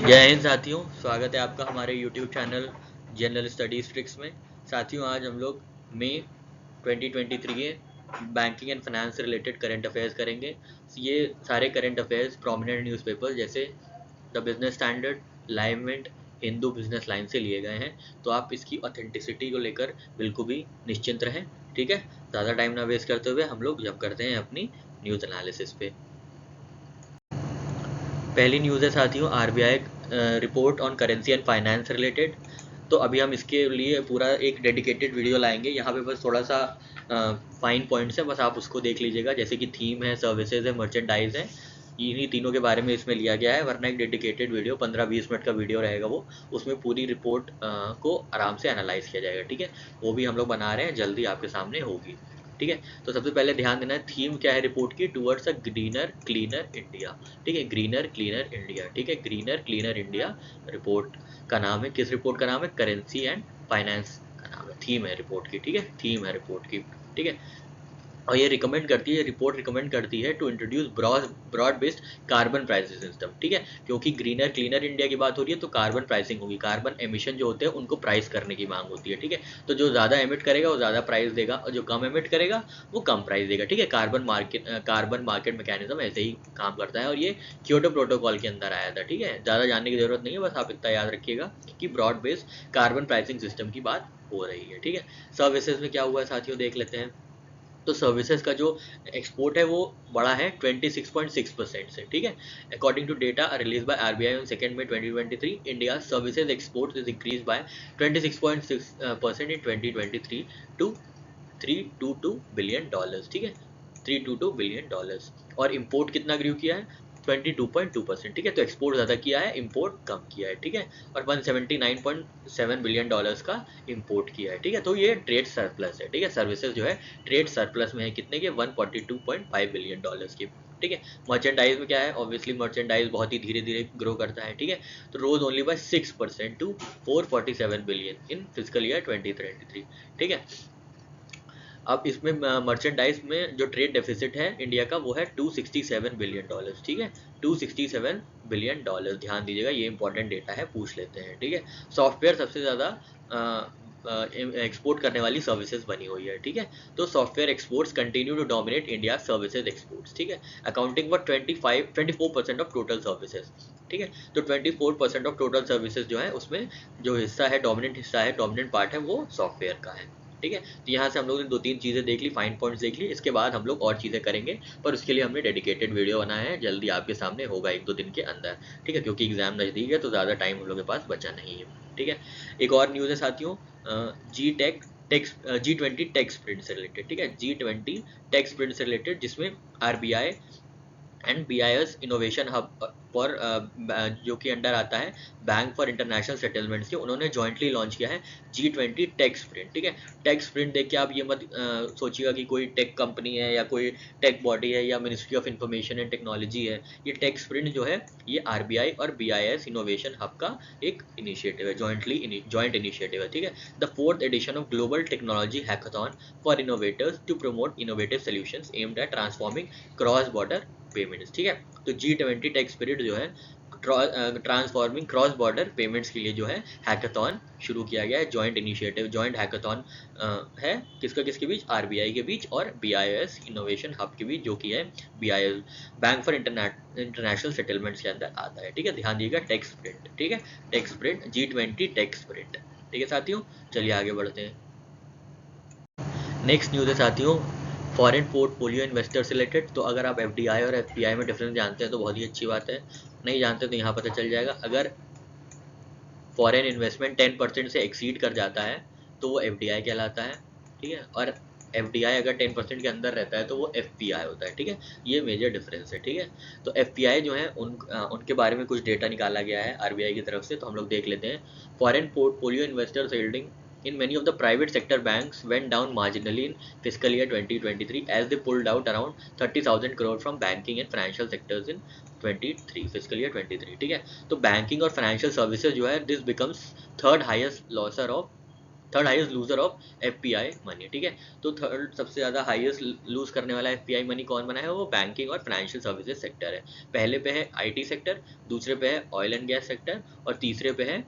जय हिंद साथियों, स्वागत है आपका हमारे YouTube channel general studies tricks में। साथियों, आज हम लोग मई 2023 के banking and finance related current affairs करेंगे। ये सारे करंट अफेयर्स प्रोमिनेंट न्यूज़पेपर जैसे the Business Standard, Live Mint, Hindu Business Line से लिए गए हैं। तो आप इसकी ऑथेंटिसिटी को लेकर बिल्कुल भी निश्चिंत रहें। ठीक है, ज़्यादा टाइम ना वेस्ट करते हुए हम लोग जंप करते हैं अपनी न्यूज़ एनालिसिस पे। पहली न्यूज़ है साथियों, RBI report on currency and finance related. तो अभी हम इसके लिए पूरा एक डेडिकेटेड वीडियो लाएंगे। यहाँ पे बस थोड़ा सा फाइन पॉइंट्स है, बस आप उसको देख लीजिएगा। जैसे कि थीम है, सर्विसेज है, मर्चेंडाइज है, इन्हीं तीनों के बारे में इसमें लिया गया है। वरना एक डेडिकेटेड वीडियो 15-20 मिनट का वीडियो रहेगा वो, उसमें पूरी रिपोर्ट को आराम से एनालाइज किया जाएगा। ठीक है, वो भी हम लोग बना रहे हैं, जल्दी आपके सामने होगी। ठीक है, तो सबसे पहले ध्यान देना है थीम क्या है रिपोर्ट की, towards a greener cleaner India. ठीक है, ग्रीनर क्लीनर इंडिया। ठीक है, ग्रीनर क्लीनर इंडिया रिपोर्ट का नाम है। किस रिपोर्ट का नाम है? करेंसी एंड फाइनेंस का नाम है, थीम है रिपोर्ट की। ठीक है, थीम है रिपोर्ट की। ठीक है, और ये रिकमेंड करती है, रिपोर्ट रिकमेंड करती है to introduce broad based carbon pricing system. ठीक है, क्योंकि ग्रीनर क्लीनर इंडिया की बात हो रही है तो कार्बन प्राइसिंग होगी। कार्बन एमिशन जो होते हैं उनको प्राइस करने की मांग होती है। ठीक है, तो जो ज़्यादा एमिट करेगा वो ज़्यादा प्राइस देगा, और जो कम एमिट करेगा वो कम प्राइस देगा। ठीक है, कार्बन मार्केट मैकेनिज्म ऐसे ही काम करता है, और ये क्योटो प्रोटोकॉल के अंदर आया था। ठीक है, ज़्यादा जानने की जरूरत नहीं है, बस आप इतना याद रखिएगा कि broad based carbon pricing system की बात हो रही है। ठीक है, सर्विसेज में क्या हुआ है साथियों, देख लेते हैं। तो सर्विसेज का जो एक्सपोर्ट है वो बढ़ा है 26.6% से। ठीक है, according to data release by RBI on 2 May 2023, India services export is increase by 26.6% in 2023 to $322 billion. ठीक है, $322 बिलियन। और इम्पोर्ट कितना ग्रू किया है? 22.2%। ठीक है, तो एक्सपोर्ट ज़्यादा किया है, इम्पोर्ट कम किया है। ठीक है, और $179.7 बिलियन का इम्पोर्ट किया है। ठीक है, तो ये ट्रेड सरप्लस है। ठीक है, सर्विसेज जो है ट्रेड सरप्लस में है, कितने के? $142.5 बिलियन की। ठीक है, मर्चेंडाइज में क्या है? ऑब्वियसली मर्चेंडाइज बहुत ही धीरे धीरे ग्रो करता है। ठीक है, तो rose only by 6% to 447 billion in physical year 2023। ठीक है, अब इसमें मर्चेंडाइज में जो ट्रेड डेफिसिट है इंडिया का वो है $267 बिलियन। ठीक है, $267 बिलियन, ध्यान दीजिएगा, ये इंपॉर्टेंट डेटा है, पूछ लेते हैं। ठीक है, सॉफ्टवेयर सबसे ज़्यादा एक्सपोर्ट करने वाली सर्विसेज बनी हुई है। ठीक है, तो software exports continue to dominate India services exports. ठीक है, accounting for 24% of total services. ठीक है, तो 24% ऑफ टोटल सर्विसेज जो है उसमें जो हिस्सा है, डोमिनेंट हिस्सा है, डोमिनेंट पार्ट है, वो सॉफ्टवेयर का है। ठीक है, तो यहाँ से हम लोग ने 2-3 चीज़ें देख ली, फाइन पॉइंट्स देख ली। इसके बाद हम लोग और चीज़ें करेंगे, पर उसके लिए हमने डेडिकेटेड वीडियो बनाया है, जल्दी आपके सामने होगा 1-2 दिन के अंदर। ठीक है, क्योंकि एग्जाम नज़दीक है तो ज़्यादा टाइम हम लोग के पास बचा नहीं है। ठीक है, एक और न्यूज़ है साथियों, G20 टेक स्प्रिंट से रिलेटेड। ठीक है, G20 टेक स्प्रिंट से रिलेटेड, जिसमें RBI and BIS innovation hub for जो कि अंडर आता है बैंक फॉर इंटरनेशनल सेटलमेंट्स के, उन्होंने जॉइंटली लॉन्च किया है G20 टेक स्प्रिंट। ठीक है, टेक स्प्रिंट देख के आप ये मत सोचिएगा कि कोई टेक कंपनी है या कोई टेक बॉडी है या ministry of information and technology है। ये टेक स्प्रिंट जो है ये आरबीआई और बीआईएस इनोवेशन हब का एक इनिशिएटिव है, जॉइंट इनिशिएटिव है। ठीक है, the 4th edition of global technology hackathon for innovators to promote innovative solutions aimed at transforming cross border payments. ठीक है, तो G20 टेक स्पिरिट जो है ट्रांसफॉर्मिंग क्रॉस बॉर्डर पेमेंट्स के लिए जो है हैकाथॉन शुरू किया गया है। जॉइंट इनिशिएटिव, जॉइंट हैकाथॉन है, किसके बीच? आरबीआई के बीच और बीआईएस इनोवेशन हब के बीच, जो कि है BIS bank for international settlements के अंदर आता है। ठीक है, ध्यान दीजिएगा, टेक स्प्रिंट। ठीक है, take sprint, G20 take sprint. ठीक है साथियों, चलिए आगे बढ़ते हैं। नेक्स्ट न्यूज़ है साथियों, फॉरेन पोर्टफोलियो इन्वेस्टर से रिलेटेड। तो अगर आप एफडीआई और एफपीआई में डिफरेंस जानते हैं तो बहुत ही अच्छी बात है, नहीं जानते तो यहाँ पता चल जाएगा। अगर फॉरेन इन्वेस्टमेंट 10% से एक्सीड कर जाता है तो वो एफडीआई कहलाता है। ठीक है, और एफडीआई अगर 10% के अंदर रहता है तो वो एफपीआई होता है। ठीक है, ये मेजर डिफरेंस है। ठीक है, तो एफपीआई जो है उनके बारे में कुछ डेटा निकाला गया है आरबीआई की तरफ से, तो हम लोग देख लेते हैं। Foreign portfolio investors holding in many of the private sector banks went down marginally in fiscal year 2023 as they pulled out around 30,000 crore from banking and financial sectors in 23 fiscal year 23। ठीक है, तो banking और financial services जो है, this becomes third highest loser of third highest loser of FPI money, ठीक है। तो third सबसे ज़्यादा हाईएस्ट लूज करने वाला एफपीआई मनी कौन बना है, वो बैंकिंग और फाइनेंशियल सर्विसेज सेक्टर है। पहले पे है आईटी सेक्टर, दूसरे पे है ऑयल एंड गैस सेक्टर और तीसरे पे है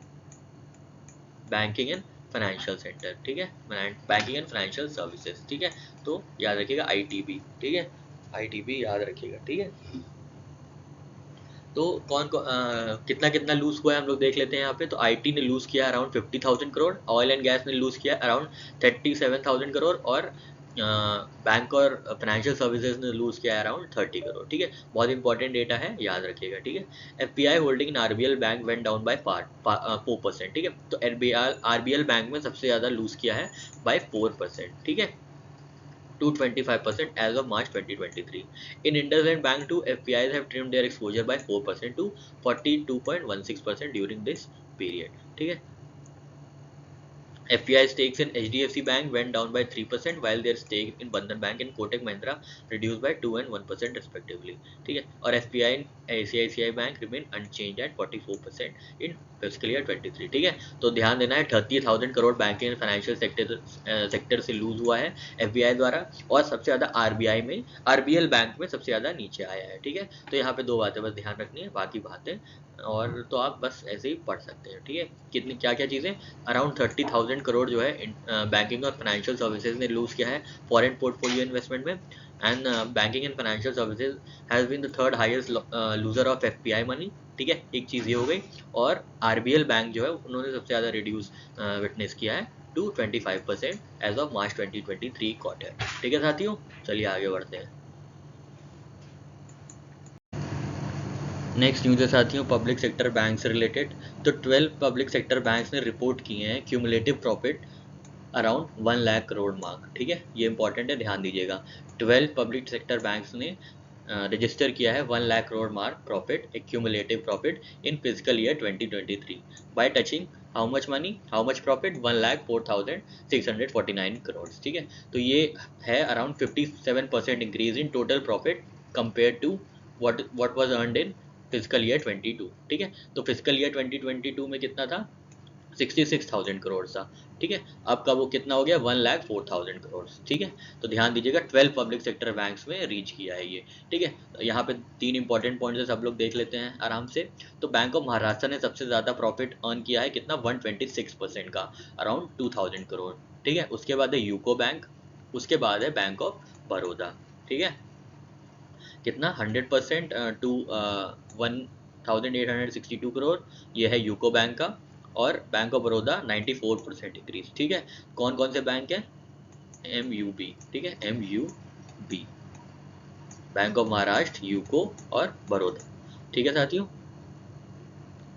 बैंकिंग एंड फाइनेंशियल सेक्टर, ठीक है, बैंकिंग एंड फाइनेंशियल सर्विसेज, ठीक है। तो याद रखिएगा आईटीबी, ठीक है, आईटीबी याद रखिएगा, ठीक है। तो कितना कितना लूज हुआ है हम लोग देख लेते हैं यहाँ पे। तो आईटी ने लूज किया around 50,000 crore, oil and gas ने लूज किया अराउंड 37,000 करोड़ और बैंक और फाइनेंशियल सर्विसेज ने लूज किया अराउंड 30 करोड़, ठीक है। बहुत इंपॉर्टेंट डेटा है, याद रखिएगा, ठीक है। FPI holding in RBL bank went down by 4%, ठीक है। तो आरबीएल बैंक में सबसे ज्यादा लूज किया है बाय 4%, ठीक है, to 25% as of March 2023. In IndusInd Bank too, FPIs have trimmed their exposure by 4% to 42.16% during this period. ठीक है। FPI stakes in HDFC Bank went down by 3%, while their stake in Bandhan Bank and Kotak Mahindra reduced by 2 and 1% respectively. ठीक है। और FPI in ICICI Bank remain unchanged at 44% in fiscal year 23, ठीक है। तो ध्यान देना है 30,000 crore banking and financial sector से लूज हुआ है एफबीआई द्वारा, और सबसे ज्यादा आरबीआई में, आरबीएल बैंक में सबसे ज्यादा नीचे आया है, ठीक है। तो यहाँ पे दो बातें बस ध्यान रखनी है, बाकी बातें और तो आप बस ऐसे ही पढ़ सकते हैं, ठीक है। कितनी क्या क्या चीज़ें, अराउंड 30,000 करोड़ जो है बैंकिंग और फाइनेंशियल सर्विसेज ने लूज किया है फॉरेन पोर्टफोलियो इन्वेस्टमेंट में, and banking and financial services has been the third highest loser of FPI money, ठीक है। एक चीज़ ये हो गई। और आरबीएल बैंक जो है उन्होंने सबसे ज़्यादा रिड्यूस विटनेस किया है to 25% as of March 2023 quarter, ठीक है साथियों। चलिए आगे बढ़ते हैं। नेक्स्ट न्यूज़ है साथियों पब्लिक सेक्टर बैंक से रिलेटेड। तो 12 पब्लिक सेक्टर बैंक्स ने रिपोर्ट किए हैं cumulative profit around 1 lakh crore mark, ठीक है, ये इंपॉर्टेंट है, ध्यान दीजिएगा। 12 पब्लिक सेक्टर बैंक्स ने रजिस्टर किया है 1 lakh crore mark profit, accumulative profit in physical year 2023 bye touching how much money, how much profit, 1,04,649 crore, ठीक है। तो ये है around 57% increase in total profit compare to what was earned in physical year 22, ठीक है। तो फिजिकल ईयर 2022 में कितना था, 66,000 करोड़ था, ठीक है। अब का वो कितना हो गया, 1,04,000 करोड़, ठीक है। तो ध्यान दीजिएगा 12 पब्लिक सेक्टर बैंक्स में रीच किया है ये, ठीक है। तो यहाँ पे 3 इंपॉर्टेंट पॉइंट्स है, सब लोग देख लेते हैं आराम से। तो बैंक ऑफ महाराष्ट्र ने सबसे ज़्यादा प्रॉफिट अर्न किया है, कितना, 126% का, अराउंड 2,000 करोड़, ठीक है। उसके बाद है यूको बैंक, उसके बाद है बैंक ऑफ बड़ौदा, ठीक है, कितना, 100% टू 1,862 करोड़, ये है यूको बैंक का। और बैंक ऑफ बड़ौदा 94% इंक्रीज, ठीक है। कौन कौन से बैंक है, MUB, ठीक है, MUB, bank of Maharashtra, UCO और बड़ौदा, ठीक है साथियों।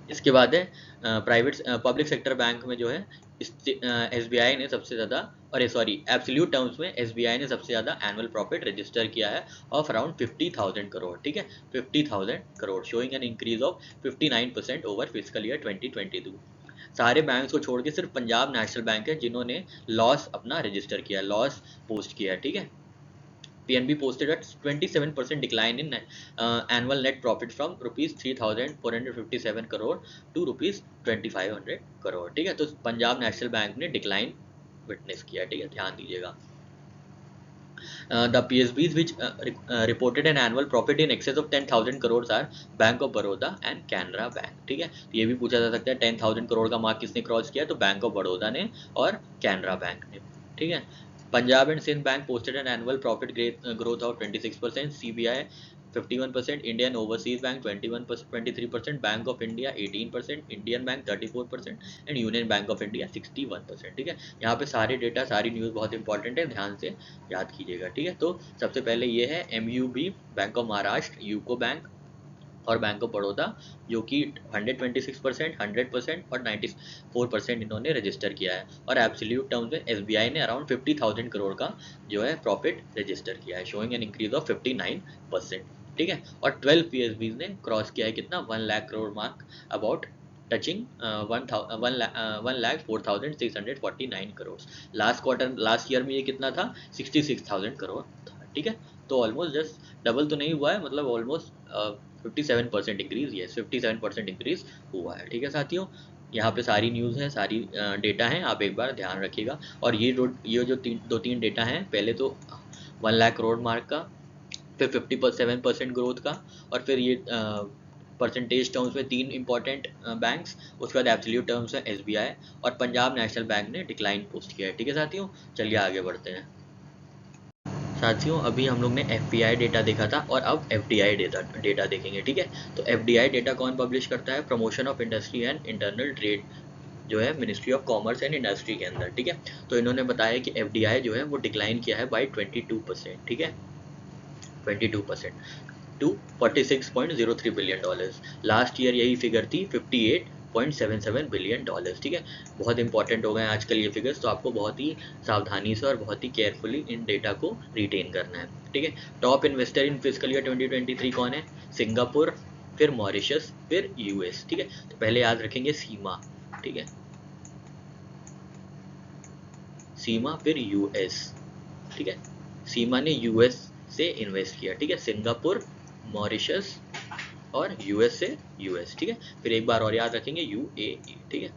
इसके बाद है प्राइवेट पब्लिक सेक्टर बैंक में जो है SBI ने सबसे ज़्यादा, अरे सॉरी, एब्सोल्यूट टर्म्स में SBI ने सबसे ज़्यादा एनुअल प्रॉफिट रजिस्टर किया है ऑफ अराउंड 50,000 करोड़, ठीक है, 50,000 crore, showing an increase of 59% over physical year 2022। सारे बैंक्स को छोड़ के सिर्फ पंजाब नेशनल बैंक है जिन्होंने लॉस अपना रजिस्टर किया, लॉस पोस्ट किया, ठीक है। PNB posted a 27% decline in annual net profit from rupees 3,457 crore to rupees 2,500 crore, ठीक है। तो पंजाब नेशनल बैंक ने डिक्लाइन विटनेस किया, ठीक है, ध्यान दीजिएगा। The PSBs which reported an annual profit in excess of 10,000 crores are Bank of Baroda and Canara Bank, ठीक है। तो ये भी पूछा जा सकता है 10,000 करोड़ का मार्क किसने क्रॉस किया, तो बैंक ऑफ बड़ौदा ने और कैनरा बैंक ने, ठीक है। Punjab and Sind bank posted an annual profit growth of 26%, CBI 51%, Indian Overseas Bank 23%, Bank of India 18%, Indian Bank 34% and Union Bank of India 61%, ठीक है। यहाँ पे सारे डेटा, सारी न्यूज़ बहुत इंपॉर्टेंट है, ध्यान से याद कीजिएगा, ठीक है। तो सबसे पहले ये है MUB, bank of Maharashtra, UCO bank और बैंक ऑफ बड़ौदा, जो कि 126%, 100% और 94% इन्होंने रजिस्टर किया है। और एब्सोल्यूट टर्म्स में SBI ने अराउंड 50,000 करोड़ का जो है प्रॉफिट रजिस्टर किया है, शोइंग एन इंक्रीज ऑफ 59%, ठीक है। और 12 PSBs ने क्रॉस किया है कितना, 1 lakh crore mark, about touching 1,04,649 crore. Last quarter, last year में ये कितना था, 66,000 करोड़ था, ठीक है। तो ऑलमोस्ट जस्ट डबल तो नहीं हुआ है, मतलब ऑलमोस्ट 57% इंक्रीज, यस 57% इंक्रीज हुआ है, ठीक है साथियों। यहाँ पे सारी न्यूज़ है, सारी डेटा है, आप एक बार ध्यान रखिएगा। और ये जो दो तीन डेटा हैं, पहले तो 1 लाख करोड़ मार्क का, फिर 57% ग्रोथ का, और फिर ये परसेंटेज टर्म्स में 3 इंपॉर्टेंट बैंक्स, उसके बाद एब्सोल्यूट टर्म्स में SBI और पंजाब नेशनल बैंक ने डिक्लाइन पोस्ट किया है। ठीक है साथियों, चलिए आगे बढ़ते हैं। साथियों अभी हम लोग ने FPI डेटा देखा था और अब FDI डेटा देखेंगे। ठीक है, तो FDI डेटा कौन पब्लिश करता है? Promotion of industry and internal trade जो है ministry of commerce and industry के अंदर। ठीक है, तो इन्होंने बताया कि FDI जो है वो डिक्लाइन किया है बाई 22%। ठीक है, 22% टू $46.03 बिलियन। लास्ट ईयर यही फिगर थी $58.77 बिलियन। ठीक है, बहुत इंपॉर्टेंट हो गए हैं आजकल ये फिगर्स, तो आपको बहुत ही सावधानी से और बहुत ही केयरफुली इन डेटा को रिटेन करना है। ठीक है, top investor in physical year 2023 कौन है? सिंगापुर, फिर मॉरिशस, फिर US। ठीक है, तो पहले याद रखेंगे सीमा। ठीक है, सीमा फिर US। ठीक है, सीमा ने US से इन्वेस्ट किया। ठीक है, सिंगापुर, मॉरिशस और US से US। ठीक है, फिर एक बार और याद रखेंगे UAE। ठीक है,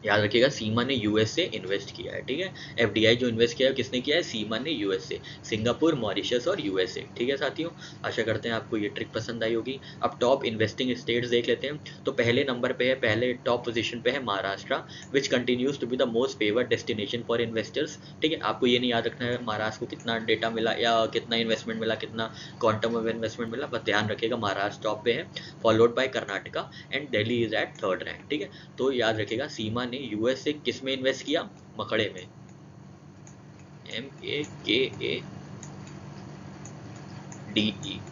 याद रखिएगा सीमा ने US से इन्वेस्ट किया है। ठीक है, FDI जो इन्वेस्ट किया है किसने किया है? सीमा ने US से, सिंगापुर, मॉरिशस और US से। ठीक है साथियों, आशा करते हैं आपको ये ट्रिक पसंद आई होगी। अब टॉप इन्वेस्टिंग स्टेट्स देख लेते हैं। तो पहले नंबर पे है, पहले टॉप पोजीशन पे है Maharashtra, which continues to be the most favoured destination for investors. ठीक है, आपको ये नहीं याद रखना है महाराष्ट्र को कितना डेटा मिला या कितना इन्वेस्टमेंट मिला, कितना क्वांटम ऑफ इन्वेस्टमेंट मिला, बस ध्यान रखिएगा महाराष्ट्र टॉप पे है, followed by Karnataka and Delhi is at 3rd rank. ठीक है, तो याद रखिएगा सीमा ने US से किस में इन्वेस्ट किया? मकड़े में, MAKADE।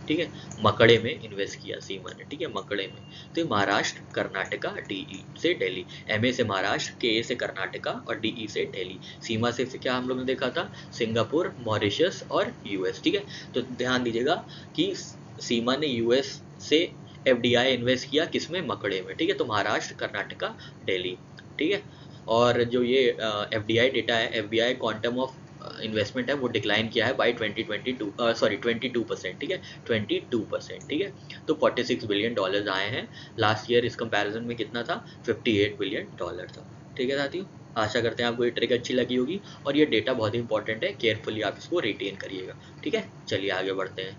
ठीक है, मकड़े में इन्वेस्ट किया सीमा ने। ठीक है, मकड़े में। तो महाराष्ट्र, कर्नाटका, DE से दिल्ली, MA से महाराष्ट्र, KA से कर्नाटका और DE से दिल्ली। सीमा से क्या हम लोग ने देखा था? सिंगापुर, मॉरिशस और US। ठीक है, तो ध्यान दीजिएगा कि सीमा ने US से FDI इन्वेस्ट किया किसमें? मकड़े में। ठीक है, तो महाराष्ट्र, कर्नाटका, दिल्ली। ठीक है, और जो ये FDI डेटा है, FDI क्वांटम ऑफ इन्वेस्टमेंट है वो डिक्लाइन किया है बाई 22%। ठीक है, 22%। ठीक है, तो $46 बिलियन आए हैं। लास्ट ईयर इस कंपैरिजन में कितना था? $58 बिलियन था। ठीक है साथियों, आशा करते हैं आपको ये ट्रिक अच्छी लगी होगी और ये डेटा बहुत ही इंपॉर्टेंट है, केयरफुली आप इसको रिटेन करिएगा। ठीक है, चलिए आगे बढ़ते हैं।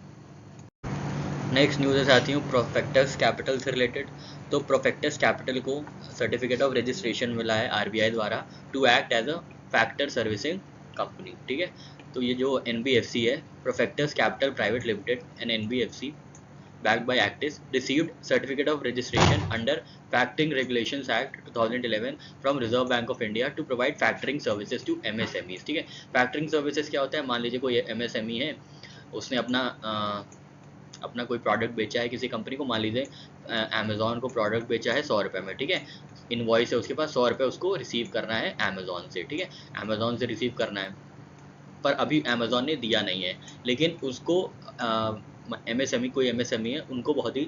नेक्स्ट न्यूज़ है साथियों प्रोफेक्टस कैपिटल से रिलेटेड। तो प्रोफेक्टस कैपिटल को सर्टिफिकेट ऑफ रजिस्ट्रेशन मिला है RBI द्वारा to act as a factor servicing company. ठीक है, तो ये जो NBFC है, Profectus capital private limited, an NBFC backed by Actis, received certificate of registration under Factoring Regulations Act 2011 from Reserve Bank of India to provide factoring services to MSMEs। ठीक है, factoring services क्या होता है? मान लीजिए कोई MSME है, उसने अपना कोई प्रोडक्ट बेचा है किसी कंपनी को, मान लीजिए अमेजोन को प्रोडक्ट बेचा है 100 रुपये में। ठीक है, इनवॉइस है उसके पास, 100 रुपये उसको रिसीव करना है अमेजोन से। ठीक है, अमेजोन से रिसीव करना है, पर अभी अमेजोन ने दिया नहीं है, लेकिन उसको MSME, कोई MSME है, उनको बहुत ही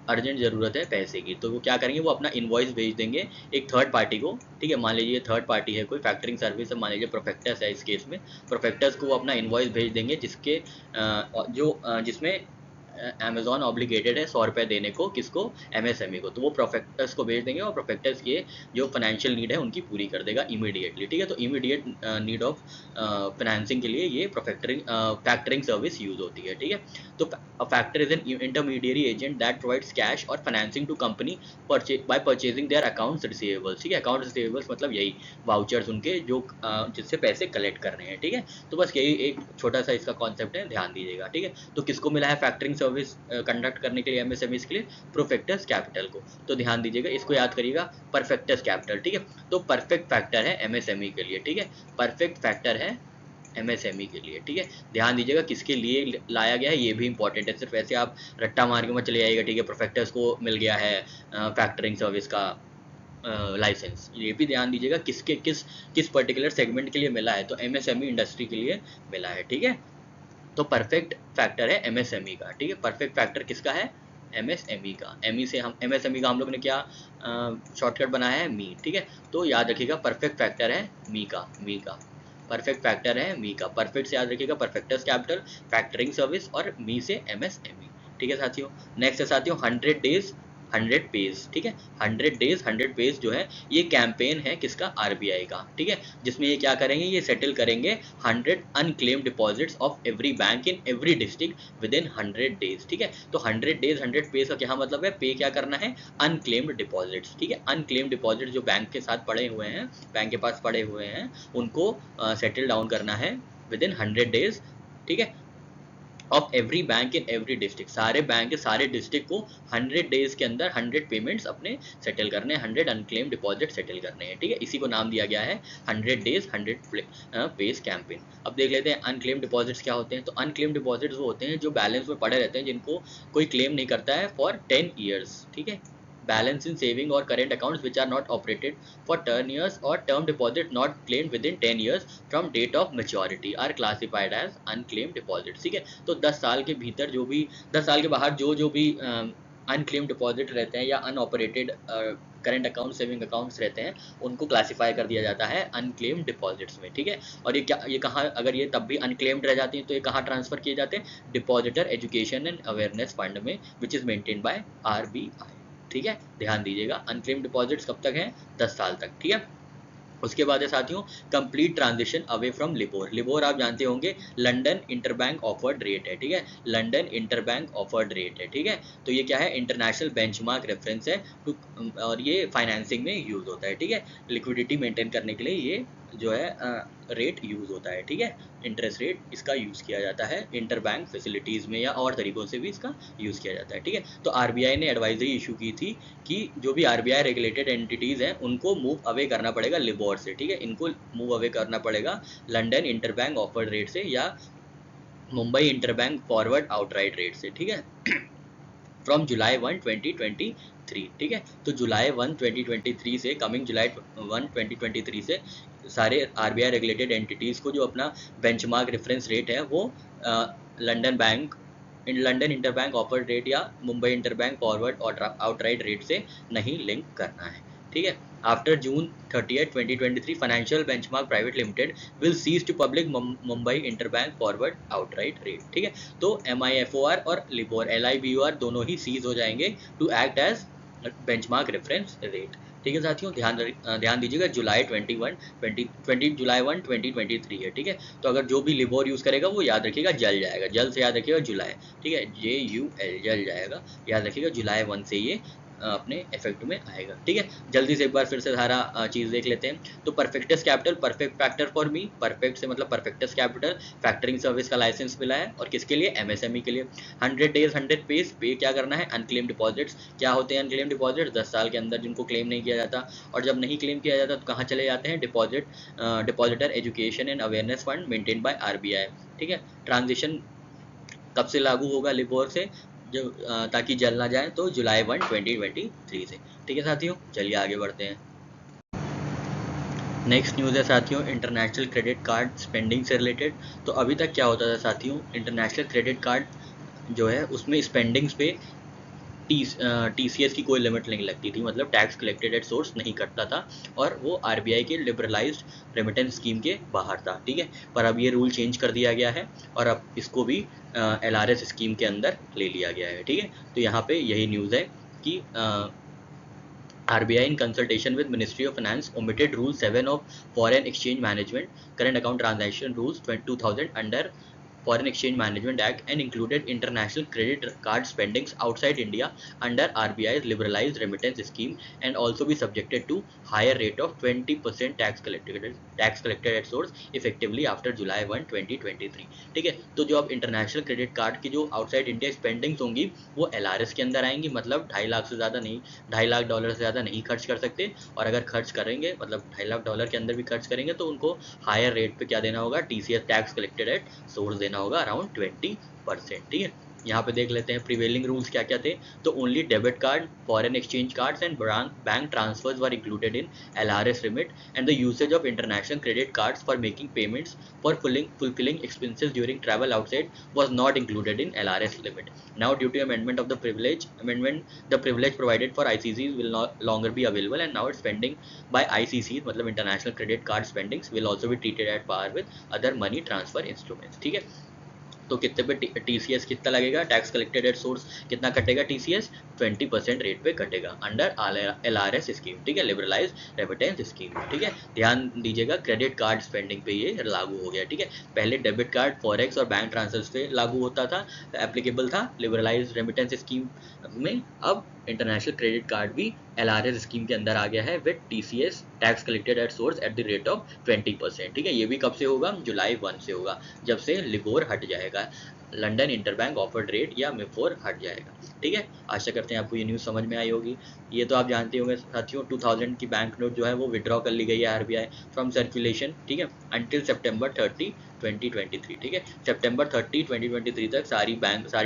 अर्जेंट ज़रूरत है पैसे की, तो वो क्या करेंगे? वो अपना इनवॉइस भेज देंगे एक थर्ड पार्टी को। ठीक है, मान लीजिए थर्ड पार्टी है, कोई फैक्टरिंग सर्विस है, मान लीजिए प्रोफेक्टस है इस केस में, प्रोफेक्टस को वो अपना इनवॉइस भेज देंगे जिसमें अमेजोन ऑब्लिगेटेड है 100 रुपये देने को, किसको? MSME को। तो वो प्रोफेक्टस को भेज देंगे और प्रोफेक्टस ये जो फाइनेंशियल नीड है उनकी पूरी कर देगा इमीडिएटली। ठीक है, तो इमीडिएट नीड ऑफ फाइनेंसिंग के लिए ये फैक्टरिंग सर्विस यूज होती है। ठीक है, तो factor is an intermediary agent that provides cash और financing to company by purchasing their accounts receivables. ठीक है, अकाउंट रिसीवेबल्स मतलब यही वाउचर्स उनके जो जिससे पैसे कलेक्ट करने हैं। ठीक है, तो बस यही एक छोटा सा इसका कॉन्सेप्ट है, ध्यान दीजिएगा। ठीक है, तो किसको मिला है फैक्टरिंग सर्विस कंडक्ट करने के लिए MSMEs के लिए? प्रोफेक्टस कैपिटल को। तो ध्यान दीजिएगा, इसको याद करिएगा, परफेक्टस कैपिटल। ठीक है, तो परफेक्ट फैक्टर है MSME के लिए। ठीक है, परफेक्ट फैक्टर है MSME के लिए। ठीक है, ध्यान दीजिएगा किसके लिए लाया गया है, ये भी इंपॉर्टेंट है, सिर्फ ऐसे आप रट्टा मार के मत चले जाइएगा। ठीक है, प्रोफेक्टस को मिल गया है फैक्टरिंग सर्विस का लाइसेंस, ये भी ध्यान दीजिएगा किस पर्टिकुलर सेगमेंट के लिए मिला है, तो MSME इंडस्ट्री के लिए मिला है। ठीक है, तो परफेक्ट फैक्टर है MSME का। ठीक है, परफेक्ट फैक्टर किसका है? MSME का। MSME का हम लोग ने क्या शॉर्टकट बनाया है? मी। ठीक है, तो याद रखिएगा परफेक्ट फैक्टर है मी का परफेक्ट फैक्टर है मी का। परफेक्ट से याद रखिएगा परफेक्टस कैपिटल, फैक्टरिंग सर्विस और मी से MSME। ठीक है साथियों, नेक्स्ट है साथियों 100 डेज 100 पेज, ठीक है, 100 डेज 100 पेज जो है ये कैंपेन है किसका, आरबीआई का, ठीक है, जिसमें ये क्या करेंगे, ये सेटल करेंगे 100 unclaim deposits of every bank in every district with in 100 days, ठीक है। तो 100 डेज 100 पेज का क्या मतलब है, पे क्या करना है, अनक्लेम्ड डिपॉजिट्स, ठीक है, अनक्लेम्ड डिपॉजिट जो बैंक के साथ पड़े हुए हैं, बैंक के पास पड़े हुए हैं, उनको सेटल डाउन करना है विद इन 100 डेज, ठीक है, of every bank in every district, सारे बैंक के सारे डिस्ट्रिक्ट को 100 डेज के अंदर 100 पेमेंट्स अपने सेटल करने हैं, 100 अनक्लेम डिपॉजिट सेटल करने हैं, ठीक है, इसी को नाम दिया गया है 100 डेज 100 पेज कैंपेन। अब देख लेते हैं अनक्लेम डिपॉजिट्स क्या होते हैं। तो अनक्लेम डिपॉजिट्स वो होते हैं जो बैलेंस में पड़े रहते हैं, जिनको कोई क्लेम नहीं करता है फॉर 10 ईयर्स, ठीक है, balance in saving or current accounts which are not operated for 10 years or term deposit not claimed within 10 years from date of maturity are classified as unclaimed deposits, ठीक है। तो 10 साल के भीतर जो भी 10 साल के बाहर जो भी अनक्लेम डिपॉजिट रहते हैं या अनऑपरेटेड करंट अकाउंट सेविंग अकाउंट्स रहते हैं, उनको क्लासिफाई कर दिया जाता है अनक्लेम्ड डिपॉजिट्स में, ठीक है। और ये कहाँ, अगर ये तब भी अनक्लेम्ड रह जाती हैं तो ये कहाँ ट्रांसफर किए जाते हैं, depositor education and awareness fund में, which is maintain by RBI, ठीक है, ध्यान दीजिएगा। अनक्लेम्ड डिपॉजिट्स कब तक हैं, 10 साल तक, ठीक है। उसके बाद है साथियों complete transition away from LIBOR. LIBOR आप जानते होंगे लंदन इंटरबैंक ऑफर्ड रेट है, ठीक है, लंदन इंटरबैंक ऑफर्ड रेट है, ठीक है। तो ये क्या है, इंटरनेशनल बेंचमार्क रेफरेंस है टू, और ये फाइनेंसिंग में यूज होता है, ठीक है, लिक्विडिटी मेंटेन करने के लिए ये जो है रेट यूज होता है, ठीक है, इंटरेस्ट रेट इसका यूज किया जाता है इंटरबैंक फैसिलिटीज में या और तरीकों से भी इसका यूज किया जाता है, ठीक है। तो आरबीआई ने एडवाइजरी इशू की थी कि जो भी आरबीआई रेगुलेटेड एंटिटीज हैं उनको मूव अवे करना पड़ेगा लिबोर से, ठीक है, इनको मूव अवे करना पड़ेगा लंदन इंटरबैंक ऑफर्ड रेट से या Mumbai interbank forward outright rate से, ठीक है, फ्रॉम जुलाई 1 2023, ठीक है। तो जुलाई 1 2023 से, कमिंग जुलाई 1 2023 से सारे आरबीआई रेगुलेटेड एंटिटीज को जो अपना बेंचमार्क रेफरेंस रेट है वो लंदन इंटरबैंक ऑफर्ड रेट या Mumbai interbank forward outright rate से नहीं लिंक करना है, ठीक है। After June 30, 2023 financial benchmark private limited will cease to public Mumbai interbank forward outright rate, ठीक है। तो MIFOR और लिबोर LIBOR दोनों ही सीज हो जाएंगे to act as benchmark reference rate, ठीक है साथियों, ध्यान दीजिएगा। जुलाई 1 2023 है, ठीक है। तो अगर जो भी लिबोर यूज करेगा वो याद रखिएगा जल जाएगा, जल से याद रखिएगा जुलाई, ठीक है, JUL जल जाएगा, याद रखिएगा जुलाई 1 से ये अपने इफेक्ट में आएगा, ठीक है। जल्दी से एक बार फिर से सारा चीज देख लेते हैं। तो Profectus capital perfect factor for me, perfect से मतलब परफेक्टस कैपिटल फैक्टरिंग सर्विस का लाइसेंस मिला है, और किसके लिए, MSME के लिए। 100 डेज 100 पेज पे क्या करना है, अनक्लेम डिपॉजिट्स। क्या होते हैं अनक्लेम डिपॉजिट्स, 10 साल के अंदर जिनको क्लेम नहीं किया जाता, और जब नहीं क्लेम किया जाता तो कहाँ चले जाते हैं, depositor education and awareness fund maintain by RBI, ठीक है। ट्रांजिशन कब से लागू होगा लिबोर से, जो ताकि जल ना जाए, तो जुलाई 1 2023 से, ठीक है साथियों। चलिए आगे बढ़ते हैं। नेक्स्ट न्यूज़ है साथियों इंटरनेशनल क्रेडिट कार्ड स्पेंडिंग से रिलेटेड। तो अभी तक क्या होता था साथियों, इंटरनेशनल क्रेडिट कार्ड जो है उसमें स्पेंडिंग्स पे TCS की कोई लिमिट नहीं लगती थी, मतलब टैक्स कलेक्टेड एट सोर्स नहीं कटता था, और वो आरबीआई के लिबरलाइज्ड रेमिटेंस स्कीम के बाहर था, ठीक है। पर अब ये रूल चेंज कर दिया गया है और अब इसको भी LRS स्कीम के अंदर ले लिया गया है, ठीक है। तो यहाँ पे यही न्यूज़ है कि RBI in consultation with Ministry of Finance omitted Rule 7 of Foreign Exchange Management Current Account Transaction Rules 2000 under Foreign Exchange Management Act and included international credit card spendings outside India under RBI's liberalized remittance scheme and also be subjected to higher rate of 20% tax collected at source effectively after July 1, 2023, ठीक है। तो जो अब international credit card की जो outside India spendings होंगी वो LRS के अंदर आएंगी, मतलब 2.5 लाख से ज़्यादा नहीं, $2.5 से ज़्यादा नहीं खर्च कर सकते, और अगर खर्च करेंगे मतलब $2.5 लाख के अंदर भी खर्च करेंगे तो उनको हायर रेट पे क्या देना होगा, TCS tax collected at source देना होगा अराउंड 20%, ठीक है। यहाँ पे देख लेते हैं प्रिवेलिंग रूल्स क्या क्या थे। तो only debit card, foreign exchange cards and bank transfers were included in LRS limit and the usage of international credit cards for making payments for fulfilling expenses during travel outside was not included in LRS limit. Now due to amendment of the privilege provided for ICCs will no longer be available and now its spending by ICCs मतलब international credit card spendings will also be treated at par with other money transfer instruments, ठीक है। तो कितने पे TCS कितना लगेगा, tax collected at source कितना कटेगा TCS, 20% रेट पे कटेगा अंडर LRS स्कीम, ठीक है, लिबरलाइज रेमिटेंस स्कीम, ठीक है। ध्यान दीजिएगा क्रेडिट कार्ड स्पेंडिंग पे ये लागू हो गया, ठीक है। पहले डेबिट कार्ड, फॉरेक्स और बैंक ट्रांसफर्स पे लागू होता था, एप्लीकेबल था लिबरलाइज रेमिटेंस स्कीम में। अब इंटरनेशनल क्रेडिट कार्ड भी LRS स्कीम के अंदर आ गया है with TCS tax collected at source at the rate of 20%, ठीक है। ये भी कब से होगा? जुलाई 1 से होगा, जब से लिबोर हट जाएगा, लंदन इंटरबैंक ऑफर्ड रेट या मिफोर हट जाएगा, ठीक है। आशा करते हैं आपको ये न्यूज़ समझ में आई होगी। ये तो आप जानते होंगे साथियों, 2000 की बैंक नोट जो है वो विड्रॉ कर ली गई है RBI फ्रॉम सर्कुलेशन, ठीक है, अंटिल सितंबर 30 2023, ठीक है। सितंबर 30 2023 तक सारी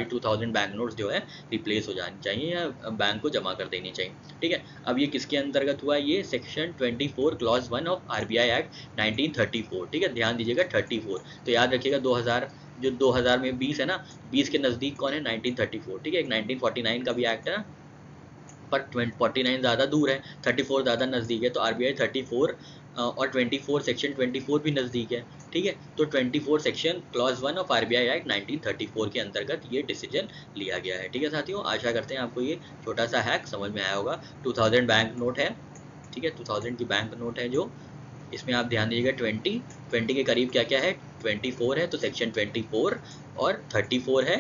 2000 बैंक नोट्स जो है रिप्लेस हो जानी चाहिए या बैंक को जमा कर देनी चाहिए, ठीक है। अब ये किसके अंतर्गत हुआ? ये section 24 clause 1 of RBI act 1934, ठीक है। ध्यान दीजिएगा 34, तो याद रखिएगा 2000 जो 2000 में 20 है ना, 20 के नज़दीक कौन है? 1934, ठीक है। एक 1949 का भी एक्ट है ना, पर 49 ज़्यादा दूर है, 34 ज़्यादा नज़दीक है, तो RBI 34 और 24 सेक्शन 24 भी नज़दीक है, ठीक है। तो 24 section clause 1 of RBI act 1934 के अंतर्गत ये डिसीजन लिया गया है, ठीक है साथियों। आशा करते हैं आपको ये छोटा सा हैक समझ में आया होगा। 2000 बैंक नोट है, ठीक है, 2000 की बैंक नोट है जो, इसमें आप ध्यान दीजिएगा 20 के करीब क्या क्या है? 24 है, तो सेक्शन 24 और 34 है,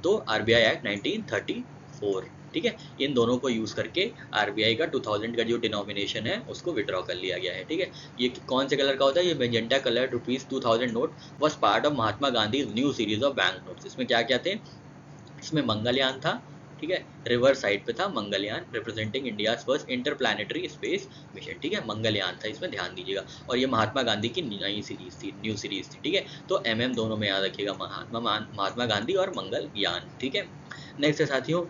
तो RBI एक्ट 1934, ठीक है। इन दोनों को यूज़ करके RBI का 2000 का जो डिनोमिनेशन है उसको विड्रॉ कर लिया गया है, ठीक है। ये कौन से कलर का होता है? ये magenta colour ₹2000 note was part of Mahatma Gandhi new series of bank notes. इसमें क्या क्या थे? इसमें मंगलयान था, ठीक है, रिवर साइड पे था Mangalyaan, representing India first interplanetary space mission, ठीक है, मंगलयान था, इसमें ध्यान दीजिएगा। और ये महात्मा गांधी की नई सीरीज थी, न्यू सीरीज थी, ठीक है। तो दोनों में याद रखिएगा, महात्मा गांधी और मंगलयान, ठीक है। नेक्स्ट है साथियों,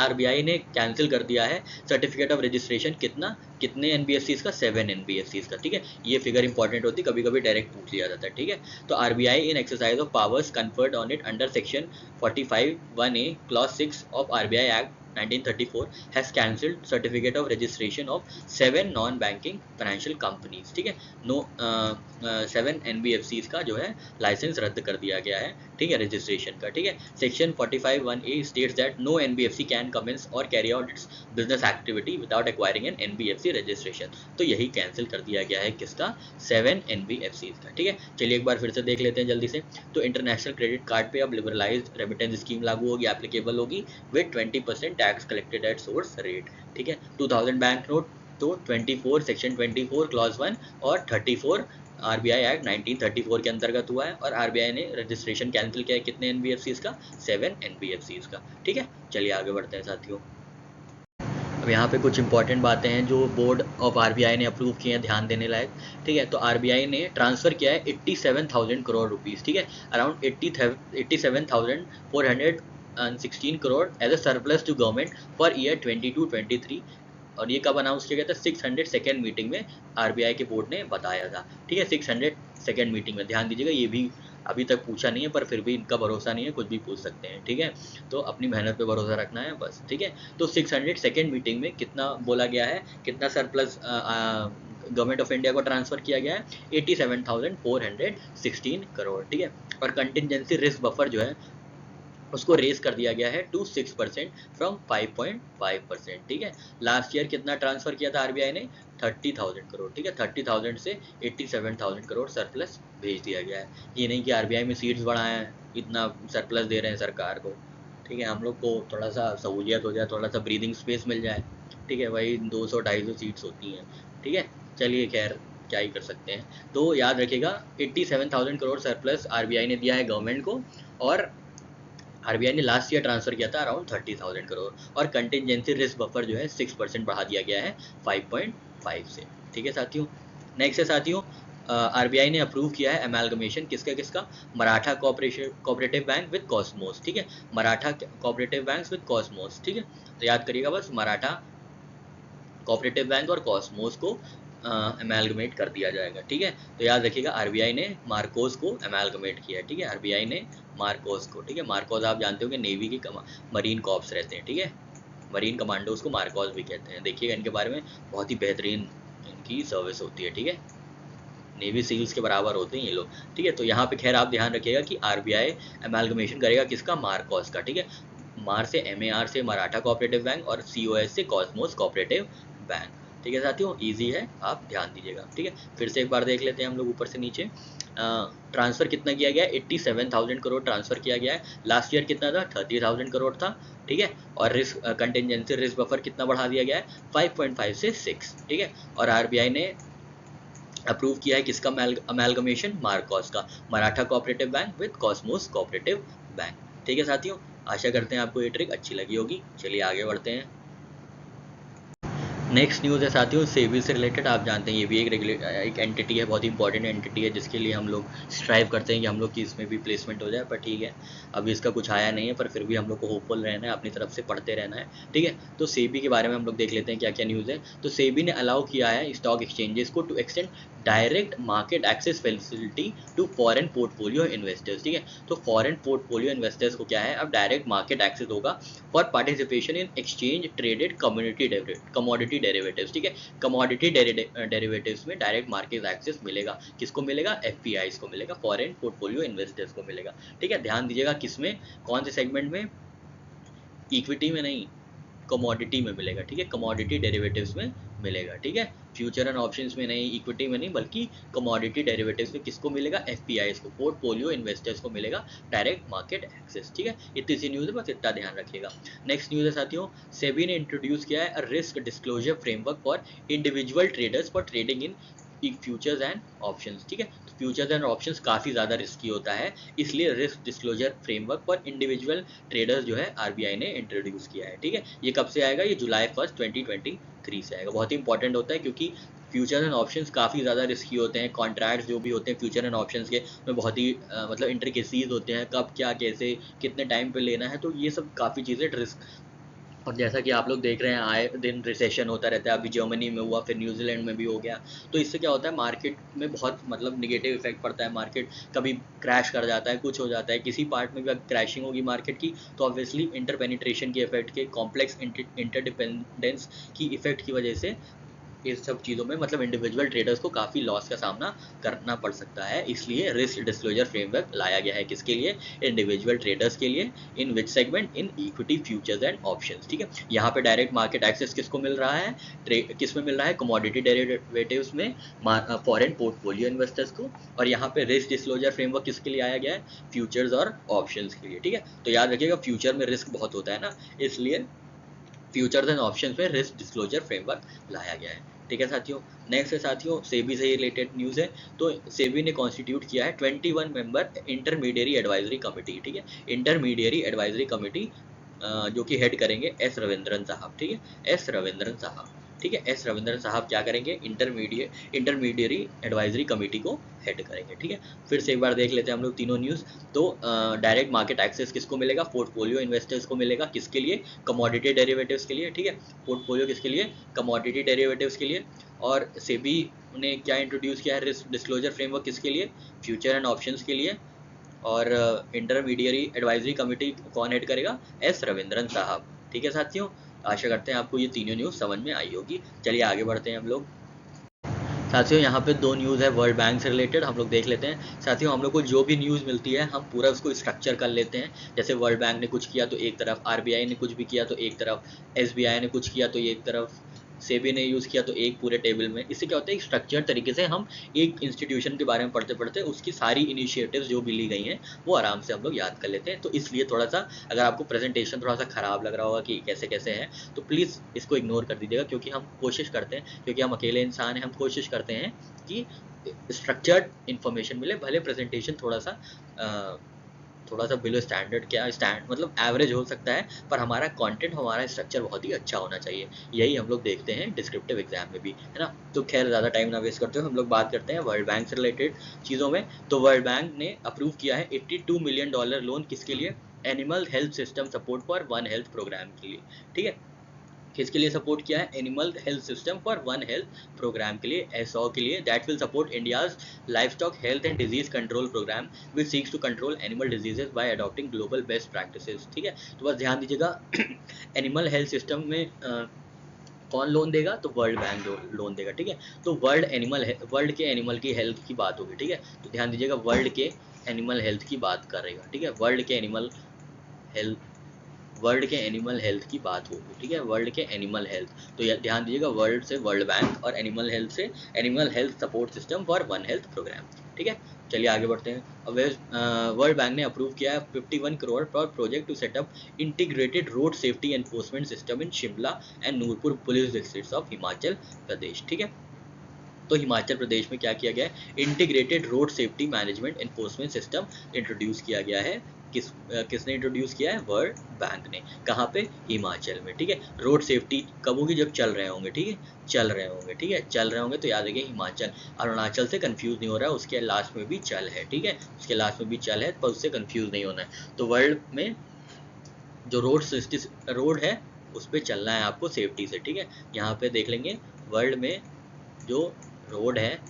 RBI ने कैंसिल कर दिया है सर्टिफिकेट ऑफ रजिस्ट्रेशन, कितने NBFCs का? 7 NBFCs का, ठीक है। ये फिगर इंपॉर्टेंट होती है, कभी कभी डायरेक्ट पूछ लिया जाता है, ठीक है। तो RBI in exercise of powers conferred on it under section 45(1)(a) clause 6 of RBI act 1934 has cancelled certificate of registration of 7 non-banking financial companies, ठीक है। 7 NBFCs का जो है लाइसेंस रद्द कर दिया गया है, ठीक है, रजिस्ट्रेशन का, ठीक है। Section 45(1)(a) states that no NBFC can commence or carry out its business activity without acquiring an NBFC registration। तो यही कैंसिल कर दिया गया है किसका? 7 NBFCs का, ठीक है। चलिए एक बार फिर से देख लेते हैं जल्दी से। तो इंटरनेशनल क्रेडिट कार्ड पे अब लिबरलाइज्ड रेमिटेंस स्कीम लागू होगी, एप्लीकेबल होगी with 20% tax collected at source rate, ठीक है। 2000 बैंक नोट तो 24 सेक्शन 24 क्लॉज 1 और 34 RBI एक्ट 1934 के अंतर्गत हुआ है, और RBI ने रजिस्ट्रेशन कैंसिल किया है कितने NBFCs का? 7 NBFCs का, ठीक है। चलिए आगे बढ़ते हैं साथियों। अब यहाँ पे कुछ इंपॉर्टेंट बातें हैं जो बोर्ड ऑफ RBI ने अप्रूव किए हैं, ध्यान देने लायक, ठीक है। तो RBI ने ट्रांसफ़र किया है 87,000 करोड़ रुपीज़, ठीक है, around 87,416 crore as a surplus to government for year 22-23। और ये कब अनाउंस किया गया था? 602nd मीटिंग में RBI के बोर्ड ने बताया था, ठीक है, 602nd मीटिंग में। ध्यान दीजिएगा, ये भी अभी तक पूछा नहीं है, पर फिर भी इनका भरोसा नहीं है, कुछ भी पूछ सकते हैं, ठीक है। तो अपनी मेहनत पे भरोसा रखना है बस, ठीक है। तो 602nd मीटिंग में कितना बोला गया है, कितना सरप्लस गवर्नमेंट ऑफ इंडिया को ट्रांसफ़र किया गया है? 87,416 करोड़, ठीक है। और कंटिजेंसी रिस्क बफर जो है उसको रेस कर दिया गया है टू 6% फ्रॉम 5.5%, ठीक है। लास्ट ईयर कितना ट्रांसफ़र किया था RBI ने? 30,000 करोड़, ठीक है। 30,000 से 87,000 करोड़ सरप्लस भेज दिया गया है। ये नहीं कि RBI में सीट्स बढ़ाएं, इतना सरप्लस दे रहे हैं सरकार को, ठीक है। हम लोग को थोड़ा सा सहूलियत हो जाए, थोड़ा सा ब्रीदिंग स्पेस मिल जाए, ठीक है। वही 200-250 सीट्स होती हैं, ठीक है। चलिए खैर, क्या ही कर सकते हैं। तो याद रखिएगा 87,000 करोड़ सरप्लस RBI ने दिया है गवर्नमेंट को, और RBI ने लास्ट ईयर ट्रांसफ़र किया था अराउंड 30,000 करोड़, और कंटिजेंसी रिस्क बफर जो है 6% बढ़ा दिया गया है 5.5 से, ठीक है साथियों। नेक्स्ट है साथियों, RBI ने अप्रूव किया है अमेलगमेशन किसका? Maratha cooperative bank with Cosmos, ठीक है। Maratha cooperative bank with Cosmos, ठीक है। तो याद करिएगा बस, मराठा कोऑपरेटिव बैंक और कॉस्मोस को अमेलगमेट कर दिया जाएगा, ठीक है। तो याद रखिएगा RBI ने मार्कोस को अमेलगमेट किया है, ठीक है। RBI ने मार्कोस को, ठीक है। मार्कोस आप जानते हो कि नेवी की मरीन कॉर्प्स रहते हैं, ठीक है। मरीन कमांडोज को मार्कोस भी कहते हैं। देखिएगा इनके बारे में, बहुत ही बेहतरीन इनकी सर्विस होती है, ठीक है। नेवी सील्स के बराबर होते हैं ये लोग, ठीक है। तो यहाँ पे खैर आप ध्यान रखिएगा कि RBI अमेलगमेशन करेगा किसका? मार्कोस का, ठीक है। मार से MAR से मराठा कोऑपरेटिव बैंक और COS से कॉस्मोस कोऑपरेटिव बैंक। ठीक है साथियों, इजी है, आप ध्यान दीजिएगा। ठीक है, फिर से एक बार देख लेते हैं हम लोग ऊपर से नीचे। ट्रांसफ़र कितना किया गया है? 87,000 करोड़ ट्रांसफ़र किया गया है। लास्ट ईयर कितना था? 30,000 करोड़ था। ठीक है, और रिस्क कंटिजेंसी रिस्क बफर कितना बढ़ा दिया गया है? 5.5 से 6। ठीक है, और RBI ने अप्रूव किया है किसका अमेलगमेशन? मार्कॉस का, Maratha cooperative bank with Cosmos cooperative bank. ठीक है साथियों, आशा करते हैं आपको ये ट्रिक अच्छी लगी होगी। चलिए आगे बढ़ते हैं। नेक्स्ट न्यूज़ है साथियों सेबी से रिलेटेड। आप जानते हैं ये भी एक एंटिटी है, बहुत ही इंपॉर्टेंट एंटिटी है, जिसके लिए हम लोग स्ट्राइव करते हैं कि हम लोग की इसमें भी प्लेसमेंट हो जाए। पर ठीक है, अभी इसका कुछ आया नहीं है, पर फिर भी हम लोग को होपफुल रहना है, अपनी तरफ से पढ़ते रहना है। ठीक है, तो सेबी के बारे में हम लोग देख लेते हैं क्या क्या न्यूज़ है। तो सेबी ने अलाउ किया है स्टॉक एक्सचेंजेस को to extend direct market access facility to foreign portfolio investors. ठीक है, तो फॉरेन पोर्टफोलियो इन्वेस्टर्स को क्या है, अब डायरेक्ट मार्केट एक्सेस होगा for participation in exchange traded commodity derivatives. ठीक है, कमोडिटी डेरिवेटिव्स में डायरेक्ट मार्केट एक्सेस मिलेगा। किसको मिलेगा? FPIs को मिलेगा, फॉरेन पोर्टफोलियो इन्वेस्टर्स को मिलेगा। ठीक है, ध्यान दीजिएगा किसमें, कौन से सेगमेंट में? इक्विटी में नहीं, कमोडिटी में मिलेगा। ठीक है, कमोडिटी डेरिवेटिव्स में मिलेगा। ठीक है, फ्यूचर एंड ऑप्शंस में नहीं, इक्विटी में नहीं, बल्कि कमोडिटी डेरिवेटिव्स में किसको मिलेगा? FPIs को, पोर्टफोलियो इन्वेस्टर्स को मिलेगा डायरेक्ट मार्केट एक्सेस। ठीक है, इतनी सी न्यूज़ है, बस इतना ध्यान रखिएगा। नेक्स्ट न्यूज़ है साथियों, सेबी ने इंट्रोड्यूस किया है risk disclosure framework for individual traders for trading in futures and options. ठीक है, तो फ्यूचर्स एंड ऑप्शंस काफ़ी ज़्यादा रिस्की होता है, इसलिए risk disclosure framework for individual traders जो है RBI ने इंट्रोड्यूस किया है। ठीक है, ये कब से आएगा? ये जुलाई 1, 2023 से आएगा। बहुत ही इंपॉर्टेंट होता है, क्योंकि फ्यूचर एंड ऑप्शंस काफ़ी ज़्यादा रिस्की होते हैं। कॉन्ट्रैक्ट्स जो भी होते हैं फ्यूचर एंड ऑप्शंस के, में बहुत ही मतलब इंट्रिकेसीज होते हैं, कब क्या कैसे कितने टाइम पे लेना है, तो ये सब काफ़ी चीज़ें रिस्क। और जैसा कि आप लोग देख रहे हैं आए दिन रिसेशन होता रहता है, अभी जर्मनी में हुआ, फिर न्यूजीलैंड में भी हो गया। तो इससे क्या होता है, मार्केट में बहुत मतलब निगेटिव इफेक्ट पड़ता है। मार्केट कभी क्रैश कर जाता है, कुछ हो जाता है, किसी पार्ट में भी अगर क्रैशिंग होगी मार्केट की, तो ऑब्वियसली इंटरपेनिट्रेशन के इफेक्ट के, कॉम्प्लेक्स इंटरडिपेंडेंस की इफेक्ट की वजह से इस सब चीज़ों में मतलब इंडिविजुअल ट्रेडर्स को काफ़ी लॉस का सामना करना पड़ सकता है। इसलिए रिस्क डिस्क्लोजर फ्रेमवर्क लाया गया है, किसके लिए? इंडिविजुअल ट्रेडर्स के लिए। In which segment? In equity futures and options. ठीक है, यहाँ पे डायरेक्ट मार्केट एक्सेस किसको मिल रहा है? किस में मिल रहा है? कमोडिटी डेरिवेटिव्स में फॉरेन पोर्टफोलियो इन्वेस्टर्स को। और यहाँ पे रिस्क डिस्क्लोजर फ्रेमवर्क किसके लिए आया गया है? फ्यूचर्स और ऑप्शंस के लिए। ठीक है, तो याद रखिएगा फ्यूचर में रिस्क बहुत होता है ना, इसलिए फ्यूचर्स एंड ऑप्शंस में रिस्क डिस्क्लोजर फ्रेमवर्क लाया गया है। ठीक है साथियों, नेक्स्ट है साथियों सेबी से रिलेटेड न्यूज़ है। तो सेबी ने कॉन्स्टिट्यूट किया है 21 मेंबर इंटरमीडियरी एडवाइजरी कमेटी। ठीक है, इंटरमीडियरी एडवाइजरी कमेटी जो कि हेड करेंगे S रविंद्रन साहब। ठीक है, S रविंद्रन साहब। ठीक है, S रविंद्रन साहब क्या करेंगे? इंटरमीडियरी एडवाइजरी कमेटी को हेड करेंगे। ठीक है, फिर से एक बार देख लेते हैं हम लोग तीनों न्यूज़। तो डायरेक्ट मार्केट एक्सेस किसको मिलेगा? पोर्टफोलियो इन्वेस्टर्स को मिलेगा। किसके लिए? कमोडिटी डेरिवेटिव्स के लिए। ठीक है, पोर्टफोलियो किसके लिए? कमोडिटी डेरिवेटिव्स के लिए। और सेबी ने क्या इंट्रोड्यूस किया है? रिस्क डिस्क्लोजर फ्रेमवर्क किसके लिए? फ्यूचर एंड ऑप्शंस के लिए। और इंटरमीडियरी एडवाइजरी कमेटी कौन हेड करेगा? S रविंद्रन साहब। ठीक है साथियों, आशा करते हैं आपको ये तीनों न्यूज़ समझ में आई होगी। चलिए आगे बढ़ते हैं हम लोग। साथियों यहाँ पे दो न्यूज़ है वर्ल्ड बैंक से रिलेटेड, हम लोग देख लेते हैं। साथियों हम लोग को जो भी न्यूज़ मिलती है हम पूरा उसको स्ट्रक्चर कर लेते हैं। जैसे वर्ल्ड बैंक ने कुछ किया तो एक तरफ, RBI ने कुछ भी किया तो एक तरफ, SBI ने कुछ किया तो एक तरफ, सेबी ने यूज़ किया तो एक पूरे टेबल में। इससे क्या होता है, एक स्ट्रक्चर तरीके से हम एक इंस्टीट्यूशन के बारे में पढ़ते पढ़ते उसकी सारी इनिशिएटिव्स जो भी ली गई हैं वो आराम से हम लोग याद कर लेते हैं। तो इसलिए थोड़ा सा अगर आपको प्रेजेंटेशन थोड़ा सा ख़राब लग रहा होगा कि कैसे कैसे है, तो प्लीज़ इसको इग्नोर कर दीजिएगा, क्योंकि हम कोशिश करते हैं, क्योंकि हम अकेले इंसान हैं, हम कोशिश करते हैं कि स्ट्रक्चर्ड इन्फॉर्मेशन मिले। भले प्रेजेंटेशन थोड़ा सा बिलो स्टैंडर्ड, क्या मतलब एवरेज हो सकता है, पर हमारा कंटेंट, हमारा स्ट्रक्चर बहुत ही अच्छा होना चाहिए। यही हम लोग देखते हैं डिस्क्रिप्टिव एग्जाम में भी, है ना। तो खैर ज़्यादा टाइम ना वेस्ट करते हो, हम लोग बात करते हैं वर्ल्ड बैंक से रिलेटेड चीज़ों में। तो वर्ल्ड बैंक ने अप्रूव किया है $82 मिलियन लोन, किसके लिए? Animal health system support for one health programme के लिए। ठीक है, किसके लिए सपोर्ट किया है? Animal health system for one health programme के लिए, SO के लिए, that will support India's livestock health and disease control programme which seeks to control animal diseases by adopting global best practices. ठीक है, तो बस ध्यान दीजिएगा एनिमल हेल्थ सिस्टम में कौन लोन देगा? तो वर्ल्ड बैंक लोन देगा। ठीक है, तो वर्ल्ड के एनिमल की हेल्थ की बात होगी। ठीक है, तो ध्यान दीजिएगा वर्ल्ड के एनिमल हेल्थ की बात कर रहेगा। ठीक है, वर्ल्ड के एनिमल हेल्थ, वर्ल्ड के एनिमल हेल्थ की बात होगी, ठीक है, वर्ल्ड के एनिमल हेल्थ। तो ये ध्यान दीजिएगा, वर्ल्ड से वर्ल्ड बैंक और एनिमल हेल्थ से animal health support system for one health programme, ठीक है। चलिए आगे बढ़ते हैं। अब वर्ल्ड बैंक ने अप्रूव किया है 51 crore for project to set up integrated road safety enforcement system in Shimla and Nurpur police districts of Himachal Pradesh, ठीक है। तो हिमाचल प्रदेश में क्या किया गया है, integrated road safety management enforcement system introduce किया गया है। किसने इंट्रोड्यूस किया है, वर्ल्ड बैंक ने। कहाँ पे, हिमाचल में, ठीक है। रोड सेफ्टी कब होगी, जब चल रहे होंगे, ठीक है, चल रहे होंगे, ठीक है, चल रहे होंगे, तो याद रखिए हिमाचल। अरुणाचल से कंफ्यूज नहीं हो रहा है, उसके लास्ट में भी चल है, ठीक है, उसके लास्ट में भी चल है, पर उससे कंफ्यूज नहीं होना है। तो वर्ल्ड में जो रोड है उस पर चलना है आपको सेफ्टी से, ठीक है। यहाँ पे देख लेंगे वर्ल्ड में जो रोड है,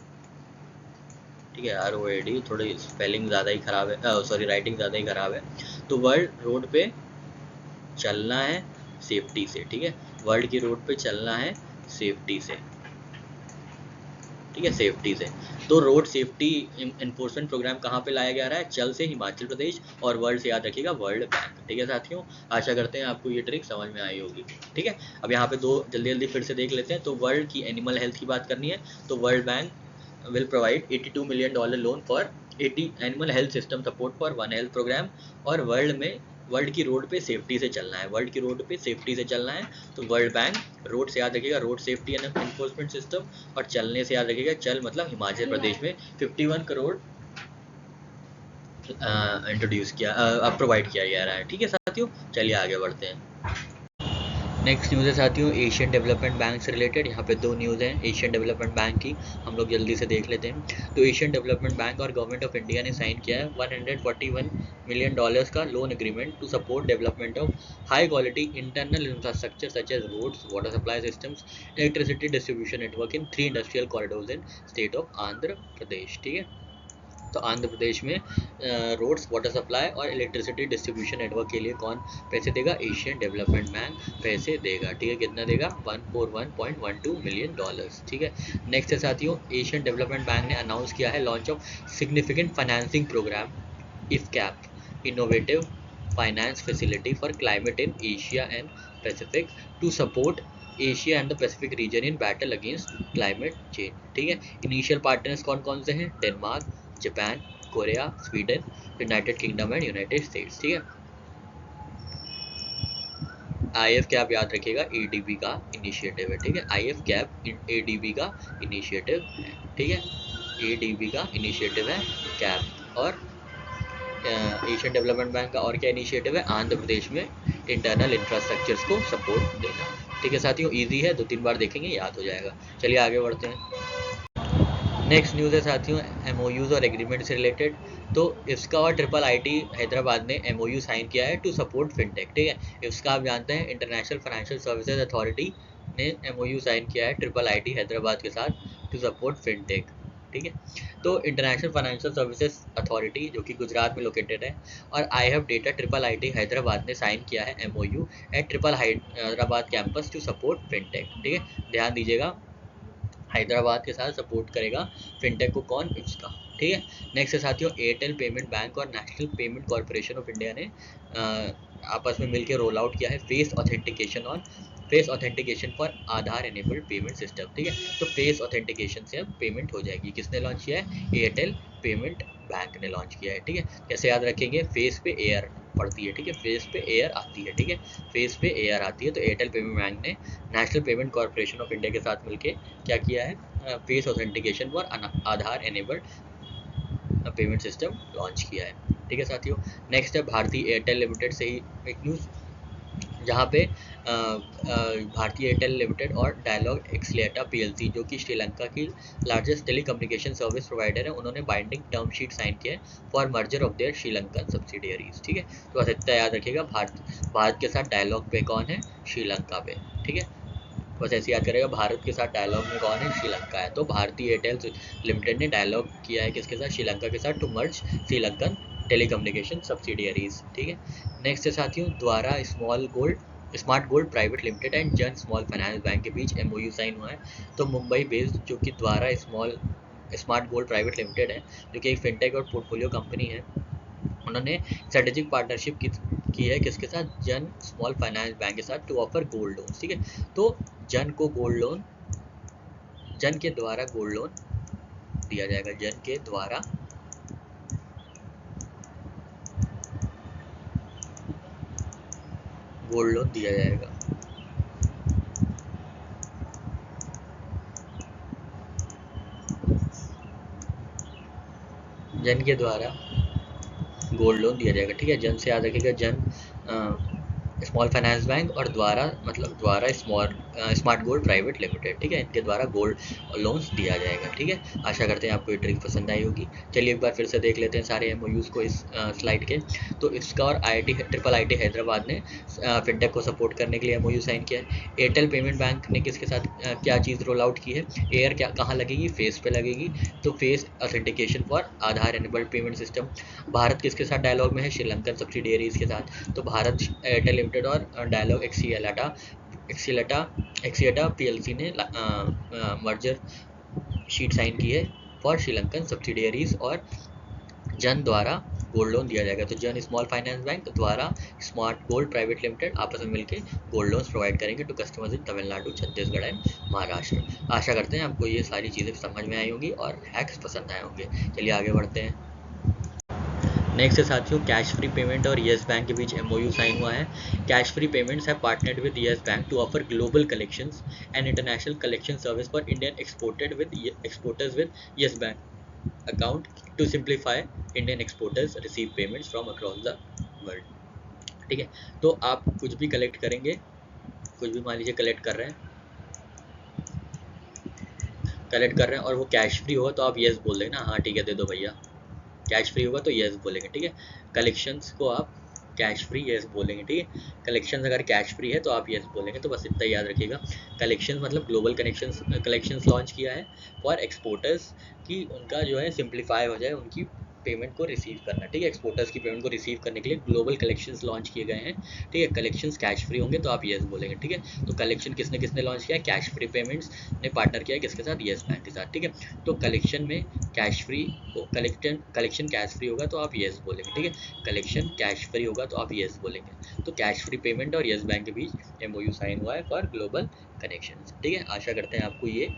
ठीक है, ROAD, थोड़ी स्पेलिंग ज़्यादा ही ख़राब है, सॉरी राइटिंग ज़्यादा ही ख़राब है। तो वर्ल्ड रोड पे चलना है सेफ्टी से, ठीक है, वर्ल्ड की रोड पे चलना है सेफ्टी से, ठीक है, सेफ्टी से। तो रोड सेफ्टी इन्फोर्समेंट प्रोग्राम कहाँ पे लाया जा रहा है, चल से हिमाचल प्रदेश, और वर्ल्ड से याद रखिएगा वर्ल्ड बैंक, ठीक है साथियों। आशा करते हैं आपको ये ट्रिक समझ में आई होगी, ठीक है। अब यहाँ पे दो जल्दी जल्दी फिर से देख लेते हैं। तो वर्ल्ड की एनिमल हेल्थ की बात करनी है, तो World Bank will provide $82 million loan for 80 animal health system support for one health programme. और वर्ल्ड की रोड पे सेफ्टी से चलना है, वर्ल्ड की रोड पे सेफ्टी से चलना है। तो वर्ल्ड बैंक, रोड से याद रखिएगा road safety and enforcement system, और चलने से याद रखिएगा चल मतलब हिमाचल प्रदेश में 51 करोड़ इंट्रोड्यूस किया, प्रोवाइड किया जा रहा है, ठीक है साथियों। चलिए आगे बढ़ते हैं। नेक्स्ट न्यूज़ है साथियों एशियन डेवलपमेंट बैंक से रिलेटेड। यहाँ पे दो न्यूज़ हैं एशियन डेवलपमेंट बैंक की, हम लोग जल्दी से देख लेते हैं। तो एशियन डेवलपमेंट बैंक और गवर्नमेंट ऑफ इंडिया ने साइन किया है $141 मिलियन का loan agreement to support development of high quality internal infrastructure such as roads, water supply systems, electricity distribution network in 3 industrial corridors in state of Andhra Pradesh, ठीक है। तो आंध्र प्रदेश में roads, water supply और electricity distribution network के लिए कौन पैसे देगा, एशियन डेवलपमेंट बैंक पैसे देगा, ठीक है। कितना देगा, $141.12 मिलियन, ठीक है। नेक्स्ट है साथियों एशियन डेवलपमेंट बैंक ने अनाउंस किया है launch of significant financing programme IFCAP, innovative finance facility for climate in Asia and Pacific to support Asia and the Pacific region in battle against climate change, ठीक है। Initial partners कौन कौन से हैं, Denmark, Japan, Korea, Sweden, United Kingdom and United States, ठीक है। IFCAP याद रखिएगा ADB का इनिशिएटिव है, ठीक है, IFCAP ADB का इनिशिएटिव है, ठीक है, ADB का इनिशिएटिव है कैप। और एशियन डेवलपमेंट बैंक का और क्या इनिशिएटिव है, आंध्र प्रदेश में इंटरनल इंफ्रास्ट्रक्चर्स को सपोर्ट देना, ठीक है साथियों। इजी है, 2-3 बार देखेंगे याद हो जाएगा। चलिए आगे बढ़ते हैं। नेक्स्ट न्यूज़ है साथियों MOUs और एग्रीमेंट से रिलेटेड। तो इसका और IIIT हैदराबाद ने MOU साइन किया है टू सपोर्ट फिनटेक, ठीक है। इसका आप जानते हैं इंटरनेशनल फाइनेंशियल सर्विसेज अथॉरिटी ने MOU साइन किया है IIIT हैदराबाद के साथ टू सपोर्ट फिनटेक, ठीक है। तो इंटरनेशनल फाइनेंशियल सर्विसेज अथॉरिटी जो कि गुजरात में लोकेटेड है, और I have data IIIT Hyderabad ने साइन किया है MOU at Hyderabad campus to support fintech, ठीक है। ध्यान दीजिएगा हैदराबाद के साथ सपोर्ट करेगा फिनटेक को कौन, इसका, ठीक है। नेक्स्ट है साथियों एयरटेल पेमेंट बैंक और national Payments Corporation of India ने आपस में मिलकर रोल आउट किया है face authentication for Aadhaar enabled payment system, ठीक है। तो फेस ऑथेंटिकेशन से अब पेमेंट हो जाएगी। किसने लॉन्च किया है, एयरटेल पेमेंट बैंक ने लॉन्च किया है, ठीक है। कैसे याद रखेंगे, फेस पे एयर पड़ती है, ठीक है, फेस पे एयर आती है, ठीक है, फेस पे एयर आती है। तो एयरटेल पेमेंट बैंक ने national Payments Corporation of India के साथ मिलकर क्या किया है, face authentication for Aadhaar enabled payment system launch किया है, ठीक है साथियों। नेक्स्ट है भारतीय एयरटेल लिमिटेड से ही एक न्यूज़, जहाँ पे भारतीय एयरटेल लिमिटेड और डायलॉग एक्सलेटा PLC जो कि श्रीलंका की लार्जेस्ट टेलीकम्युनिकेशन सर्विस प्रोवाइडर है, उन्होंने बाइंडिंग टर्म शीट साइन किया है for merger of their Sri Lankan subsidiaries, ठीक है। तो बस इतना याद रखिएगा, भारत के साथ डायलॉग पे कौन है, श्रीलंका पे, ठीक है। बस ऐसे याद करेगा, भारत के साथ डायलॉग में कौन है, श्रीलंका है। तो भारतीय एयरटेल लिमिटेड ने डायलॉग किया है किसके साथ, श्रीलंका के साथ, to merge Sri Lankan telecommunication subsidiaries, ठीक है। नेक्स्ट है साथियों द्वारा smart gold private limited and Jana small finance bank के बीच MOU साइन हुआ है। तो मुंबई बेस्ड जो कि द्वारा स्मार्ट गोल्ड प्राइवेट लिमिटेड है, जो कि एक फिनटेक और पोर्टफोलियो कंपनी है, उन्होंने स्ट्रेटेजिक पार्टनरशिप की है किसके साथ, जन स्मॉल फाइनेंस बैंक के साथ, टू ऑफर गोल्ड लोन। ठीक है, तो जन को गोल्ड लोन, जन के द्वारा गोल्ड लोन दिया जाएगा, जन के द्वारा गोल्ड लोन दिया जाएगा। जन के द्वारा गोल्ड लोन दिया जाएगा। ठीक है, जन से याद रखिएगा, जन स्मॉल फाइनेंस बैंक और द्वारा मतलब द्वारा स्मार्ट गोल्ड प्राइवेट लिमिटेड। ठीक है, इनके द्वारा गोल्ड लोन्स दिया जाएगा। ठीक है, आशा करते हैं आपको ये ट्रिक पसंद आई होगी। चलिए एक बार फिर से देख लेते हैं सारे एमओयूज को इस स्लाइड के। तो इसका और ट्रिपल आईटी हैदराबाद ने फिनटेक को सपोर्ट करने के लिए एमओयू साइन किया है। एयरटेल पेमेंट बैंक ने किसके साथ क्या चीज़ रोल आउट की है, एयर क्या कहाँ लगेगी, फेस पे लगेगी, तो face authentication for Aadhaar enabled payment system. Bharat किसके साथ डायलॉग में है, श्रीलंकन सब्सिडियरीज के साथ। तो भारत एयरटेल लिमिटेड और डायलॉग एक्सीएटा पीएलसी ने मर्जर शीट साइन की है फॉर श्रीलंकन सब्सिडियरीज, और जन द्वारा गोल्ड लोन दिया जाएगा। तो जन स्मॉल फाइनेंस बैंक द्वारा स्मार्ट गोल्ड प्राइवेट लिमिटेड आपस में मिलकर गोल्ड लोन्स प्रोवाइड करेंगे to customers in Tamil Nadu, Chhattisgarh and Maharashtra. आशा करते हैं आपको ये सारी चीज़ें समझ में आई होंगी और हैक्स पसंद आए होंगे। चलिए आगे बढ़ते हैं। नेक्स्ट है साथियों, कैश फ्री पेमेंट और येस बैंक के बीच एमओयू साइन हुआ है। Cash free payments have partnered with Yes Bank to offer global collections and international collection service for Indian exporters with Yes Bank account to simplify Indian exporters receive payments from across the world. ठीक है, तो आप कुछ भी collect करेंगे, कुछ भी मान लीजिए कलेक्ट कर रहे हैं और वो कैश फ्री होगा तो आप येस बोल देना, हाँ ठीक है दे दो भैया। कैश फ्री होगा तो येस बोलेंगे। ठीक है, कलेक्शंस को आप कैश फ्री येस बोलेंगे। ठीक है, कलेक्शंस अगर कैश फ्री है तो आप येस बोलेंगे। तो बस इतना याद रखिएगा। कलेक्शंस मतलब ग्लोबल कलेक्शंस लॉन्च किया है फॉर एक्सपोर्टर्स कि उनका जो है सिंप्लीफाई हो जाए उनकी पेमेंट को रिसीव करना। ठीक है, एक्सपोर्टर्स की पेमेंट को रिसीव करने के लिए ग्लोबल कलेक्शंस लॉन्च किए गए हैं। ठीक है, कलेक्शंस कैश फ्री होंगे तो आप येस बोलेंगे। ठीक है, तो कलेक्शन किसने लॉन्च किया है, कैश फ्री पेमेंट्स ने पार्टनर किया है किसके साथ, येस बैंक के साथ। ठीक है, तो कलेक्शन में cash free collection cash free होगा तो आप येस बोलेंगे। ठीक है, कलेक्शन कैश फ्री होगा तो आप येस बोलेंगे। तो कैश फ्री पेमेंट और येस बैंक के बीच एमओयू साइन हुआ है फॉर ग्लोबल कनेक्शंस। ठीक है, आशा करते हैं आपको ये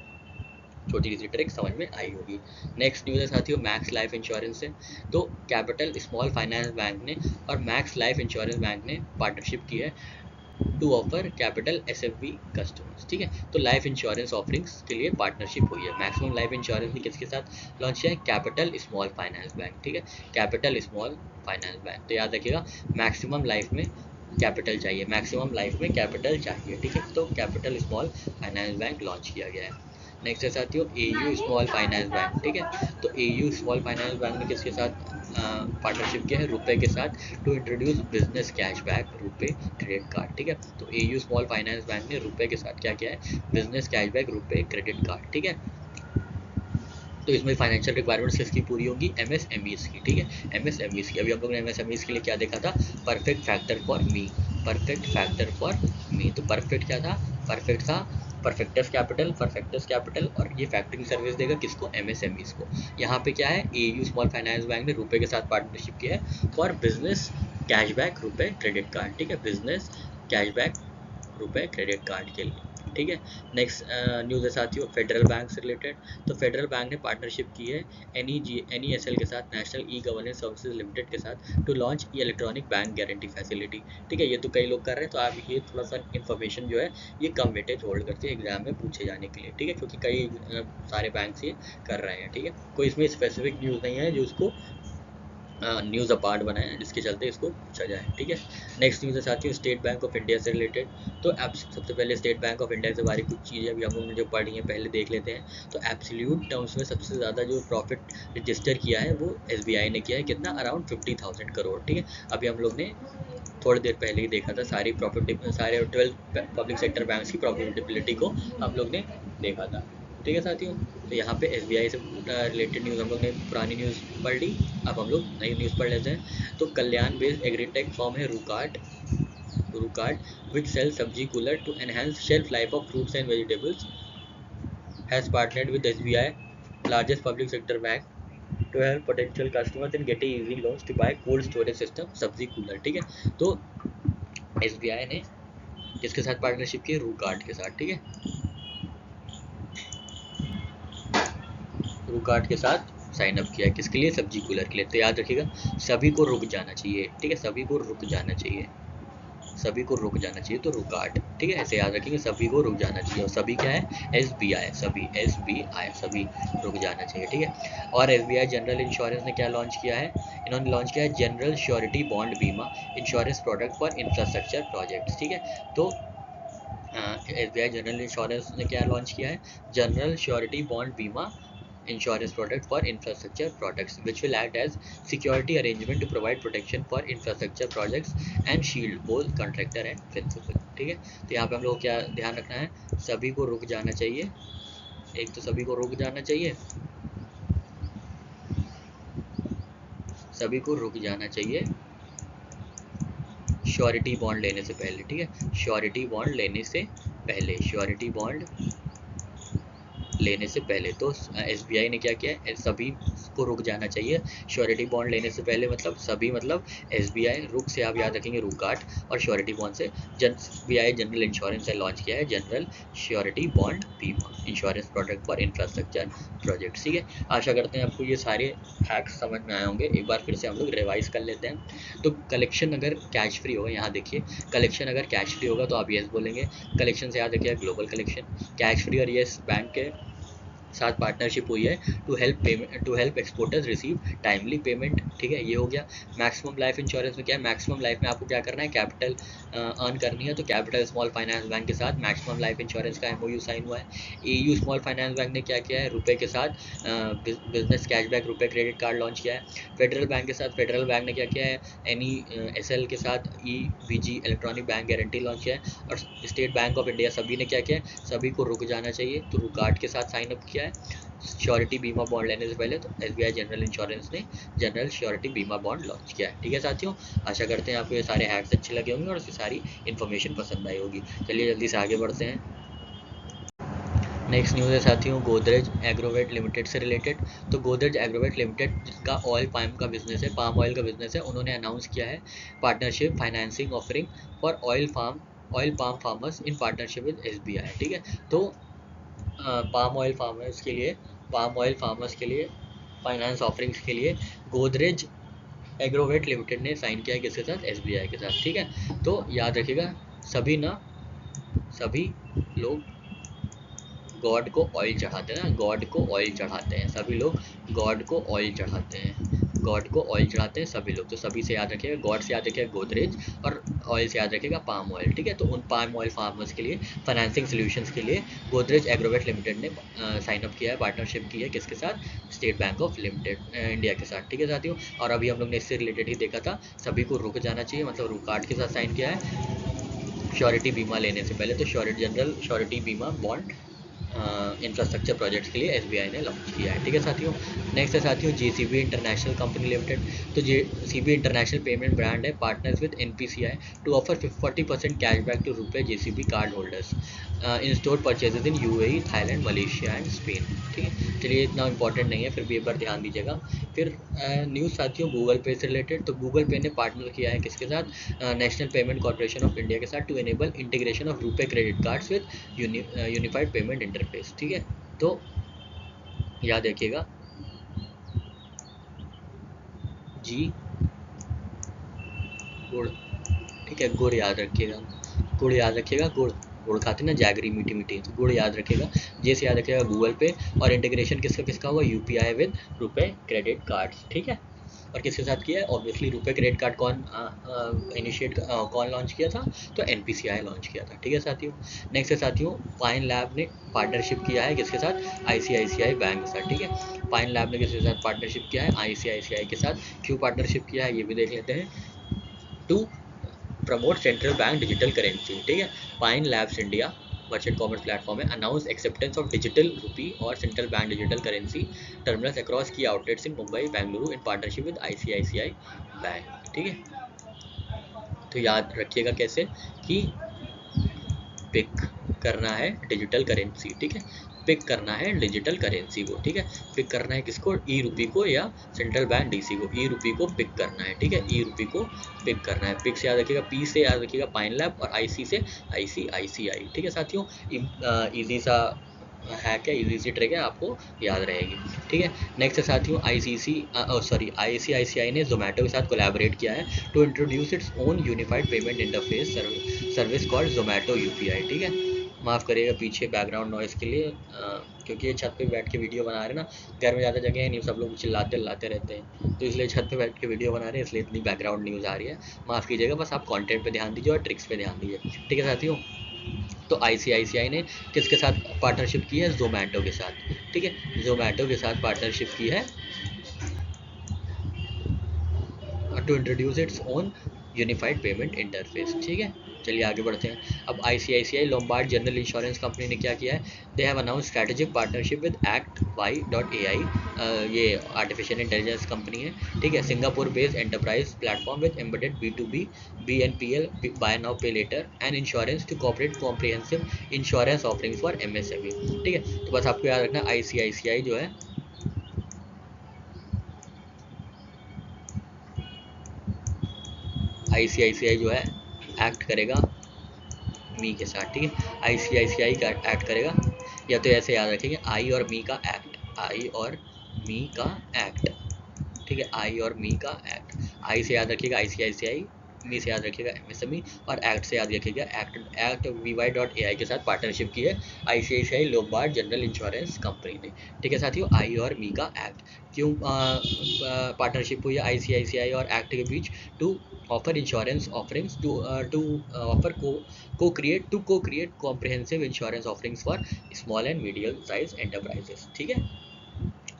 छोटी सी ट्रिक समझ में आई होगी। नेक्स्ट न्यूज़ है साथियों मैक्स लाइफ इंश्योरेंस से। तो कैपिटल स्मॉल फाइनेंस बैंक ने और मैक्स लाइफ इंश्योरेंस बैंक ने पार्टनरशिप की है to offer capital SFB customers. ठीक है, तो लाइफ इंश्योरेंस ऑफरिंग्स के लिए पार्टनरशिप हुई है। मैक्सिमम लाइफ इंश्योरेंस ने किसके साथ लॉन्च किया है, कैपिटल स्मॉल फाइनेंस बैंक। ठीक है, कैपिटल स्मॉल फाइनेंस बैंक। तो याद रखिएगा मैक्सिमम लाइफ में कैपिटल चाहिए, मैक्सिमम लाइफ में कैपिटल चाहिए। ठीक है, तो capital small finance bank launch किया गया है। नेक्स्ट है साथियों एयू स्मॉल फाइनेंस बैंक। ठीक है, तो एयू स्मॉल फाइनेंस बैंक ने किसके साथ पार्टनरशिप किया है, रुपए के साथ, to introduce business cashback RuPay credit card. ठीक है, तो एयू स्मॉल फाइनेंस बैंक ने रुपए के साथ क्या किया है, business cashback RuPay credit card. ठीक है, तो इसमें फाइनेंशियल रिक्वायरमेंट्स किसकी पूरी होगी, एमएसएमईज की। ठीक है, एमएसएमईज की। अभी हम लोग ने एमएसएमईज के लिए क्या देखा था, perfect factor for me, perfect factor for मी। तो परफेक्ट क्या था, परफेक्ट था परफेक्टस कैपिटल और ये फैक्टरिंग सर्विस देगा किसको, एमएसएमईज को। यहाँ पे क्या है, एयू स्मॉल फाइनेंस बैंक ने रुपए के साथ पार्टनरशिप किया है for business cashback RuPay credit card. ठीक है, business cashback RuPay credit card के लिए। ठीक है, नेक्स्ट न्यूज़ है साथियों फेडरल बैंक से रिलेटेड। तो फेडरल बैंक ने पार्टनरशिप की है एनईएसएल के साथ, National E Governance Services limited के साथ, to launch e electronic bank guarantee facility. ठीक है, ये तो कई लोग कर रहे हैं, तो आप ये थोड़ा सा इन्फॉर्मेशन जो है ये कम वेटेज होल्ड करते हैं एग्जाम में पूछे जाने के लिए। ठीक है, क्योंकि कई सारे बैंक ये कर रहे हैं। ठीक है, कोई इसमें स्पेसिफिक न्यूज़ नहीं है जो उसको न्यूज़ अपार्ट बनाए जिसके चलते इसको पूछा जाए। ठीक है, नेक्स्ट न्यूज़ है साथियों स्टेट बैंक ऑफ इंडिया से रिलेटेड। तो सबसे पहले स्टेट बैंक ऑफ इंडिया से बारी कुछ चीज़ें अभी हम लोग ने जो पढ़ी हैं पहले देख लेते हैं। तो एब्सोल्यूट टर्म्स में सबसे ज़्यादा जो प्रॉफिट रजिस्टर किया है वो एसबीआई ने किया है, कितना, अराउंड 50,000 करोड़। ठीक है, अभी हम लोग ने थोड़ी देर पहले ही देखा था सारे 12 पब्लिक सेक्टर बैंक्स की प्रॉफिटेबिलिटी को हम लोग ने देखा था। ठीक है साथियों, तो यहाँ पे एसबीआई से रिलेटेड न्यूज़ हम लोग ने पुरानी न्यूज़ पढ़ ली, अब हम लोग नई न्यूज़ पढ़ लेते हैं। तो कल्याण बेस्ड एग्रीटेक फॉर्म है रूकार्ट which sells sabji cooler to enhance shelf life of fruits and vegetables, has partnered with SBI, largest public sector bank, to help potential customers in getting easy loans to buy cold storage system, सब्जी cooler. ठीक है, तो SBI ने किसके साथ partnership की? रूकार्ट के साथ। ठीक है, रूकार्ट के साथ साइन अप किया है। किसके लिए? सब्जी कूलर के लिए। तो याद रखिएगा, सभी को रुक जाना चाहिए। ठीक है, सभी को रुक जाना चाहिए, सभी को रुक जाना चाहिए, तो रुकार्ट। ठीक है, ऐसे याद रखेंगे, सभी को रुक जाना चाहिए। और सभी क्या है? SBI, सभी SBI, सभी रुक जाना चाहिए। ठीक है, और SBI जनरल इंश्योरेंस ने क्या लॉन्च किया है? इन्होंने लॉन्च किया है जनरल श्योरिटी बॉन्ड बीमा insurance product for infrastructure projects. ठीक है, तो SBI जनरल इंश्योरेंस ने क्या लॉन्च किया है? जनरल श्योरिटी बॉन्ड बीमा insurance product for infrastructure products which will act as security arrangement to provide protection for infrastructure projects and shield both contractor and principal। ठीक है, तो यहाँ पे हम लोग क्या ध्यान रखना है? सभी को रुक जाना चाहिए। एक तो सभी को रुक जाना चाहिए, सभी को रुक जाना चाहिए श्योरिटी बॉन्ड लेने से पहले। ठीक है, श्योरिटी बॉन्ड लेने से पहले, श्योरिटी बॉन्ड लेने से पहले। तो SBI ने क्या किया है? सभी को रुक जाना चाहिए श्योरिटी बॉन्ड लेने से पहले, मतलब सभी, मतलब SBI, रुक से आप याद रखेंगे रूकार्ट, और श्योरिटी बॉन्ड से SBI जनरल इंश्योरेंस ने लॉन्च किया है जनरल श्योरिटी बॉन्ड बीमा insurance product for infrastructure project. ठीक है, आशा करते हैं आपको ये सारे फैक्ट्स समझ में आए होंगे। एक बार फिर से हम लोग रिवाइज कर लेते हैं। तो कलेक्शन अगर कैश फ्री होगा, यहाँ देखिए, कलेक्शन अगर कैश फ्री होगा तो आप येस बोलेंगे। कलेक्शन से याद रखिए ग्लोबल कलेक्शन। कैश फ्री और येस बैंक के साथ पार्टनरशिप हुई है to help exporters receive timely payment. ठीक है, ये हो गया। मैक्सिमम लाइफ इंश्योरेंस में क्या है? मैक्सिमम लाइफ में आपको क्या करना है? कैपिटल अर्न करनी है। तो कैपिटल स्मॉल फाइनेंस बैंक के साथ मैक्सिमम लाइफ इंश्योरेंस का MOU साइन हुआ है। AU स्मॉल फाइनेंस बैंक ने क्या किया है? रुपए के साथ business cashback RuPay credit card launch किया है। फेडरल बैंक के साथ फेडरल बैंक ने क्या किया है? NESL के साथ EBG electronic bank guarantee launch किया है। और स्टेट बैंक ऑफ इंडिया, सभी ने क्या किया है? सभी को रुक जाना चाहिए, तो रुकार्ट के साथ साइन अप किया है श्योरिटी बीमा बॉन्ड लेने से पहले। तो SBI जनरल इंश्योरेंस ने जनरल श्योरिटी बीमा बॉन्ड लॉन्च किया है। ठीक है साथियों, आशा करते हैं आपको ये सारे हैक्स अच्छे लगे होंगे और उसकी सारी इन्फॉर्मेशन पसंद आई होगी। चलिए जल्दी से आगे बढ़ते हैं। नेक्स्ट न्यूज़ है साथियों गोदरेज एग्रोवेट लिमिटेड से रिलेटेड। तो गोदरेज एग्रोवेट लिमिटेड, जिसका ऑयल पाम का बिजनेस है, पाम ऑयल का बिजनेस है, उन्होंने अनाउंस किया है partnership financing offering for oil palm farmers in partnership with SBI। ठीक है, तो पाम ऑयल फार्मर्स के लिए फाइनेंस ऑफरिंग्स के लिए गोदरेज एग्रोवेट लिमिटेड ने साइन किया है किसके साथ? SBI के साथ। ठीक है, तो याद रखिएगा, सभी लोग गॉड को ऑयल चढ़ाते हैं ना, गॉड को ऑयल चढ़ाते हैं, सभी लोग गॉड को ऑयल चढ़ाते हैं, गॉड को ऑयल चढ़ाते हैं सभी लोग। तो सभी से याद रखिएगा, गॉड से याद रखिएगा गोदरेज, और ऑयल से याद रखिएगा पाम ऑयल। ठीक है, तो उन पाम ऑयल फार्मर्स के लिए फाइनेंसिंग सोल्यूशंस के लिए गोदरेज एग्रोवेट लिमिटेड ने साइन अप किया है, पार्टनरशिप की है किसके साथ? State bank of limited India के साथ। ठीक है साथियों, और अभी हम लोग ने इससे रिलेटेड ही देखा था, सभी को रुक जाना चाहिए, मतलब रुकार्ट के साथ साइन किया है श्योरिटी बीमा लेने से पहले। तो जनरल श्योरिटी बीमा बॉन्ड इंफ्रास्ट्रक्चर प्रोजेक्ट्स के लिए SBI ने लॉन्च किया है। ठीक है साथियों, नेक्स्ट है साथियों JCB इंटरनेशनल कंपनी लिमिटेड। तो JCB इंटरनेशनल पेमेंट ब्रांड है, partners with NPCI to offer 40% cashback to RuPay JCB card holders in store purchases in UAE, Thailand, Malaysia and Spain. ठीक है, चलिए इतना इंपॉर्टेंट नहीं है, फिर भी एक बार ध्यान दीजिएगा। फिर न्यूज़ साथियों गूगल पे से रिलेटेड। तो गूगल पे ने पार्टनर किया है किसके साथ? National Payments Corporation of India के साथ to enable integration of RuPay credit cards with Unified payment interface. ठीक है, तो याद रखिएगा जी गुड़। ठीक है, गुड़ याद रखिएगा, गुड़ याद रखिएगा, गुड़ गुड़ खाते ना जैगरी मीठी मीठी, तो गुड़ याद रखिएगा। जैसे याद रखिएगा गूगल पे, और इंटीग्रेशन किसका किसका हुआ? UPI with RuPay credit cards. ठीक है, और किसके साथ किया है? ऑब्वियसली रुपे क्रेडिट कार्ड कौन लॉन्च किया था? तो NPCI लॉन्च किया था। ठीक है साथियों, नेक्स्ट है साथियों पाइन लैब ने पार्टनरशिप किया है किसके साथ? ICICI बैंक के साथ। ठीक है, पाइन लैब ने किसके साथ पार्टनरशिप किया है? ICICI के साथ। क्यों पार्टनरशिप किया है ये भी देख लेते हैं। To promote central bank digital currency. ठीक है, Pine Labs India merchant commerce platform में announce acceptance of digital rupee और central bank digital currency terminals across key outlets in Mumbai Bengaluru in partnership with ICICI bank. ठीक है, तो याद रखिएगा कैसे कि पिक करना है डिजिटल करेंसी। ठीक है, पिक करना है डिजिटल करेंसी को, ठीक है। पिक करना है किसको, ई रूपी को या सेंट्रल बैंक डीसी को, ई रूपी को पिक करना है, ठीक है। ई रूपी को पिक करना है, पिक से याद रखिएगा, पी से याद रखिएगा पाइन लैब और आईसी से ICICI, ठीक है साथियों। इजी सा हैक है, इजी सी ट्रिक है, आपको याद रहेगी, ठीक है। नेक्स्ट है साथियों ICICI ने जोमेटो के साथ कोलैबोरेट किया है to introduce its own unified payment Interface service called Zomato UPI, ठीक है। माफ़ करिएगा पीछे बैकग्राउंड नॉइज़ के लिए, क्योंकि ये छत पे बैठ के वीडियो बना रहे हैं ना, घर में ज़्यादा जगह है नहीं, सब लोग चिल्लाते रहते हैं, तो इसलिए छत पे बैठ के वीडियो बना रहे हैं, इसलिए इतनी बैकग्राउंड न्यूज़ आ रही है, माफ़ कीजिएगा। बस आप कंटेंट पे ध्यान दीजिए और ट्रिक्स पे ध्यान दीजिए, ठीक है साथियों। तो ICICI ने किसके साथ पार्टनरशिप की है, जोमेटो के साथ, ठीक है। जोमेटो के साथ पार्टनरशिप की है to introduce its own unified payment interface, ठीक है। चलिए आगे बढ़ते हैं। अब ICICI Lombard general insurance company ने क्या किया है, they have announce strategic partnership with ActY.ai, ये आर्टिफिशियल इंटेलिजेंस कंपनी है, ठीक है। Singapore based enterprise platform with embedded B2B BNPL buy now pay later and insurance to co-create comprehensive insurance offerings for MSME, ठीक है। तो बस आपको याद रखना ICICI जो है ICICI जो है एक्ट करेगा मी के साथ, ठीक है। ICICI का एक्ट करेगा, या तो ऐसे याद रखेंगे आई और मी का एक्ट, आई और मी का एक्ट, ठीक है। आई और मी का एक्ट, आई से याद रखिएगा ICICI, मी से याद रखिएगा MSME और एक्ट से याद रखिएगा एक्ट VY.ai के साथ पार्टनरशिप की है ICICI Lombard general insurance company ने, ठीक है साथियों। आई और मी का एक्ट क्यों पार्टनरशिप हुई है ICICI और एक्ट के बीच, to offer insurance offerings to offer co-create comprehensive insurance offerings for small and medium size enterprises, ठीक है।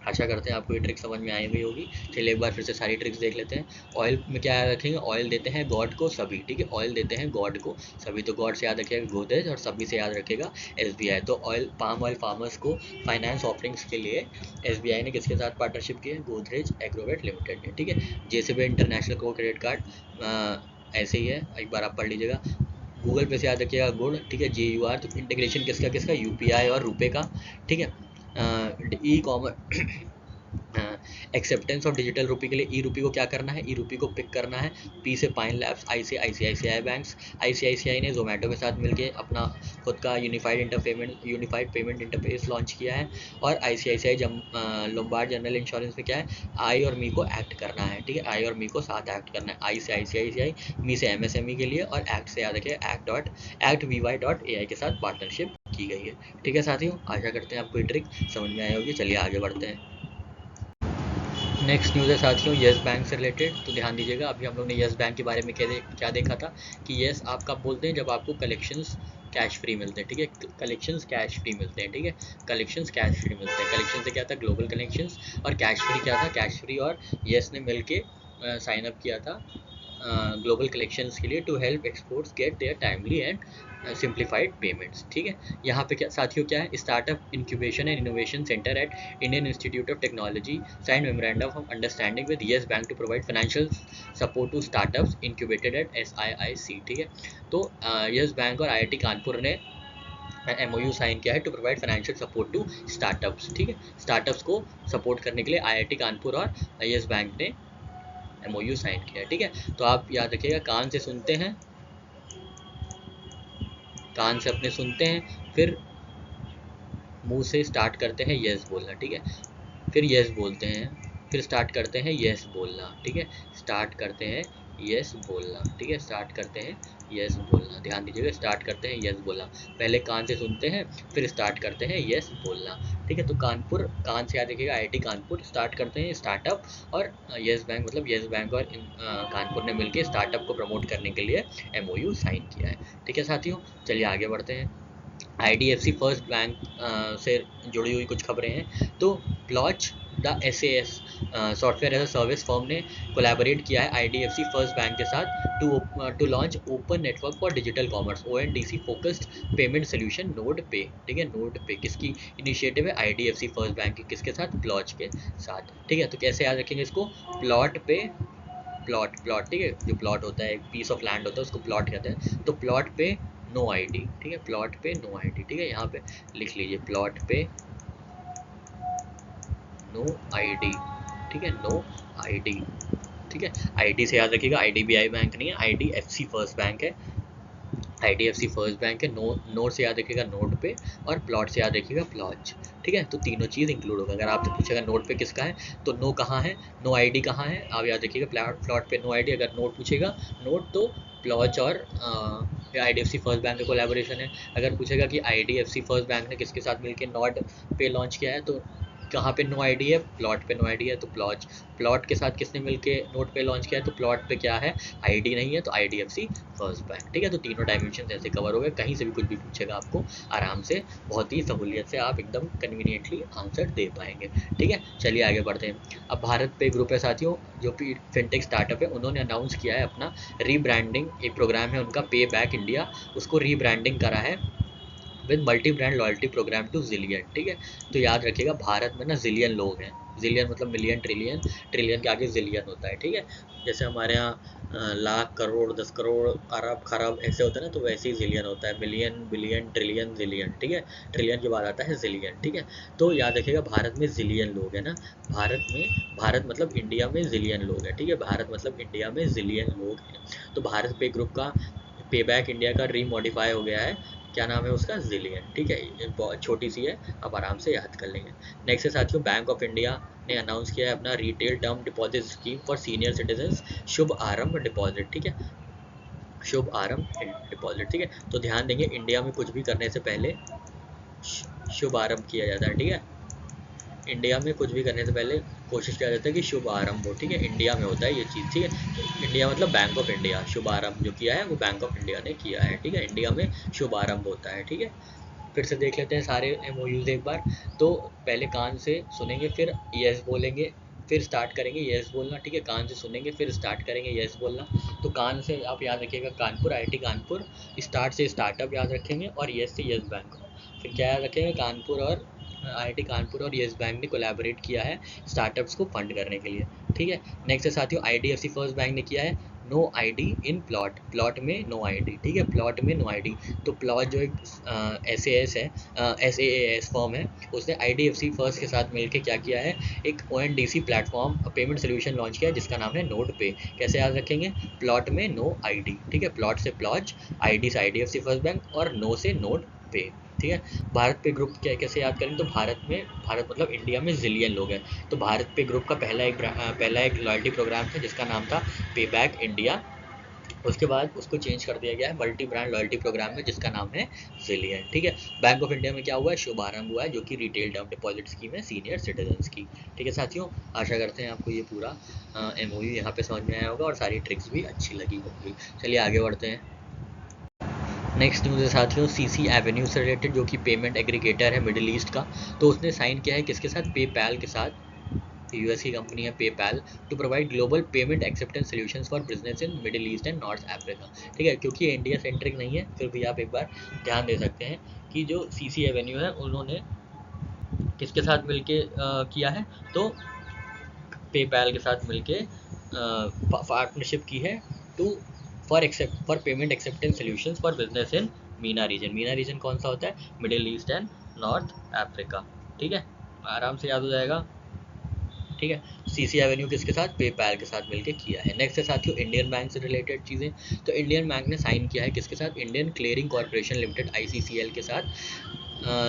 आशा करते हैं आपको ये ट्रिक समझ में आई हुई होगी। चलिए एक बार फिर से सारी ट्रिक्स देख लेते हैं। ऑयल में क्या रखेंगे, ऑयल देते हैं गॉड को सभी, ठीक है। ऑयल देते हैं गॉड को सभी, तो गॉड से याद रखिएगा गोदरेज और सभी से याद रखिएगा SBI। तो पाम ऑयल फार्मर्स को फाइनेंस ऑफरिंग्स के लिए SBI ने किसके साथ पार्टनरशिप की है, गोदरेज एग्रोवेट लिमिटेड ने, ठीक है। JCB इंटरनेशनल को क्रेडिट कार्ड ऐसे ही है, एक बार आप पढ़ लीजिएगा। गूगल पे से याद रखिएगा गुड, ठीक है। GUR, तो इंटीग्रेशन किसका UPI और रुपए का, ठीक है। E commerce acceptance of digital रूपी के लिए ई रूपी को क्या करना है, ई रूपी को पिक करना है, पी से पाइन लैब्स, आई से ICICI बैंक्स। ICICI ने जोमेटो के साथ मिलकर अपना खुद का यूनिफाइड पेमेंट इंटरफेस लॉन्च किया है। और ICICI लोम्बार्ड जनरल इंश्योरेंस में क्या है, आई और मी को एक्ट करना है, ठीक है। आई और मी को साथ एक्ट करना है, आई से ICICI, मी से MSME के लिए, और एक्ट से याद रखिए एक्ट VY.ai के साथ पार्टनरशिप की गई है, ठीक है साथियों। आशा करते हैं आपको ये ट्रिक समझ में आई होगी। चलिए आगे बढ़ते हैं। नेक्स्ट न्यूज़ है साथियों येस बैंक से रिलेटेड, तो ध्यान दीजिएगा। अभी हम लोग ने येस बैंक के बारे में क्या देखा था कि येस आप कब बोलते हैं, जब आपको कलेक्शंस कैश फ्री मिलते हैं, ठीक है। कलेक्शंस कैश फ्री मिलते हैं, ठीक है। कलेक्शंस कैश फ्री मिलते हैं। कलेक्शन से क्या था, ग्लोबल कलेक्शंस, और कैश फ्री क्या था, कैश फ्री और येस ने मिलके साइन अप किया था ग्लोबल कलेक्शंस के लिए to help exports get their timely and simplified payments, ठीक है। यहाँ पे क्या साथियों क्या है, startup incubation and innovation centre at Indian institute of Technology sign memorandum of understanding with Yes Bank to provide financial support to startups incubated at SIIC, ठीक है। तो येस बैंक और IIT कानपुर ने MOU साइन किया है to provide financial support to startups, ठीक है। Startups को सपोर्ट करने के लिए IIT कानपुर और येस बैंक ने MOU साइन किया है, ठीक है। तो आप याद रखिएगा, कान से सुनते हैं, कान से अपने सुनते हैं, फिर मुंह से स्टार्ट करते हैं यस बोलना, ठीक है। फिर यस बोलते हैं, फिर स्टार्ट करते हैं यस बोलना, ठीक है। स्टार्ट करते हैं यस बोलना, ठीक है। स्टार्ट करते हैं यस बोलना, ध्यान दीजिएगा, स्टार्ट करते हैं यस बोलना। पहले कान से सुनते हैं, फिर स्टार्ट करते हैं यस बोलना, ठीक है। तो कानपुर, कान से याद रखिएगा IIT कानपुर, स्टार्ट करते हैं स्टार्टअप, और येस बैंक मतलब येस बैंक और कानपुर ने मिलकर स्टार्टअप को प्रमोट करने के लिए MOU साइन किया है, ठीक है साथियों। चलिए आगे बढ़ते हैं। IDFC फर्स्ट बैंक से जुड़ी हुई कुछ खबरें हैं। तो ब्लॉच the SAS software as a service firm ने कोलैबोरेट किया है IDFC फर्स्ट बैंक के साथ to launch Open Network for Digital Commerce ONDC focused payment solution Node Pay, ठीक है। नोड पे किसकी इनिशिएटिव है, IDFC फर्स्ट बैंक की, किसके साथ, ब्लॉच के साथ, ठीक है। तो कैसे याद रखेंगे इसको, प्लॉट पे प्लॉट, ठीक है। जो प्लॉट होता है, एक पीस ऑफ लैंड होता है, उसको प्लॉट कहते हैं। तो प्लॉट पे नो आईडी, ठीक है, प्लॉट पे नो आईडी, ठीक है, यहाँ पे लिख लीजिए प्लॉट पे नो आईडी, ठीक है, नो आईडी, ठीक है। आईडी से याद रखिएगा आईडीबीआई बैंक नहीं है, आईडीएफसी फर्स्ट बैंक है, आईडीएफसी फर्स्ट बैंक है। नोट से याद रखिएगा नोट पे, और प्लॉट से याद रखिएगा प्लॉट, ठीक है। तो तीनों चीज़ इंक्लूड होगा। अगर आपसे पूछेगा नोट पे किसका है तो नो कहाँ है, नो आईडी कहाँ है, आप याद रखिएगा प्लॉट पे नो आईडी। अगर नोट पूछेगा नोट तो प्लॉट और आईडीएफसी फर्स्ट बैंक का कोलैबोरेशन है। अगर पूछेगा कि आईडीएफसी फर्स्ट बैंक ने किसके साथ मिलकर नॉट पे लॉन्च किया है तो कहाँ पे नो आईडी है, प्लॉट पे नो आईडी है, तो प्लॉट के साथ किसने मिलके नोट पे लॉन्च किया है तो प्लॉट पे क्या है, आईडी नहीं है, तो आईडीएफसी फर्स्ट बैंक, ठीक है। तो तीनों डायमेंशन ऐसे कवर हो गए। कहीं से भी कुछ भी पूछेगा आपको आराम से, बहुत ही सहूलियत से आप एकदम कन्वीनियंटली आंसर दे पाएंगे, ठीक है। चलिए आगे बढ़ते हैं। अब भारत पे ग्रुप है साथियों, जो कि फिनटेक स्टार्टअप है, उन्होंने अनाउंस किया है अपना रीब्रांडिंग, एक प्रोग्राम है उनका पे बैक इंडिया, उसको रीब्रांडिंग करा है with multi brand loyalty programme to Zillion, ठीक है। तो याद रखिएगा भारत में ना जिलियन लोग हैं, जिलियन मतलब मिलियन, ट्रिलियन, ट्रिलियन के आगे जिलियन होता है, ठीक है। जैसे हमारे यहाँ लाख, करोड़, 10 करोड़, अरब, खरब ऐसे होता है ना, तो वैसे ही जिलियन होता है, मिलियन, बिलियन, ट्रिलियन, जिलियन, ठीक है। ट्रिलियन के बाद आता है जिलियन, ठीक है। तो याद रखिएगा भारत में जिलियन लोग हैं ना, भारत मतलब इंडिया में जिलियन लोग हैं, ठीक है। भारत मतलब इंडिया में जिलियन लोग हैं। तो भारत पे ग्रुप का पे बैक इंडिया का रीमॉडिफाई हो गया है, क्या नाम है उसका, जिलियन, ठीक है। ये बहुत छोटी सी है, आप आराम से याद कर लेंगे। नेक्स्ट है साथियों, बैंक ऑफ इंडिया ने अनाउंस किया है अपना retail term deposit scheme for senior citizens, Shubh Aarambh deposit, ठीक है, शुभ आरंभ डिपॉजिट, ठीक है। तो ध्यान देंगे इंडिया में कुछ भी करने से पहले शुभ आरंभ किया जाता है, ठीक है। इंडिया में कुछ भी करने से पहले कोशिश किया जाता है कि शुभ आरंभ हो, ठीक है। इंडिया में होता है ये चीज़, ठीक है। इंडिया मतलब बैंक ऑफ इंडिया, शुभ आरंभ जो किया है वो बैंक ऑफ इंडिया ने किया है, ठीक है। इंडिया में शुभ आरंभ होता है, ठीक है। फिर से देख लेते हैं सारे एमओयूज एक बार। तो पहले कान से सुनेंगे, फिर यस बोलेंगे, फिर स्टार्ट करेंगे यस बोलना, ठीक है। कान से सुनेंगे फिर स्टार्ट करेंगे यस बोलना। तो कान से आप याद रखिएगा कानपुर, आईआईटी कानपुर, स्टार्ट से स्टार्टअप याद रखेंगे, और यस से यस बैंक। फिर क्या याद रखेंगे, कानपुर और आईआईटी कानपुर और यस बैंक ने कोलैबोरेट किया है स्टार्टअप्स को फंड करने के लिए, ठीक है। नेक्स्ट है साथियों, आईडीएफसी फर्स्ट बैंक ने किया है no ID in plot, plot में नो आईडी, ठीक है, प्लॉट में नो आईडी। तो प्लॉट जो एक एसएएस है, एसएएस फर्म है, उसने आईडीएफसी फर्स्ट के साथ मिलकर क्या किया है, एक ONDC platform payment solution launch किया है जिसका नाम है नोट पे। कैसे याद रखेंगे, प्लॉट में नो आईडी, ठीक है, प्लॉट से प्लॉट, आईडी से आईडीएफसी फर्स्ट बैंक, और नो से नोट पे, ठीक है। भारत पे ग्रुप क्या कैसे याद करें, तो भारत मतलब इंडिया में जिलियन लोग हैं, तो भारत पे ग्रुप का पहला एक लॉयल्टी प्रोग्राम था जिसका नाम था पे बैक इंडिया। उसके बाद उसको चेंज कर दिया गया है मल्टी ब्रांड लॉयल्टी प्रोग्राम में जिसका नाम है जिलियन, ठीक है। बैंक ऑफ इंडिया में क्या हुआ है, शुभारंभ हुआ है, जो कि रिटेल टर्म डिपॉजिट स्कीम है सीनियर सिटीजन्स की, ठीक है साथियों। आशा करते हैं आपको ये पूरा एमओयू यहाँ पे समझ में आया होगा और सारी ट्रिक्स भी अच्छी लगी होगी। चलिए आगे बढ़ते हैं। नेक्स्ट न्यूज़ है साथियों, सीसी एवेन्यू से रिलेटेड, जो कि पेमेंट एग्रीगेटर है मिडिल ईस्ट का। तो उसने साइन किया है किसके साथ, पेपैल के साथ, यूएस की कंपनी है PayPal, to provide global payment acceptance solutions for business in Middle East and North Africa, ठीक है। क्योंकि ये इंडिया सेंट्रिक नहीं है, फिर भी आप एक बार ध्यान दे सकते हैं कि जो सीसी एवेन्यू है उन्होंने किसके साथ मिलके किया है, तो पेपैल के साथ मिलके पार्टनरशिप की है to for payment acceptance solutions for business in MENA region. MENA region कौन सा होता है, Middle East and North Africa, ठीक है, आराम से याद हो जाएगा, ठीक है। सीसी एवेन्यू किसके साथ, पेपैल के साथ मिलकर किया है। नेक्स्ट है साथियों, इंडियन बैंक से रिलेटेड चीज़ें। तो इंडियन बैंक ने साइन किया है किसके साथ, Indian Clearing Corporation Limited ICCL के साथ,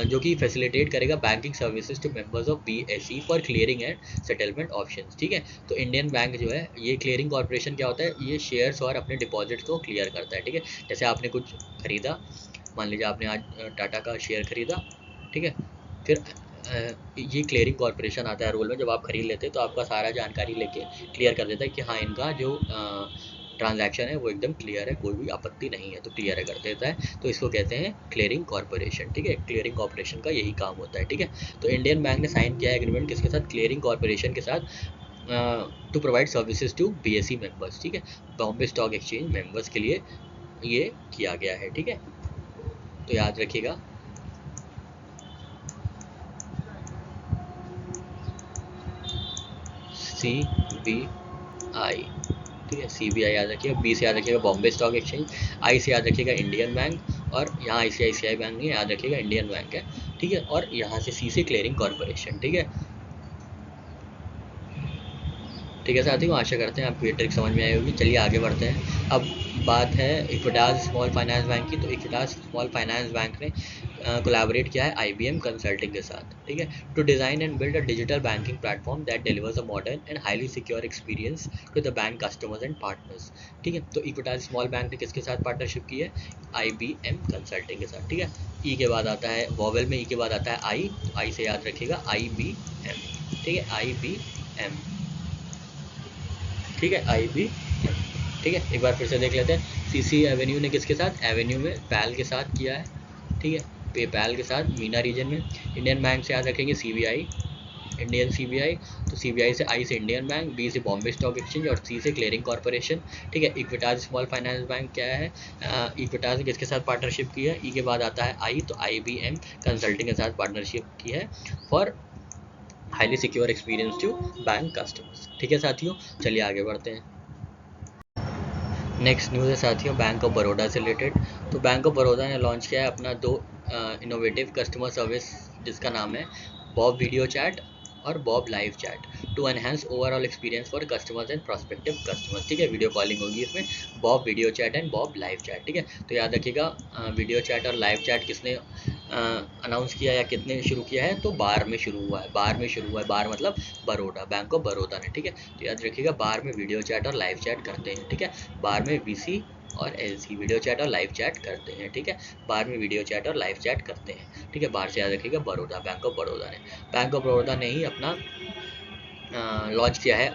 जो कि फैसिलिटेट करेगा banking services to members of BSE for clearing and settlement options, ठीक है। तो इंडियन बैंक जो है, ये क्लियरिंग कॉर्पोरेशन क्या होता है, ये शेयर्स और अपने डिपॉजिट्स को क्लियर करता है, ठीक है। जैसे आपने कुछ खरीदा, मान लीजिए आपने आज टाटा का शेयर खरीदा, ठीक है, फिर ये क्लियरिंग कॉर्पोरेशन आता है रोल में, जब आप खरीद लेते हैं तो आपका सारा जानकारी लेके क्लियर कर देता है कि हाँ इनका जो ट्रांजैक्शन है वो एकदम क्लियर है, कोई भी आपत्ति नहीं है, तो क्लियर कर देता है, तो इसको कहते हैं क्लियरिंग कॉर्पोरेशन, ठीक है। क्लियरिंग कॉर्पोरेशन का यही काम होता है, ठीक है। तो इंडियन बैंक ने साइन किया है एग्रीमेंट किसके साथ, क्लियरिंग कॉर्पोरेशन के साथ, to provide services to BSE members, ठीक है, बॉम्बे स्टॉक एक्सचेंज मेंबर्स के लिए ये किया गया है, ठीक है। तो याद रखिएगा, CBI, ठीक है, CBI याद रखिएगा, बी से याद रखिएगा बॉम्बे स्टॉक एक्सचेंज, आई से याद रखिएगा इंडियन बैंक, और यहाँ ICICI बैंक नहीं है, याद रखिएगा इंडियन बैंक है, ठीक है। और यहाँ से C से क्लियरिंग कॉरपोरेशन, ठीक है। ठीक है साथियों, आशा करते हैं आपको ये ट्रिक समझ में आई होगी। चलिए आगे बढ़ते हैं। अब बात है इक्विटास स्मॉल फाइनेंस बैंक की। तो इक्विटास स्मॉल फाइनेंस बैंक ने कोलैबोरेट किया है IBM कंसल्टिंग के साथ, ठीक है, to design and build a digital banking platform that delivers a modern and highly secure experience to the bank customers and partners, ठीक है। तो इक्विटास स्मॉल बैंक ने किसके साथ पार्टनरशिप की है? IBM कंसल्टिंग के साथ, ठीक है। ई के बाद आता है वॉवेल में, ई के बाद आता है आई, तो आई से याद रखिएगा IBM, ठीक है, IBM, ठीक है, IBM, ठीक है। एक बार फिर से देख लेते हैं। CC एवेन्यू ने किसके साथ? एवेन्यू में पैल के साथ किया है, ठीक है, पेपैल के साथ मीना रीजन में। इंडियन बैंक से याद रखेंगे CBI, इंडियन CBI, तो CBI से I से इंडियन बैंक, B से बॉम्बे स्टॉक एक्सचेंज और C से क्लियरिंग कॉरपोरेशन, ठीक है। इक्विटास स्मॉल फाइनेंस बैंक क्या है? इक्विटास ने किसके साथ पार्टनरशिप की है? ई के बाद आता है आई, तो IBM कंसल्टिंग के साथ पार्टनरशिप की है for highly secure experience to bank customers, ठीक है साथियों। चलिए आगे बढ़ते हैं। नेक्स्ट न्यूज़ है साथियों बैंक ऑफ बड़ौदा से रिलेटेड। तो बैंक ऑफ बड़ौदा ने लॉन्च किया है अपना 2 इनोवेटिव कस्टमर सर्विस, जिसका नाम है बॉब वीडियो चैट और bob live chat, to enhance overall experience for customers and prospective customers, ठीक है। वीडियो कॉलिंग होगी इसमें, bob video chat and bob live chat, ठीक है। तो याद रखिएगा वीडियो चैट और लाइव चैट किसने अनाउंस किया या कितने शुरू किया है? तो बार में शुरू हुआ है, बार में शुरू हुआ है, बार मतलब बड़ौदा, बैंक ऑफ बड़ौदा ने, ठीक है। तो याद रखिएगा बार में वीडियो चैट और लाइव चैट करते हैं, ठीक है। बार में VC और LC वीडियो चैट और लाइव चैट करते हैं, ठीक है। बार में वीडियो चैट और लाइव चैट करते हैं, ठीक है। बाहर से याद रखिएगा बड़ौदा, बैंक ऑफ बड़ौदा ने। बैंक ऑफ बड़ौदा ने ही अपना लॉन्च किया है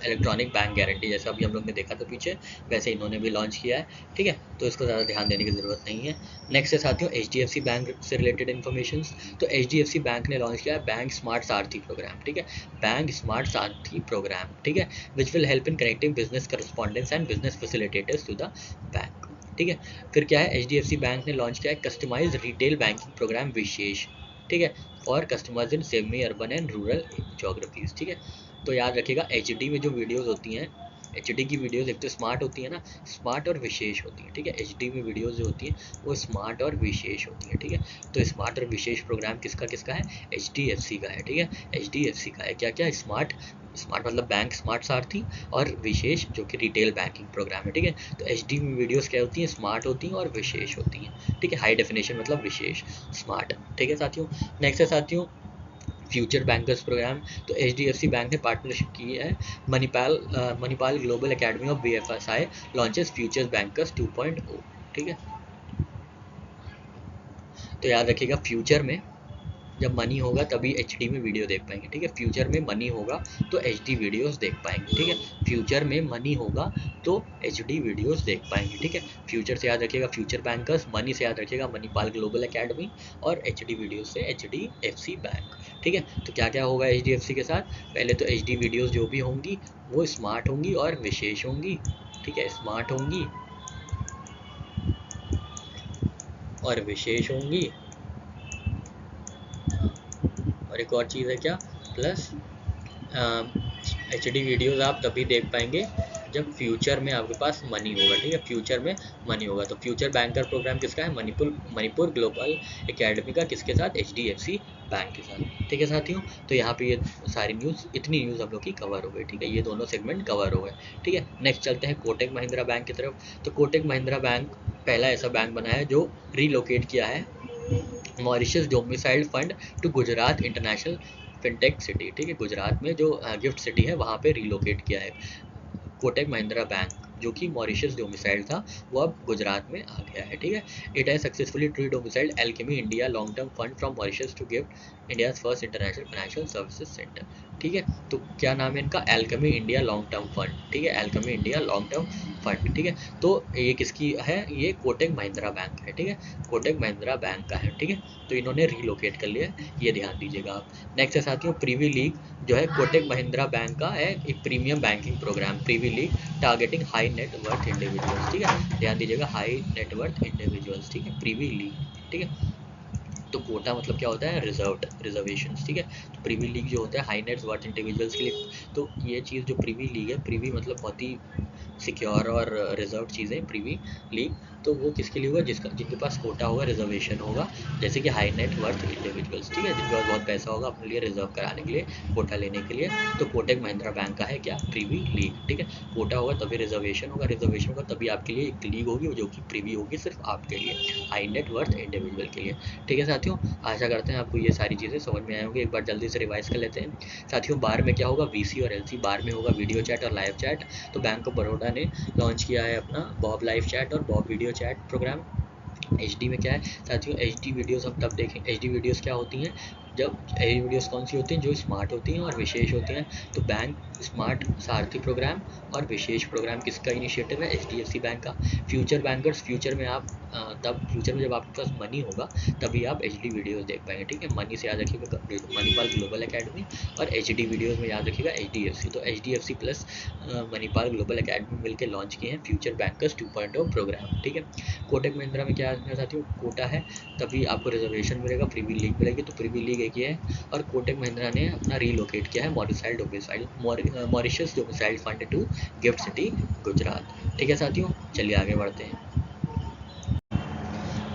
इलेक्ट्रॉनिक बैंक गारंटी, जैसा अभी हम लोग ने देखा था पीछे, वैसे इन्होंने भी लॉन्च किया है, ठीक है। तो इसको ज़्यादा ध्यान देने की ज़रूरत नहीं है। नेक्स्ट है साथियों HDFC बैंक से रिलेटेड इन्फॉर्मेशन। तो HDFC बैंक ने लॉन्च किया है बैंक स्मार्ट सारथी प्रोग्राम, ठीक है, बैंक स्मार्ट सारथी प्रोग्राम, ठीक है, which will help in connecting business correspondents and business facilitators to the bank, ठीक है। फिर क्या है? HDFC बैंक ने लॉन्च किया है कस्टमाइज रिटेल बैंकिंग प्रोग्राम विशेष, ठीक है, for customers in semi urban and rural geographies, ठीक है। तो याद रखिएगा HD में जो वीडियोस होती हैं, HD की वीडियोस एक तो स्मार्ट होती है ना, स्मार्ट और विशेष होती है, ठीक है। HD में वीडियोस जो होती हैं वो स्मार्ट और विशेष होती है, ठीक है। तो स्मार्ट और विशेष प्रोग्राम किसका किसका है? HDFC का है, ठीक है, HDFC का है। क्या क्या? स्मार्ट, स्मार्ट मतलब बैंक स्मार्ट सारथी, और विशेष जो कि रिटेल बैंकिंग प्रोग्राम है, ठीक है। तो HD में वीडियोस क्या होती हैं? स्मार्ट होती हैं और विशेष होती हैं, ठीक है। हाई डेफिनेशन मतलब विशेष, स्मार्ट, ठीक है साथियों। नेक्स्ट है साथियों फ्यूचर बैंकर्स प्रोग्राम। तो HDFC बैंक ने पार्टनरशिप की है Manipal global academy of BFSI launches futures bankers 2.0, ठीक है। तो याद रखिएगा फ्यूचर में जब मनी होगा तभी HD में वीडियो देख पाएंगे, ठीक है। फ्यूचर में मनी होगा तो HD वीडियोस देख पाएंगे, ठीक है। फ्यूचर में मनी होगा तो HD वीडियोस देख पाएंगे, ठीक है। फ्यूचर से याद रखिएगा फ्यूचर बैंकर्स, मनी से याद रखिएगा मणिपाल ग्लोबल एकेडमी, और HD वीडियोस से HDFC बैंक, ठीक है। तो क्या क्या होगा HDFC के साथ? पहले तो HD वीडियोस जो भी होंगी वो स्मार्ट होंगी और विशेष होंगी, ठीक है, स्मार्ट होंगी और विशेष होंगी। और एक और चीज़ है क्या? प्लस HD वीडियोस आप तभी देख पाएंगे जब फ्यूचर में आपके पास मनी होगा, ठीक है। फ्यूचर में मनी होगा तो फ्यूचर बैंकर प्रोग्राम किसका है? मणिपुर ग्लोबल एकेडमी का, किसके साथ? HDFC बैंक के साथ, ठीक है साथियों। तो यहाँ पे ये सारी न्यूज़, इतनी न्यूज़ हम लोग की कवर हो गई, ठीक है। ये दोनों सेगमेंट कवर हो गए, ठीक है। नेक्स्ट चलते हैं कोटक महिंद्रा बैंक की तरफ। तो कोटक महिंद्रा बैंक पहला ऐसा बैंक बना है जो रीलोकेट किया है Mauritius domiciled fund to Gujarat International Fintech City, ठीक है। गुजरात में जो गिफ्ट सिटी है वहाँ पे रिलोकेट किया है कोटक महिंद्रा बैंक, जो कि मॉरिशस डोमिसाइल्ड था, वो अब गुजरात में आ गया है, ठीक है। It has successfully redomiciled Alchemy India long term fund from Mauritius to GIFT India's first international financial services centre, ठीक है। तो क्या नाम है इनका? Alchemy India long term fund, ठीक है, Alchemy India long term fund, ठीक है। तो ये किसकी है? ये कोटक महिंद्रा बैंक है, ठीक है, कोटक महिंद्रा बैंक का है, ठीक है। तो इन्होंने रीलोकेट कर लिया है, ये ध्यान दीजिएगा आप। नेक्स्ट है साथियों प्रीवी लीग, जो है कोटक महिंद्रा बैंक का है एक premium banking programme, privy league targeting high net worth individuals, ठीक है, ध्यान दीजिएगा, हाई नेट वर्थ इंडिविजुअल्स, ठीक है, प्रीवी लीग, ठीक है। तो कोटा मतलब क्या होता है? रिजर्व्ड, रिजर्वेशन, ठीक है। तो प्रीवी लीग जो होता है हाई नेट वर्थ इंडिविजुअल्स के लिए, तो ये चीज़ जो प्रीवी लीग है, प्रीवी मतलब बहुत ही सिक्योर और रिजर्व चीज़ें प्रीवी लीग, तो वो किसके लिए होगा, जिनके पास कोटा होगा, रिजर्वेशन होगा, जैसे कि हाई नेट वर्थ इंडिविजुअल्स, ठीक है, जिनके पास बहुत पैसा होगा अपने लिए रिजर्व कराने के लिए, कोटा लेने के लिए। तो कोटक महिंद्रा बैंक का है क्या, प्रीवी लीग, ठीक है। कोटा होगा तभी रिजर्वेशन होगा, रिजर्वेशन होगा तभी आपके लिए एक लीग होगी जो कि प्रीवी होगी सिर्फ आपके लिए, हाई नेट वर्थ इंडिविजुअल के लिए, ठीक है साथियों। आशा करते हैं आपको ये सारी चीज़ें समझ में आई होंगी। एक बार जल्दी से रिवाइज कर लेते हैं साथियों। बार में क्या होगा, वीसी और एलसी, बार में होगा वीडियो चैट और लाइव चैट। तो बैंक ऑफ बड़ौदा ने लॉन्च किया है अपना बॉब लाइव चैट और bob video chat programme. HD में क्या है साथियों, एचडी वीडियोस हम तब देखें, एचडी वीडियोस क्या होती हैं, जब एचडी वीडियोस कौन सी होती हैं, जो स्मार्ट होती हैं और विशेष होती हैं। तो बैंक स्मार्ट सारथी प्रोग्राम और विशेष प्रोग्राम किसका इनिशिएटिव है, एचडीएफसी बैंक का। फ्यूचर बैंकर्स, फ्यूचर में आप तब फ्यूचर में जब आपके पास मनी होगा तभी आप एचडी वीडियोस देख पाएंगे, ठीक है। मनी से याद रखिएगा मणिपाल ग्लोबल एकेडमी, और एचडी वीडियोस में याद रखिएगा एचडीएफसी। तो HDFC plus Manipal global academy मिलकर लॉन्च किए हैं फ्यूचर बैंकर्स 2.0 प्रोग्राम, ठीक है। कोटक महिंद्रा में क्या है साथियों, कोटा है तभी आपको रिजर्वेशन मिलेगा, प्रीवी लीग मिलेगी। तो प्रीवी लीग एक ये है, और कोटक महिंद्रा ने अपना रीलोकेट किया है Mauritius domicile fund to GIFT City Gujarat, ठीक है साथियों। चलिए आगे बढ़ते हैं।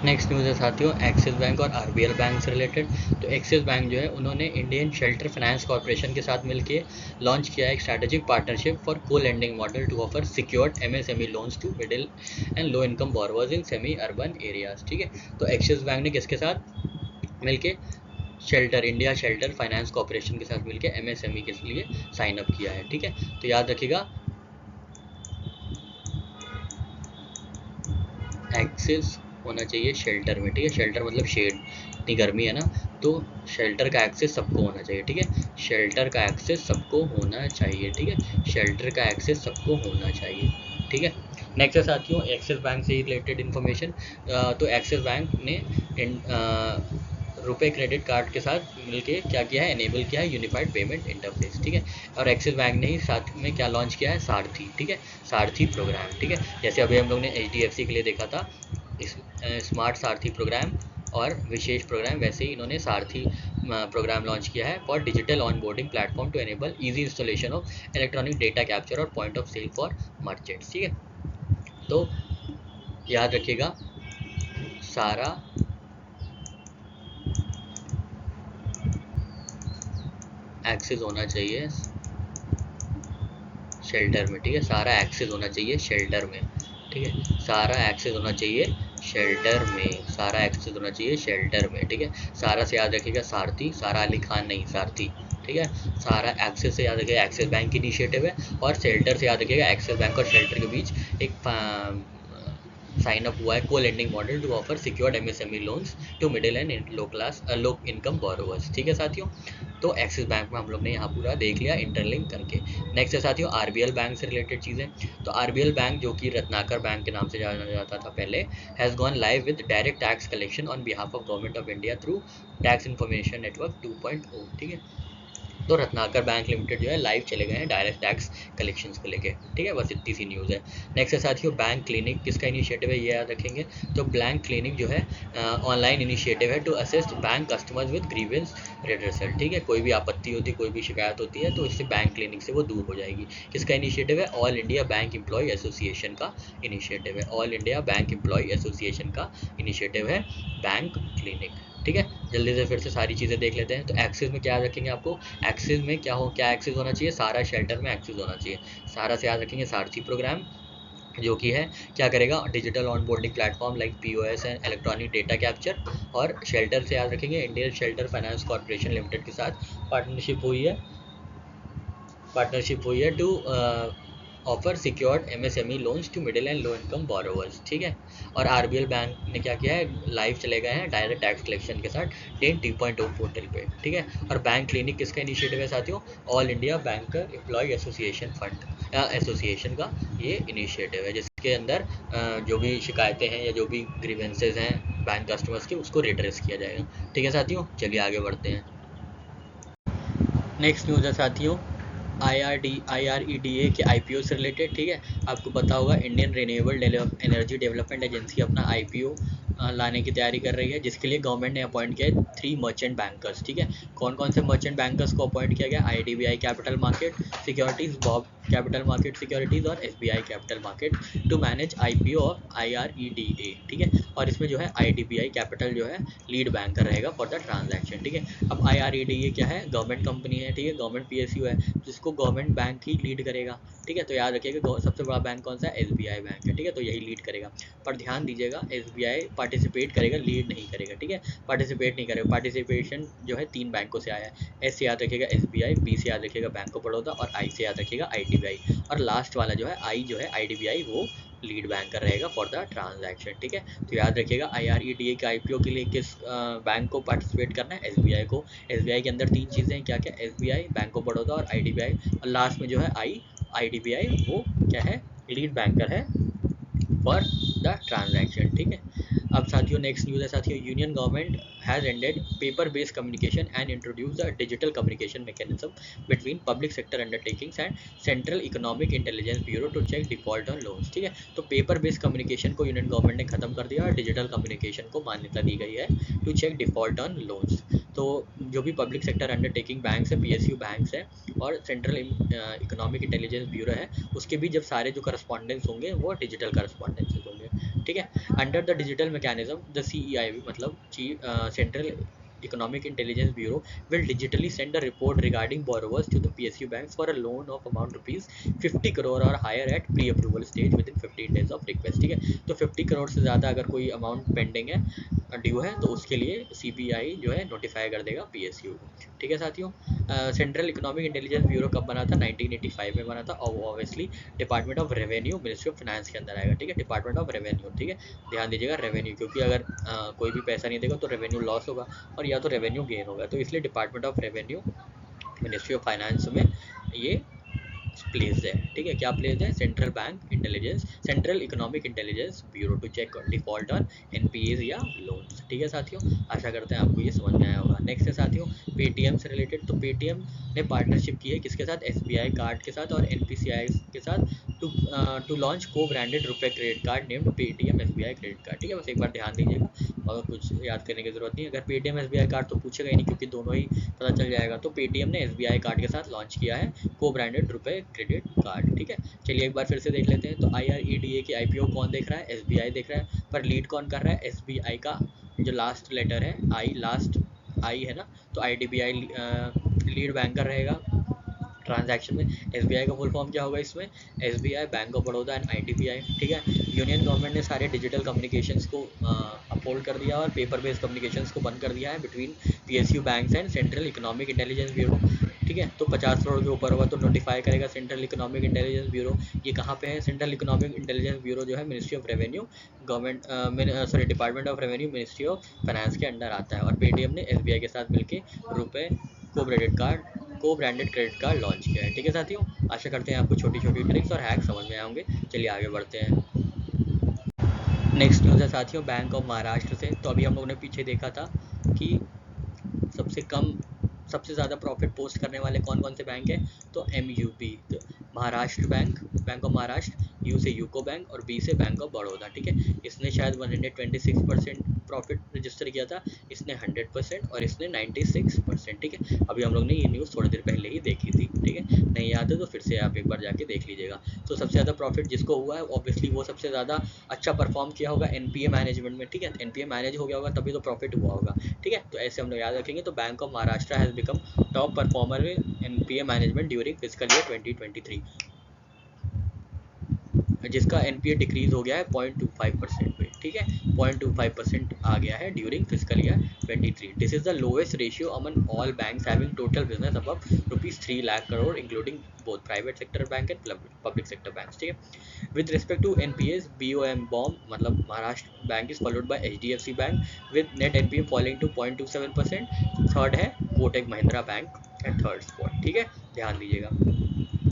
नेक्स्ट न्यूज़ है साथियों एक्सिस बैंक और आरबीएल बैंक से रिलेटेड। तो एक्सिस बैंक जो है उन्होंने इंडियन शेल्टर फाइनेंस कॉर्पोरेशन के साथ मिलकर लॉन्च किया है एक strategic partnership for co lending model to offer secured MSME loans to middle and low income borrowers in semi urban areas, ठीक है। तो एक्सिस बैंक ने किसके साथ मिलकर, Shelter India Shelter Finance Corporation के साथ मिलकर एमएसएमई के लिए साइन अप किया है, ठीक है। तो याद रखिएगा एक्सेस होना चाहिए शेल्टर में, ठीक है। शेल्टर मतलब शेड, इतनी गर्मी है ना, तो शेल्टर का एक्सेस सबको होना चाहिए, ठीक है। शेल्टर का एक्सेस सबको होना चाहिए, ठीक है। शेल्टर का एक्सेस सबको होना चाहिए, ठीक है। नेक्स्ट है साथियों एक्सिस बैंक से रिलेटेड इन्फॉर्मेशन। तो एक्सिस बैंक ने रुपए क्रेडिट कार्ड के साथ मिलके क्या किया है, एनेबल किया है यूनिफाइड पेमेंट इंटरफेस, ठीक है। और एक्सिस बैंक ने ही साथ में क्या लॉन्च किया है, सारथी, ठीक है, सारथी प्रोग्राम, ठीक है। जैसे अभी हम लोग ने एचडीएफसी के लिए देखा था स्मार्ट सारथी प्रोग्राम और विशेष प्रोग्राम, वैसे ही इन्होंने सारथी प्रोग्राम लॉन्च किया है for digital onboarding platform to enable easy installation of electronic data capture और point of sale for merchants, ठीक है। तो याद रखिएगा सारा एक्सेस होना चाहिए शेल्टर में, ठीक है। सारा एक्सेस होना चाहिए शेल्टर में, ठीक है। सारा एक्सेस होना चाहिए शेल्टर में, सारा एक्सेस होना चाहिए शेल्टर में, ठीक है। सारा से याद रखिएगा सारथी, सारा अली खान नहीं सारथी, ठीक है। सारा एक्सेस से याद रखिएगा एक्सिस बैंक की इनिशिएटिव है, और शेल्टर से याद रखिएगा एक्सिस बैंक और शेल्टर के बीच एक साइन अप हुआ है co lending model to offer secured MSME loans to middle and low income borrowers, ठीक है साथियों। तो एक्सिस बैंक में हम लोग ने यहाँ पूरा देख लिया इंटरलिंक करके। नेक्स्ट है साथियों आरबीएल बैंक से रिलेटेड चीज़ें। तो आरबीएल बैंक जो कि रत्नाकर बैंक के नाम से जाना जाता था पहले, has gone live with direct tax collection on behalf of government of India through tax information network 2.0, ठीक है। तो रत्नाकर बैंक लिमिटेड जो है लाइव चले गए हैं डायरेक्ट टैक्स कलेक्शंस को लेके, ठीक है। बस इतनी सी न्यूज़ है। नेक्स्ट है साथियों बैंक क्लिनिक, किसका इनिशिएटिव है ये याद रखेंगे। तो बैंक क्लिनिक जो है ऑनलाइन इनिशिएटिव है to assist bank customers with grievance redressal, ठीक है। कोई भी आपत्ति होती है, कोई भी शिकायत होती है, तो इससे बैंक क्लिनिक से वो दूर हो जाएगी। किसका इनिशिएटिव है, All India Bank Employee Association का इनिशिएटिव है। All India Bank Employee Association का इनिशिएटिव है बैंक क्लिनिक, ठीक है। जल्दी से फिर से सारी चीज़ें देख लेते हैं। तो एक्सिस में क्या रखेंगे आपको, एक्सिस में क्या एक्सिस होना चाहिए, सारा शेल्टर में एक्सिस होना चाहिए। सारा से याद रखेंगे सारथी प्रोग्राम, जो कि है क्या करेगा, digital onboarding platform like POS and electronic data capture. और शेल्टर से याद रखेंगे Indian Shelter Finance Corporation Limited के साथ पार्टनरशिप हुई है to offer secured MSME loans to middle and low income borrowers, ठीक है। और आरबीएल बैंक ने क्या किया है, लाइव चले गए हैं डायरेक्ट टैक्स कलेक्शन के साथ 10.2 पोर्टल पे, ठीक है। और बैंक क्लिनिक किसका इनिशिएटिव है साथियों, All India Banker Employee Association fund association का ये इनिशिएटिव है, जिसके अंदर जो भी शिकायतें हैं या जो भी ग्रीवेंसेज हैं बैंक कस्टमर्स के, उसको रिड्रेस किया जाएगा, ठीक है साथियों। चलिए आगे बढ़ते हैं। नेक्स्ट न्यूज़ है साथियों IREDA के IPO से रिलेटेड, ठीक है। आपको पता होगा Indian renewable energy development agency अपना IPO लाने की तैयारी कर रही है, जिसके लिए गवर्नमेंट ने अपॉइंट किया 3 मर्चेंट बैंकर्स, ठीक है। कौन कौन से मर्चेंट बैंकर्स को अपॉइंट किया गया, IDBI capital market securities, bob capital market securities और SBI capital market to manage IPO of IREDA, ठीक है। और इसमें जो है IDBI कैपिटल जो है लीड बैंकर रहेगा फॉर द ट्रांजैक्शन, ठीक है। अब IREDA क्या है, गवर्नमेंट कंपनी है, ठीक है, गवर्नमेंट PSU है, जिसको गवर्नमेंट बैंक ही लीड करेगा, ठीक है। तो याद रखिएगा सबसे बड़ा बैंक कौन सा है, SBI बैंक है, ठीक है, तो यही लीड करेगा। पर ध्यान दीजिएगा SBI पार्टिसिपेट करेगा, लीड नहीं करेगा, ठीक है, पार्टिसिपेट नहीं करेगा। पार्टिसिपेशन जो है 3 बैंकों से आया है, S से याद रखिएगा SBI, B से याद रखिएगा बैंक ऑफ बड़ौदा और I से याद रखिएगा IDBI। और लास्ट वाला जो है I जो है IDBI, वो लीड बैंकर रहेगा फॉर द ट्रांजैक्शन, ठीक है। तो याद रखिएगा IREDA के IPO के लिए किस बैंक को पार्टिसिपेट करना है, SBI को। SBI के अंदर 3 चीज़ें हैं, क्या क्या, SBI, बैंक ऑफ बड़ौदा और IDBI, और लास्ट में जो है IDBI वो क्या है, लीड बैंकर है फॉर द ट्रांजैक्शन, ठीक है। अब साथियों नेक्स्ट न्यूज़ है साथियों, union government has ended paper based communication and introduce the digital communication mechanism between public sector undertakings and Central Economic Intelligence Bureau to check default on loans, ठीक है। तो paper based communication को union government ने खत्म कर दिया और digital communication को मान्यता दी गई है to check default on loans. तो जो भी पब्लिक सेक्टर अंडरटेकिंग बैंक्स है, PSU बैंक्स है और सेंट्रल इकोनॉमिक इंटेलिजेंस ब्यूरो है, उसके भी जब सारे जो करस्पॉन्डेंस होंगे वो डिजिटल करस्पॉन्डेंसेज होंगे, ठीक है। Under the digital mechanism the CEIB मतलब central Economic Intelligence Bureau will digitally send a report regarding borrowers to the PSU banks for a loan of amount rupees 50 crore or higher at pre-approval stage within 15 days of request, ठीक है। तो 50 करोड़ से ज़्यादा अगर कोई amount pending है, due है, तो उसके लिए CBI जो है नोटिफाई कर देगा PSU को, ठीक है साथियों। सेंट्रल इकोनॉमिक इंटेलिजेंस ब्यूरो कब बना था, 1985 में बना था, और obviously department of Revenue, Ministry of finance के अंदर आएगा, ठीक है, डिपार्टमेंट ऑफ रेवेन्यू, ठीक है। ध्यान दीजिएगा रेवेन्यू, क्योंकि अगर कोई भी पैसा नहीं देगा तो रेवेन्यू लॉस होगा और या तो रेवेन्यू गेन होगा, तो इसलिए Department of Revenue, Ministry of Finance में ये प्लेस है, ठीक है। क्या प्लेस है, central bank intelligence, Central Economic Intelligence Bureau to check default on NPAs या लोन्स, ठीक है साथियों। आशा करते हैं आपको ये समझ में आया होगा। नेक्स्ट है साथियों पेटीएम से रिलेटेड, तो पेटीएम ने पार्टनरशिप की है किसके साथ, SBI कार्ड के साथ और NPCI के साथ टू लॉन्च को ब्रांडेड रुपए credit card named Paytm SBI credit card, ठीक है। बस एक बार ध्यान दीजिएगा और कुछ याद करने की जरूरत नहीं है। अगर पेटीएम SBI कार्ड तो पूछेगा ही नहीं, क्योंकि दोनों ही पता चल जाएगा। तो पेटीएम ने SBI कार्ड के साथ लॉन्च किया है को ब्रांडेड रुपए क्रेडिट कार्ड, ठीक है। चलिए एक बार फिर से देख लेते हैं। तो IREDA की IPO कौन देख रहा है, SBI देख रहा है, पर लीड कौन कर रहा है, SBI का जो लास्ट लेटर है लास्ट I है ना, तो IDBI लीड बैंकर रहेगा ट्रांजैक्शन में। SBI का फुल फॉर्म क्या होगा इसमें, SBI, bank of Baroda and IDBI, ठीक है। यूनियन गवर्नमेंट ने सारे डिजिटल कम्युनिकेशंस को अपहोल्ड कर दिया और पेपर बेस्ड कम्युनिकेशंस को बंद कर दिया है between PSU banks and Central Economic Intelligence bureau, ठीक है। तो 50 करोड़ के ऊपर होगा तो नोटिफाई करेगा सेंट्रल इकोनॉमिक इंटेलिजेंस ब्यूरो। ये कहाँ पे है, सेंट्रल इकोनॉमिक इंटेलिजेंस ब्यूरो जो है ministry of revenue, government department of Revenue, Ministry of finance के अंडर आता है। और पेटीएम ने SBI के साथ मिलकर रुपए को ब्रांडेड क्रेडिट कार्ड लॉन्च किया है, ठीक है साथियों। आशा करते हैं आपको छोटी छोटी ट्रिक्स और हैक समझ में आए होंगे। चलिए आगे बढ़ते हैं। नेक्स्ट न्यूज़ है साथियों बैंक ऑफ महाराष्ट्र से। तो अभी हम लोगों ने पीछे देखा था कि सबसे ज़्यादा प्रॉफिट पोस्ट करने वाले कौन कौन से बैंक हैं, तो MUB Maharashtra bank, bank of Maharashtra, U से यूको बैंक और B से बैंक ऑफ बड़ौदा, ठीक है। इसने शायद 126% प्रॉफिट रजिस्टर किया था, इसने 100% और इसने 96%, ठीक है। अभी हम लोग ने ये न्यूज़ थोड़ी देर पहले ही देखी थी, ठीक है। नहीं याद है तो फिर से आप एक बार जाके देख लीजिएगा। तो सबसे ज़्यादा प्रॉफिट जिसको हुआ है ऑब्वियसली वो सबसे ज़्यादा अच्छा परफॉर्म किया होगा NPA मैनेजमेंट में, ठीक है। NPA मैनेज हो गया होगा तभी तो प्रॉफिट हुआ होगा, ठीक है। तो ऐसे हम लोग याद रखेंगे। तो Bank of Maharashtra has become top performer in NPA management during physical year 2023, जिसका NPA डिक्रीज हो गया है 0.25% पे, ठीक है। 0.25% आ गया है during physical year 23। This is the lowest ratio among all banks having total business above ₹3 lakh crore including both private sector bank and public sector banks, ठीक है। With respect to NPAs, BOM मतलब Maharashtra bank is followed by HDFC bank with net NPA falling to 0.27%। Third है Kotak Mahindra bank at third spot, ठीक है। ध्यान दीजिएगा।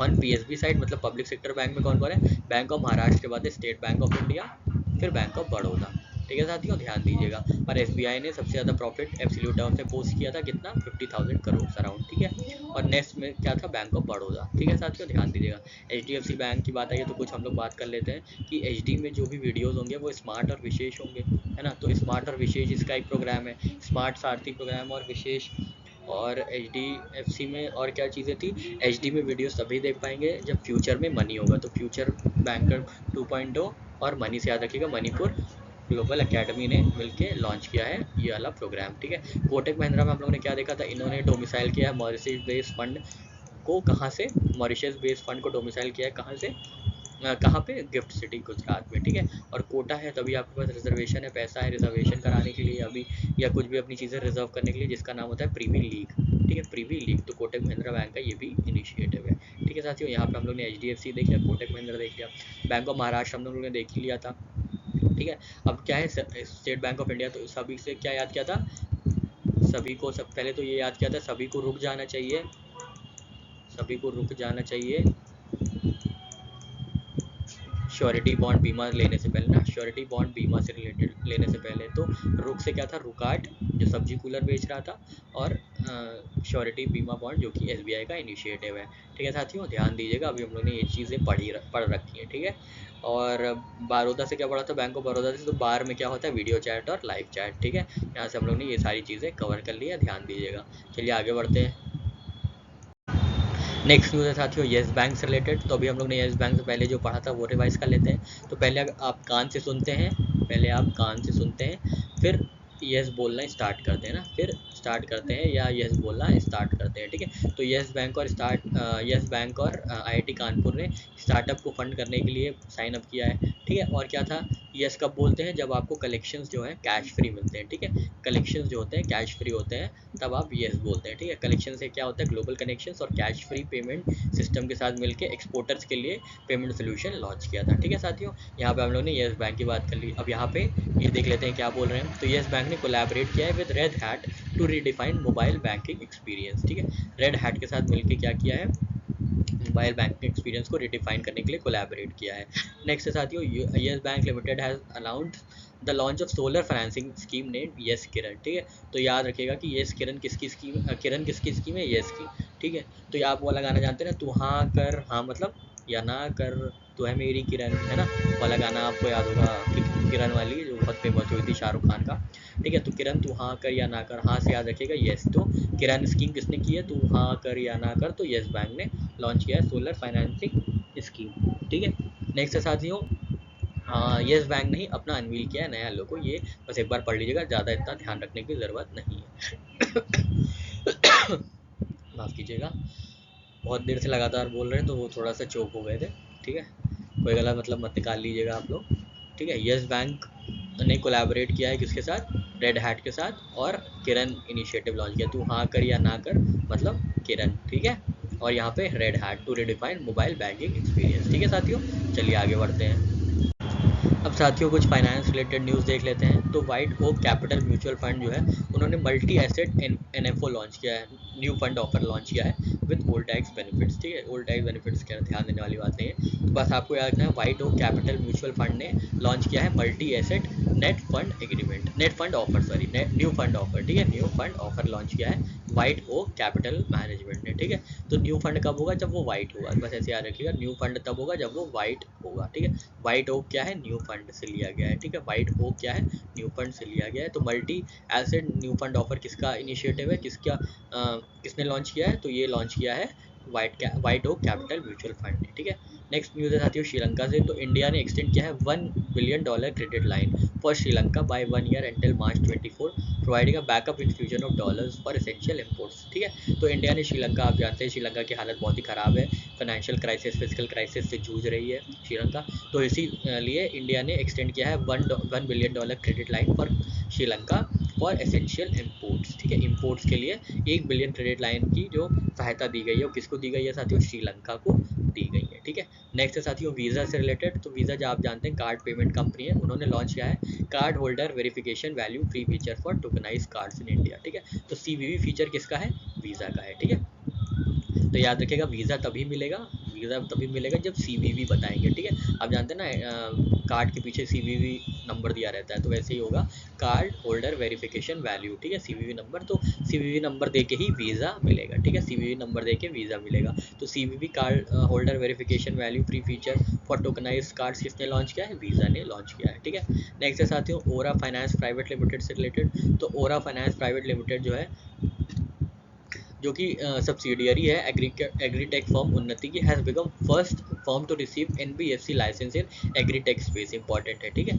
On PSB side मतलब public sector bank में कौन कौन है, बैंक ऑफ महाराष्ट्र के बाद स्टेट बैंक ऑफ इंडिया, फिर बैंक ऑफ बड़ौदा, ठीक है साथियों। ध्यान दीजिएगा। और SBI ने सबसे ज़्यादा प्रॉफिट एब्सोल्यूट टर्म से पोस्ट किया था, कितना, 50,000 करोड़ अराउंड, ठीक है। और नेक्स्ट में क्या था, बैंक ऑफ बड़ौदा, ठीक है साथियों। ध्यान दीजिएगा। HDFC बैंक की बात आई है तो कुछ हम लोग बात कर लेते हैं कि HD में जो भी वीडियोज़ होंगे वो स्मार्ट और विशेष होंगे, है ना। तो स्मार्ट और विशेष इसका एक प्रोग्राम है, स्मार्ट सारथी प्रोग्राम और विशेष और HDFC में और क्या चीज़ें थी, HD में वीडियोस तभी देख पाएंगे जब फ्यूचर में मनी होगा। तो फ्यूचर बैंकर 2.0 और मनी से याद रखिएगा, मणिपुर ग्लोबल एकेडमी ने मिलकर लॉन्च किया है ये वाला प्रोग्राम, ठीक है। कोटक महिंद्रा में हम लोगों ने क्या देखा था, इन्होंने डोमिसाइल किया है मॉरिशस बेस्ड फंड को, कहाँ से, मॉरिशस बेस्ड फंड को डोमिसाइल किया है कहाँ से, कहाँ पे, गिफ्ट सिटी गुजरात में, ठीक है। और कोटा है तभी आपके पास रिजर्वेशन है, पैसा है रिजर्वेशन कराने के लिए अभी, या कुछ भी अपनी चीज़ें रिजर्व करने के लिए, जिसका नाम होता है प्रीवी लीग, ठीक है, प्रीवी लीग। तो कोटक महिंद्रा बैंक का ये भी इनिशिएटिव है, ठीक है साथियों। यहाँ पे हम लोग ने HDFC देख लिया, कोटक महिंद्रा देख लिया, बैंक ऑफ महाराष्ट्र हम लोगों ने देख ही लिया था, ठीक है। अब क्या है, स्टेट बैंक ऑफ इंडिया, तो सभी से क्या याद किया था, सभी को, सब पहले तो ये याद किया था, सभी को रुक जाना चाहिए, सभी को रुक जाना चाहिए श्योरिटी बॉन्ड बीमा लेने से पहले ना, श्योरिटी बॉन्ड बीमा से रिलेटेड लेने से पहले। तो रुक से क्या था, रुकाट जो सब्जी कूलर बेच रहा था, और श्योरिटी बीमा बॉन्ड जो कि SBI का इनिशिएटिव है, ठीक है साथियों, ध्यान दीजिएगा। अभी हम लोग ने ये चीज़ें पढ़ रखी हैं, ठीक है। और बड़ौदा से क्या पढ़ा था, बैंक ऑफ बड़ौदा से, तो बार में क्या होता है, वीडियो चैट और लाइव चैट, ठीक है। यहाँ से हम लोग ने ये सारी चीज़ें कवर कर ली है, ध्यान दीजिएगा। चलिए आगे बढ़ते हैं। नेक्स्ट न्यूज़ है साथियों येस बैंक से रिलेटेड। तो अभी हम लोग ने येस बैंक से पहले जो पढ़ा था वो रिवाइज कर लेते हैं। तो पहले आप कान से सुनते हैं, पहले आप कान से सुनते हैं, फिर येस बोलना स्टार्ट करते हैं ना, फिर स्टार्ट करते हैं या येस बोलना स्टार्ट करते हैं, ठीक है। तो येस बैंक और येस बैंक और IIT कानपुर ने स्टार्टअप को फंड करने के लिए साइन अप किया है, ठीक है। और क्या था, येस कब बोलते हैं, जब आपको कलेक्शंस जो है कैश फ्री मिलते हैं, ठीक है। कलेक्शंस जो होते हैं कैश फ्री होते हैं, तब आप येस बोलते हैं, ठीक है। कलेक्शन से क्या होता है, ग्लोबल कनेक्शंस और कैश फ्री पेमेंट सिस्टम के साथ मिलकर एक्सपोर्टर्स के लिए पेमेंट सोल्यूशन लॉन्च किया था, ठीक है साथियों। यहाँ पे हम लोग ने येस बैंक की बात कर ली। अब यहाँ पे ये देख लेते हैं क्या बोल रहे हैं। तो येस बैंक ने कोलैबोरेट किया है with Red Hat to redefine mobile banking experience, ठीक है। रेड हैट के साथ मिलकर क्या किया है, मोबाइल बैंकिंग एक्सपीरियंस को रिडिफाइन करने के लिए कोलैबोरेट किया है। नेक्स्ट साथियों, Yes Bank limited has announced the launch of solar financing scheme named Yes Kiran, ठीक है। तो याद रखिएगा कि येस किरण किसकी स्कीम, किरण किसकी स्कीम है, येस की, ठीक है। तो ये आप वाला गाना जानते हैं ना, तू हाँ कर हाँ मतलब या ना कर, तो है मेरी किरण, है ना, वाला गाना आपको याद होगा कि किरण वाली जो बहुत फेमस हुई थी शाहरुख खान का, ठीक है। तो किरण तू हाँ कर या ना कर, हाँ से याद रखिएगा येस। तो किरण स्कीम किसने की है, तू हाँ कर या ना कर, तो येस बैंक ने लॉन्च किया है सोलर फाइनेंसिंग स्कीम, ठीक है। नेक्स्ट है साथियों, येस बैंक ने ही अपना अनवील किया है नया लोगो, ये बस एक बार पढ़ लीजिएगा, ज़्यादा इतना ध्यान रखने की ज़रूरत नहीं है। माफ़ कीजिएगा, बहुत देर से लगातार बोल रहे हैं तो वो थोड़ा सा चोक हो गए थे, ठीक है। कोई गलत मतलब मत निकाल लीजिएगा आप लोग, ठीक है। येस बैंक ने कोलैबोरेट किया है किसके साथ, रेड हैट के साथ, और किरण इनिशिएटिव लॉन्च किया, तू हाँ कर या ना कर मतलब किरण, ठीक है। और यहाँ पे Red Hat to redefine mobile banking experience, ठीक है साथियों। चलिए आगे बढ़ते हैं। अब साथियों कुछ फाइनेंस रिलेटेड न्यूज़ देख लेते हैं। तो White Oak Capital mutual fund जो है, उन्होंने मल्टी एसेट NFO लॉन्च किया है, न्यू फंड ऑफर लॉन्च किया है विद ओल्ड टैक्स बेनिफिट्स, ठीक है। ओल्ड टैक्स बेनिफिट्स क्या ध्यान देने वाली बात नहीं है, तो बस आपको याद रखना है White Oak Capital mutual fund ने लॉन्च किया है multi asset net fund agreement, net fund offer sorry new fund offer, ठीक है। न्यू फंड ऑफर लॉन्च किया है वाइट ओक कैपिटल मैनेजमेंट ने, ठीक है। तो न्यू फंड कब होगा, जब वो वाइट होगा, बस ऐसे याद रखिएगा, न्यू फंड तब होगा जब वो वाइट होगा, ठीक है। वाइट ओक क्या है, न्यू फंड से लिया गया है, ठीक है। वाइट ओक क्या है, न्यू फंड से लिया गया है। तो multi asset new fund offer किसका इनिशिएटिव है, किसने लॉन्च किया है, तो ये लॉन्च किया है White Oak Capital mutual fund ने, ठीक है। नेक्स्ट न्यूज़ है साथियों श्रीलंका से। तो इंडिया ने एक्सटेंड किया है $1 billion credit line for Sri Lanka by 1 year until March 24, providing a backup infusion of dollars for essential imports, ठीक है। तो इंडिया ने श्रीलंका, आप जानते हैं श्रीलंका की हालत बहुत ही ख़राब है, फाइनेंशियल क्राइसिस फिजिकल क्राइसिस से जूझ रही है श्रीलंका। तो इसी लिए इंडिया ने एक्सटेंड किया है $1 billion credit line for Sri Lanka for essential imports, ठीक है। इम्पोर्ट्स के लिए 1 बिलियन क्रेडिट लाइन की जो सहायता दी गई है वो किसको दी गई है साथियों, श्रीलंका को दी गई है, ठीक है। नेक्स्ट है साथियों वीज़ा से रिलेटेड। तो वीज़ा जो आप जानते हैं कार्ड पेमेंट कंपनी है, उन्होंने लॉन्च किया है card holder verification value free feature for tokenise cards in India, ठीक है। तो CVV फीचर किसका है, वीज़ा का है, ठीक है। तो याद रखिएगा वीज़ा तभी मिलेगा जब CVV बताएंगे, ठीक है। आप जानते हैं ना कार्ड के पीछे CVV नंबर दिया रहता है, तो वैसे ही होगा कार्ड होल्डर वेरिफिकेशन वैल्यू, ठीक है। CVV नंबर, तो CVV नंबर दे के ही वीज़ा मिलेगा, ठीक है। CVV नंबर दे के वीज़ा मिलेगा। तो CVV card holder verification value free feature for tokenise cards किसने लॉन्च किया है, वीज़ा ने लॉन्च किया है, ठीक है। नेक्स्ट है साथियों ओरा फाइनेंस प्राइवेट लिमिटेड से रिलेटेड। तो ओरा फाइनेंस प्राइवेट लिमिटेड जो है जो कि सब्सिडियरी है एग्रीटेक फर्म उन्नति की, has become first firm to receive NBFC licence in agritech space. Important है, ठीक है।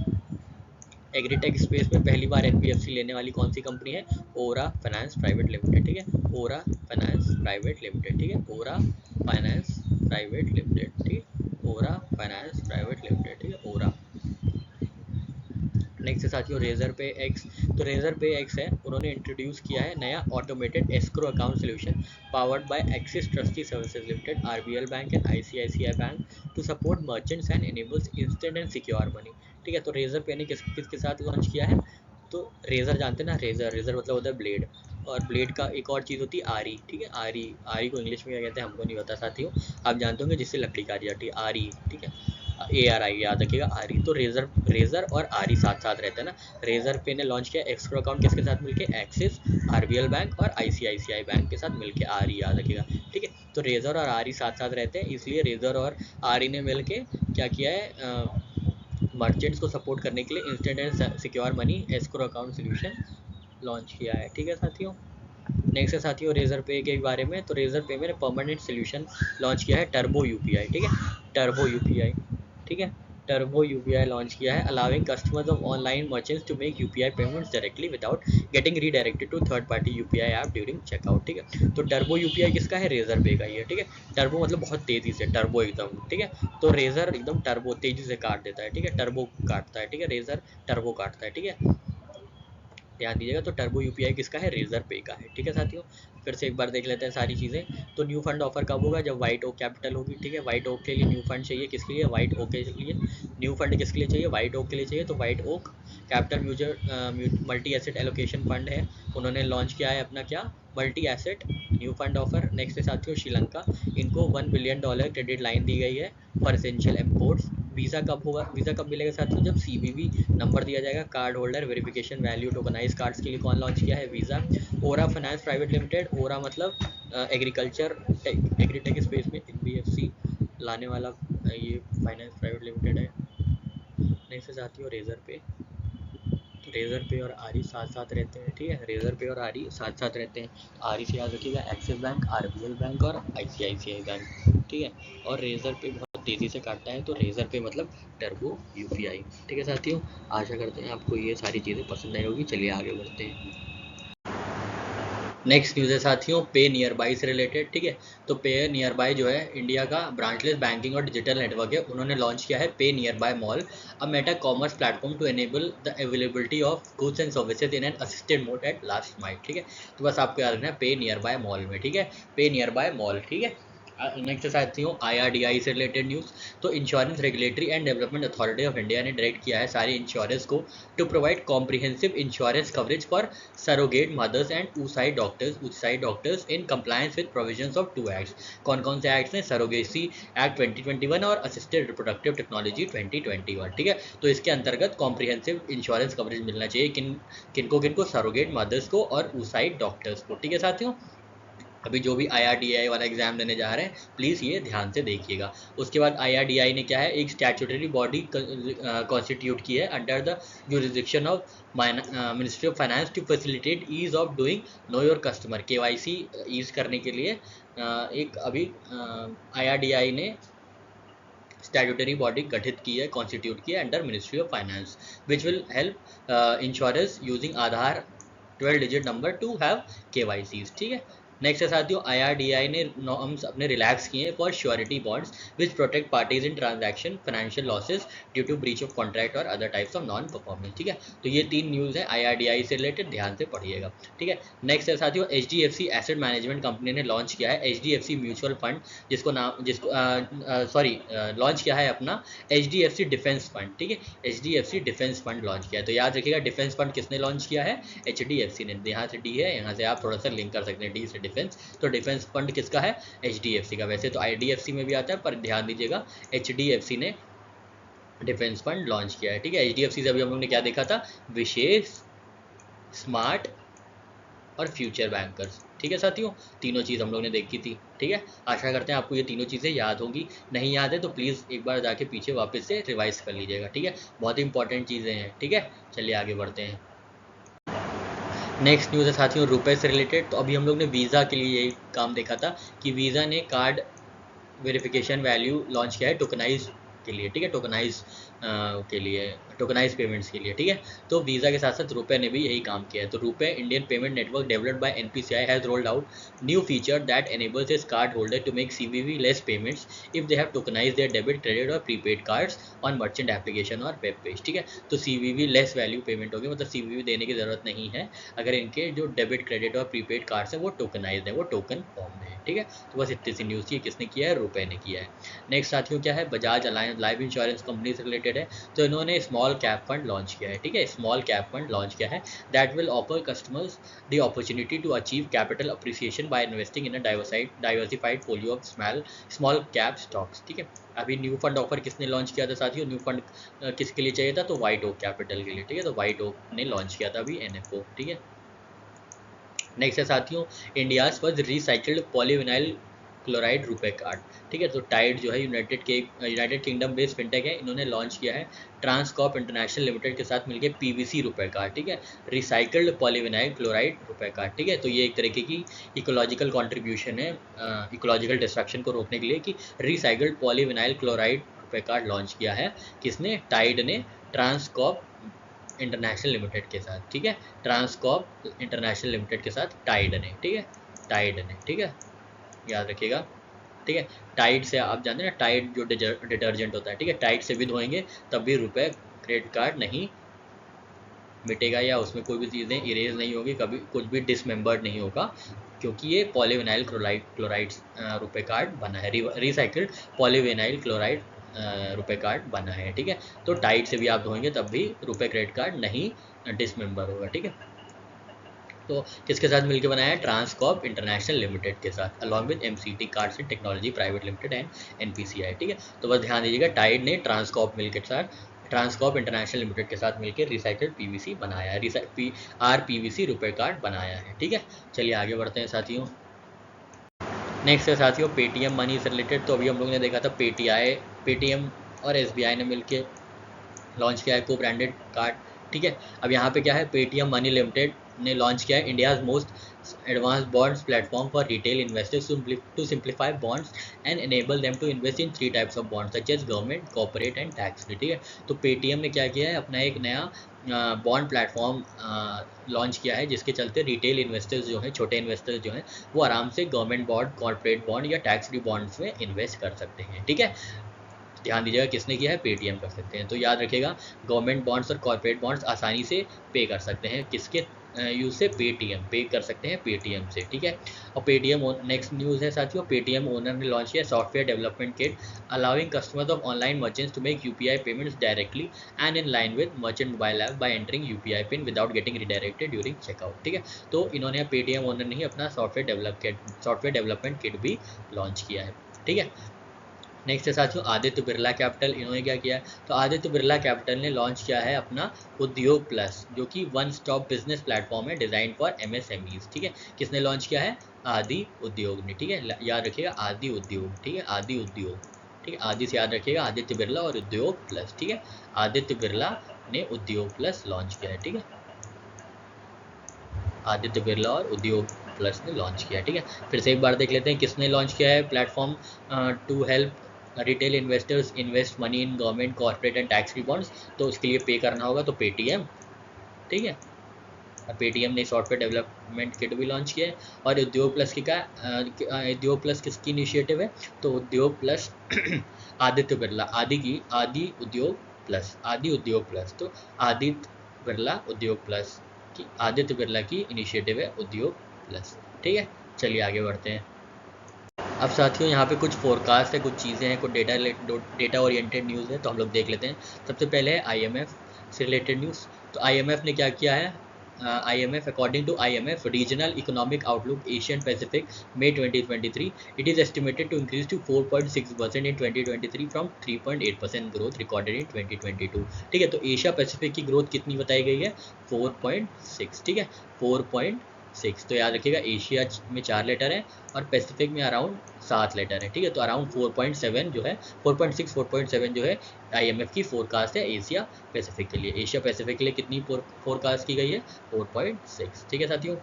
एग्रीटेक स्पेस में पहली बार NBFC लेने वाली कौन सी कंपनी है? ओरा फाइनेंस प्राइवेट लिमिटेड, ठीक है। ओरा फाइनेंस प्राइवेट लिमिटेड, ठीक है। ओरा फाइनेंस प्राइवेट लिमिटेड, ठीक है। ओरा फाइनेंस प्राइवेट लिमिटेड, ठीक है। ओरा। नेक्स्ट साथियों रेजर पे एक्स। तो रेजर पे एक्स है, उन्होंने इंट्रोड्यूस किया है नया automated escrow account solution powered by Axis Trustee Services Limited, RBL bank and ICICI bank to support merchants and enables instant and secure money, ठीक है। तो razor पे ने किसके साथ लॉन्च किया है? तो रेजर जानते हैं ना, रेजर मतलब होता है ब्लेड, और ब्लेड का एक और चीज़ होती है आरी, ठीक है। आरी को इंग्लिश में क्या कहते हैं हमको नहीं पता साथियों, आप जानते होंगे जिससे लकड़ी काटी जाती है, आरी, ठीक है। ARI याद रखिएगा, आरी। तो रेजर और आरी साथ साथ रहते हैं ना। रेजर पे ने लॉन्च किया एस्क्रो अकाउंट किसके साथ मिलके? एक्सिस, RBL बैंक और ICICI बैंक के साथ मिलके, आरी याद रखिएगा, ठीक है। तो रेजर और आरी साथ साथ रहते हैं, इसलिए रेजर और आरी ने मिलके क्या किया है, मर्चेंट्स को सपोर्ट करने के लिए instant and secure money escrow account solution launch किया है, ठीक है साथियों। नेक्स्ट है साथियों रेजर पे के बारे में। तो रेजर पे में परमानेंट सोल्यूशन लॉन्च किया है, टर्बो UPI, ठीक है। टर्बो UPI, ठीक है। टर्बो UPI लॉन्च किया है, allowing customers of online merchants to make UPI payments directly without getting redirected to third party UPI app during checkout, ठीक है। तो टर्बो UPI किसका है? रेजर पे का ही है, ठीक है। टर्बो मतलब बहुत तेजी से, टर्बो एकदम, ठीक है। तो रेजर एकदम टर्बो तेजी से काट देता है, ठीक है। टर्बो काटता है, ठीक है। रेजर टर्बो काटता है, ठीक है। ध्यान दीजिएगा, तो टर्बो UPI किसका है? रेजर पे का है, ठीक है साथियों। फिर से एक बार देख लेते हैं सारी चीज़ें। तो न्यू फंड ऑफर कब होगा? जब व्हाइट ओक कैपिटल होगी, ठीक है। व्हाइट ओक के लिए न्यू फंड चाहिए, किसके लिए? व्हाइट ओक के लिए न्यू फंड किसके लिए चाहिए? व्हाइट ओक के लिए चाहिए। तो White Oak Capital multi asset allocation fund है, उन्होंने लॉन्च किया है अपना क्या? Multi asset new fund offer. Next है साथियों श्रीलंका, इनको $1 बिलियन क्रेडिट लाइन दी गई है फॉर एसेंशियल इम्पोर्ट्स। वीज़ा कब होगा? वीज़ा कब मिलेगा साथियों? जब CVV नंबर दिया जाएगा, card holder verification value tokenise cards के लिए कौन लॉन्च किया है? वीज़ा। ओरा फाइनेंस प्राइवेट लिमिटेड, ओरा मतलब एग्रीकल्चर एग्रीटेक स्पेस में NBFC लाने वाला ये फाइनेंस प्राइवेट लिमिटेड है। नेक्स्ट है साथियों रेजर पे। तो रेजर पे और आरी साथ साथ रहते हैं, ठीक है। रेजर पे और आरी साथ साथ रहते हैं। आरी से याद रखिएगा एक्सिस बैंक, RBL बैंक और ICICI बैंक, ठीक है। और रेजर पे बहुत तेज़ी से काटता है, तो रेजर पे मतलब टर्बो UPI, ठीक है साथियों। आशा करते हैं आपको ये सारी चीज़ें पसंद आई होगी। चलिए आगे बढ़ते हैं। नेक्स्ट न्यूज़ है साथियों पे नियर बाई से रिलेटेड, ठीक है। तो पे नियर बाई जो है इंडिया का ब्रांचलेस बैंकिंग और डिजिटल नेटवर्क है, उन्होंने लॉन्च किया है PayNearby mall, a meta commerce platform to enable the availability of goods and services in an assisted mode at last mile, ठीक है। तो बस आपको याद रखना है पे नियर बाय मॉल में, ठीक है। पे नियर बाय मॉल, ठीक है। नेक्स्ट साथियों IRDI से रिलेटेड न्यूज़। तो insurance regulatory and development authority of India ने डायरेक्ट किया है सारे इंश्योरेंस को to provide comprehensive insurance coverage for surrogate mothers and oocyte doctors in compliance with provisions of 2 acts. कौन कौन से एक्ट्स हैं? सरोगेसी एक्ट 2021 और असिस्टेड रिप्रोडक्टिव टेक्नोलॉजी 2021, ठीक है। तो इसके अंतर्गत कॉम्प्रिहेंसिव इंश्योरेंस कवरेज मिलना चाहिए किनको? सरोगेट मदर्स को और ऊसाइड डॉक्टर्स को, ठीक है साथियों। अभी जो भी IRDI वाला एग्जाम देने जा रहे हैं प्लीज़ ये ध्यान से देखिएगा। उसके बाद IRDI ने क्या है, एक स्टैट्यूटरी बॉडी कॉन्स्टिट्यूट की है under the jurisdiction of ministry of finance to facilitate ease of doing know your customer, KYC ease करने के लिए एक अभी IRDI ने स्टैट्यूटरी बॉडी गठित की है, कॉन्स्टिट्यूट की है under ministry of finance, which will help insurance using Aadhaar 12 digit number two have KYCs, ठीक है। नेक्स्ट है साथियों IRDI ने नॉर्म्स अपने रिलैक्स किए हैं for surety bonds which protect parties in transaction financial losses due to breach of contract और other types of non performance, ठीक है। तो ये 3 न्यूज़ है IRDI से रिलेटेड, ध्यान से पढ़िएगा, ठीक है। नेक्स्ट है साथियों HDFC एसेट मैनेजमेंट कंपनी ने लॉन्च किया है HDFC म्यूचुअल फंड, लॉन्च किया है अपना HDFC डिफेंस फंड, ठीक है। HDFC डिफेंस फंड लॉन्च किया है। तो याद रखिएगा डिफेंस फंड किसने लॉन्च किया है? HDFC ने। यहाँ से D है, यहाँ से आप थोड़ा सा लिंक कर सकते हैं D से डिफेंस। तो डिफेंस फंड किसका है? HDFC का। वैसे तो IDFC में भी आता है, पर ध्यान दीजिएगा HDFC ने डिफेंस फंड लॉन्च किया है, ठीक है। HDFC से अभी हम लोग ने क्या देखा था? विशेष, स्मार्ट और फ्यूचर बैंकर्स, ठीक है साथियों। तीनों चीज़ हम लोग ने देखी थी, ठीक है। आशा करते हैं आपको ये तीनों चीज़ें याद होंगी। नहीं याद है तो प्लीज़ एक बार जाके पीछे वापस से रिवाइज कर लीजिएगा, ठीक है। बहुत ही इंपॉर्टेंट चीज़ें हैं, ठीक है। चलिए आगे बढ़ते हैं। नेक्स्ट न्यूज़ है साथियों रुपए से रिलेटेड। तो अभी हम लोग ने वीज़ा के लिए यही काम देखा था कि वीज़ा ने कार्ड वेरिफिकेशन वैल्यू लॉन्च किया है टोकनाइज के लिए, ठीक है, टोकनाइज के लिए, टोकनाइज पेमेंट्स के लिए, ठीक है। तो वीज़ा के साथ साथ रुपए ने भी यही काम किया है। तो रुपए Indian payment network developed by NPCI has rolled out new feature that enables its card holder to make CVV less payments if they have tokenized their debit, credit और prepaid cards on merchant application और web page, ठीक है। तो CVV less value payment होगी, मतलब CVV देने की ज़रूरत नहीं है अगर इनके जो डेबिट, क्रेडिट और प्रीपेड कार्ड्स हैं वो टोकनाइज्ड है, वो टोकन फॉर्म में है, ठीक है। तो बस इतनी सी न्यूज़ थी, किसने किया है, रुपए ने किया है। नेक्स्ट साथियों क्या है, Bajaj alliance life insurance company से रिलेटेड है। तो इन्होंने स्मॉल कैप फंड लॉन्च किया है, ठीक है, स्मॉल कैप फंड लॉन्च किया है that will offer customers the opportunity to achieve capital appreciation by investing in a diversified पोलियो ऑफ स्मॉल कैप स्टॉक्स, ठीक है। अभी न्यू फंड ऑफर किसने लॉन्च किया था साथियों, न्यू फंड किसके लिए चाहिए था, तो वाइट ओक कैपिटल के लिए, ठीक है। तो वाइट ओक ने लॉन्च किया था अभी एनएफओ, ठीक है। नेक्स्ट है साथियों India's first recycled polyvinyl chloride रुपए कार्ड, ठीक है। तो टाइड जो है यूनाइटेड किंगडम बेस्ड फिनटेक है, इन्होंने लॉन्च किया है ट्रांसकॉर्प इंटरनेशनल लिमिटेड के साथ मिलकर पीवीसी रुपए कार्ड, ठीक है, रिसाइकल्ड पॉलीविनाइल क्लोराइड रुपए कार्ड, ठीक है। तो ये एक तरीके की इकोलॉजिकल कॉन्ट्रीब्यूशन है इकोलॉजिकल डिस्ट्रक्शन को रोकने के लिए कि रिसाइकल्ड पॉलीविनाइल क्लोराइड रुपए कार्ड लॉन्च किया है किसने, टाइड ने ट्रांसकॉर्प इंटरनेशनल लिमिटेड के साथ, ठीक है, ट्रांसकॉर्प इंटरनेशनल लिमिटेड के साथ टाइड ने, ठीक है, टाइड ने, ठीक है, याद रखिएगा, ठीक है। टाइड से आप जानते हैं ना, टाइड जो डिटर्जेंट होता है, ठीक है, टाइड से भी धोएंगे तब भी रुपए क्रेडिट कार्ड नहीं मिटेगा या उसमें कोई भी चीज़ें इरेज नहीं होगी, कभी कुछ भी डिसमेंबर्ड नहीं होगा, क्योंकि ये पॉलीविनाइल क्लोराइड रुपए कार्ड बना है, रिसाइकल्ड पॉलीविनाइल क्लोराइड रुपए कार्ड बना है, ठीक है। तो टाइड से भी आप धोएंगे तब भी रुपए क्रेडिट कार्ड नहीं डिसमेंबर होगा, ठीक है। तो किसके साथ मिलकर बनाया है, ट्रांसकॉर्प इंटरनेशनल लिमिटेड के साथ along with MCT cards and technology private limited and NPCI, ठीक है। तो बस ध्यान दीजिएगा टाइड ने ट्रांसकॉर्प मिल के साथ ट्रांसकॉर्प इंटरनेशनल लिमिटेड के साथ मिलकर रिसाइकल्ड पीवीसी बनाया है, आरपीवीसी रुपए कार्ड बनाया है, ठीक है। चलिए आगे बढ़ते हैं साथियों। नेक्स्ट है साथियों पेटीएम मनी से रिलेटेड। तो अभी हम लोग ने देखा था पेटीएम और एसबीआई ने मिलकर लॉन्च किया है को ब्रांडेड कार्ड, ठीक है। अब यहाँ पे क्या है, पेटीएम मनी लिमिटेड ने लॉन्च किया है India's most advance bonds platform for retail investors to simplify bonds and enable them to invest in 3 types of bonds such as government, corporate and tax, ठीक है। तो पेटीएम ने क्या किया है, अपना एक नया बॉन्ड प्लेटफॉर्म लॉन्च किया है जिसके चलते रिटेल इन्वेस्टर्स जो हैं, छोटे इन्वेस्टर्स जो हैं, वो आराम से गवर्नमेंट बॉन्ड, कॉर्पोरेट बॉन्ड या टैक्स फ्री बॉन्ड्स में इन्वेस्ट कर सकते हैं, ठीक है। ध्यान दीजिएगा किसने किया है, पेटीएम कर सकते हैं। तो याद रखिएगा गवर्नमेंट बॉन्ड्स और कॉर्पोरेट बॉन्ड्स आसानी से पे कर सकते हैं, किसके यूज से, पेटीएम पे कर सकते हैं पेटीएम से, ठीक है। और पेटीएम नेक्स्ट न्यूज़ है साथियों, पेटीएम ओनर ने लॉन्च किया software development kit allowing customers of online merchants to make UPI payments directly and in line with merchant mobile app by entering UPI PIN without getting redirected during checkout, ठीक है। तो इन्होंने Paytm owner ने ही अपना software development kit भी launch किया है, ठीक है। नेक्स्ट है साथियों आदित्य बिरला कैपिटल, इन्होंने क्या किया है, तो आदित्य बिरला कैपिटल ने लॉन्च किया है अपना उद्योग प्लस, जो कि वन स्टॉप बिजनेस प्लेटफॉर्म है डिजाइन फॉर एमएसएमईज, ठीक है। किसने लॉन्च किया है, आदि उद्योग ने, ठीक है, याद रखिएगा आदि उद्योग, ठीक है, आदि उद्योग, ठीक है, आदि से याद रखिएगा आदित्य बिरला और उद्योग प्लस, ठीक है। आदित्य बिरला ने उद्योग प्लस लॉन्च किया है, ठीक है, आदित्य बिरला और उद्योग प्लस ने लॉन्च किया, ठीक है। फिर से एक बार देख लेते हैं किसने लॉन्च किया है platform to help retail investors invest money in government, corporate and tax free bonds. तो उसके लिए पे करना होगा तो पेटीएम, ठीक है। पेटीएम ने सॉफ्टवेयर डेवलपमेंट किट भी लॉन्च किया है। और उद्योग प्लस की क्या, उद्योग प्लस किसकी इनिशिएटिव है, तो उद्योग प्लस आदित्य बिरला, आदि उद्योग प्लस, तो आदित्य बिरला उद्योग प्लस की, आदित्य बिरला की इनिशिएटिव है उद्योग प्लस, ठीक है। चलिए आगे बढ़ते हैं। अब साथियों यहाँ पे कुछ फोरकास्ट है, कुछ चीज़ें हैं, कुछ डेटा ओरिएंटेड न्यूज़ है, तो हम लोग देख लेते हैं। सबसे पहले है आईएमएफ से रिलेटेड न्यूज़। तो आईएमएफ ने क्या किया है, IMF according to IMF regional economic outlook Asian Pacific May 2023 it is estimated to increase to 4.6% in 2023 from 3.8% growth recorded in 2022, ठीक है। तो एशिया पैसिफिक की ग्रोथ कितनी बताई गई है, 4.6, ठीक है, 4.6 6। तो याद रखिएगा एशिया में 4 लेटर है और पैसिफिक में अराउंड 7 लेटर है, ठीक है। तो अराउंड 4.7 जो है 4.6 4.7 जो है IMF की फोरकास्ट है एशिया पैसिफिक के लिए। एशिया पैसिफिक के लिए कितनी फोरकास्ट की गई है? 4.6, ठीक है साथियों।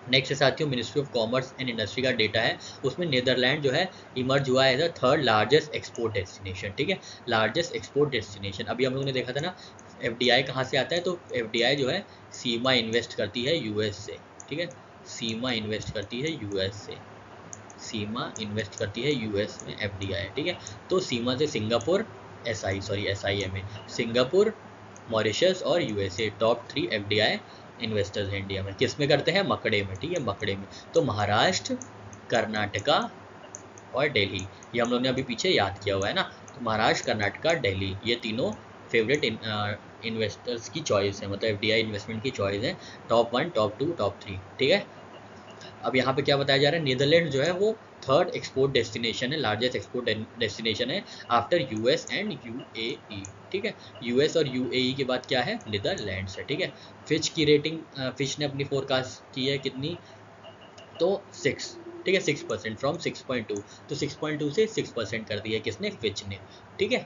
नेक्स्ट है साथियों ministry of commerce and industry का डेटा है, उसमें नीदरलैंड जो है इमर्ज हुआ है as a third largest export destination, ठीक है। लार्जेस्ट एक्सपोर्ट डेस्टिनेशन, अभी हम लोगों ने देखा था ना FDI कहाँ से आता है, तो FDI जो है सीमा इन्वेस्ट करती है US से, ठीक है। सीमा इन्वेस्ट करती है US से, सीमा इन्वेस्ट करती है US में FDI, ठीक है। तो सीमा से सिंगापुर SIM सिंगापुर, मॉरिशस और USA टॉप 3 FDI इन्वेस्टर्स हैं इंडिया में। किस में करते हैं? मकड़े में, ठीक है, मकड़े में। तो महाराष्ट्र, कर्नाटका और दिल्ली, ये हम लोग ने अभी पीछे याद किया हुआ है ना। तो महाराष्ट्र, कर्नाटका, दिल्ली, ये तीनों फेवरेट इन्वेस्टर्स की चॉइस है, मतलब FDI इन्वेस्टमेंट की चॉइस है, टॉप 1, टॉप 2, टॉप 3, ठीक है। अब यहाँ पे क्या बताया जा रहा है, नीदरलैंड जो है वो थर्ड एक्सपोर्ट डेस्टिनेशन है, लार्जेस्ट एक्सपोर्ट डेस्टिनेशन है आफ्टर US एंड UAE, ठीक है। US और UAE के बाद क्या है? नीदरलैंड्स है, ठीक है। फिच की रेटिंग, फिच ने अपनी फोरकास्ट की है कितनी? तो 6, ठीक है, 6% फ्रॉम 6.2, तो 6.2 से 6% कर दिया किसने? फिच ने, ठीक है।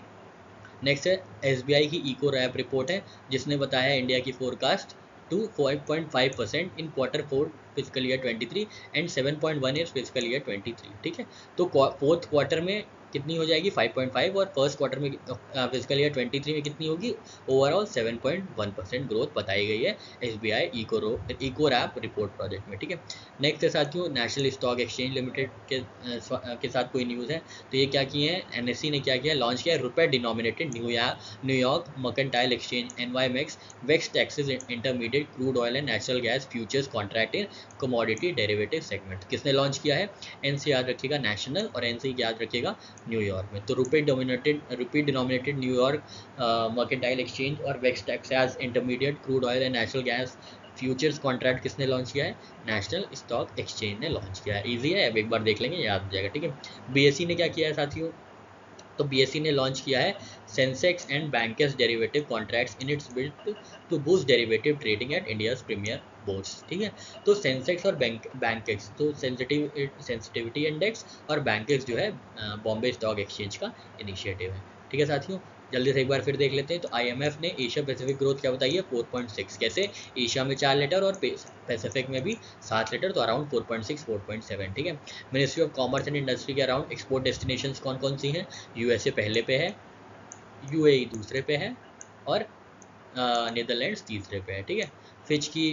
नेक्स्ट है SBI की इको रैप रिपोर्ट है, जिसने बताया इंडिया की forecast to 5.5% in Q4 physical year 23 and 7.1 year physical year 23, ठीक है। तो फोर्थ क्वार्टर में कितनी हो जाएगी? 5.5, और फर्स्ट क्वार्टर में फिजिकल ईयर 23 में कितनी होगी? ओवरऑल 7.1% ग्रोथ बताई गई है SBI Ecowrap report project में, ठीक है। नेक्स्ट है साथियों नेशनल स्टॉक एक्सचेंज लिमिटेड के साथ कोई न्यूज़ है, तो ये क्या किए हैं, NSE ने क्या किया? लॉन्च किया रुपए denominated New York mercantile exchange NYMEX West Texas intermediate crude oil and natural gas futures contract in commodity derivative segment. किसने लॉन्च किया है? NSE याद रखिएगा नेशनल, और NSE याद रखिएगा न्यूयॉर्क में। तो रुपी डिनोमिनेटेड न्यूयॉर्क मर्केंटाइल एक्सचेंज और West Texas intermediate crude oil and natural gas futures contract किसने लॉन्च किया है? नेशनल स्टॉक एक्सचेंज ने लॉन्च किया है। ईजी है, अब एक बार देख लेंगे याद हो जाएगा, ठीक है। BSE ने क्या किया है साथियों? तो BSE ने लॉन्च किया है Sensex and bankers derivative contracts in its build to boost derivative trading at India's premier boards, ठीक है। तो सेंसेक्स और बैंकेक्स, तो सेंसिटिविटी इंडेक्स और बैंकेक्स जो है बॉम्बे स्टॉक एक्सचेंज का इनिशिएटिव है, ठीक है साथियों। जल्दी से एक बार फिर देख लेते हैं। तो IMF ने एशिया पैसिफिक ग्रोथ क्या बताई है? 4.6। कैसे? एशिया में 4 लेटर और पैसिफिक में भी 7 लेटर, तो अराउंड 4.6 4.7, ठीक है। Ministry of commerce and industry के अराउंड एक्सपोर्ट डेस्टिनेशंस कौन कौन सी हैं? USA पहले पे है, UAE दूसरे पे है, और नीदरलैंड्स तीसरे पे है, ठीक है। फिच की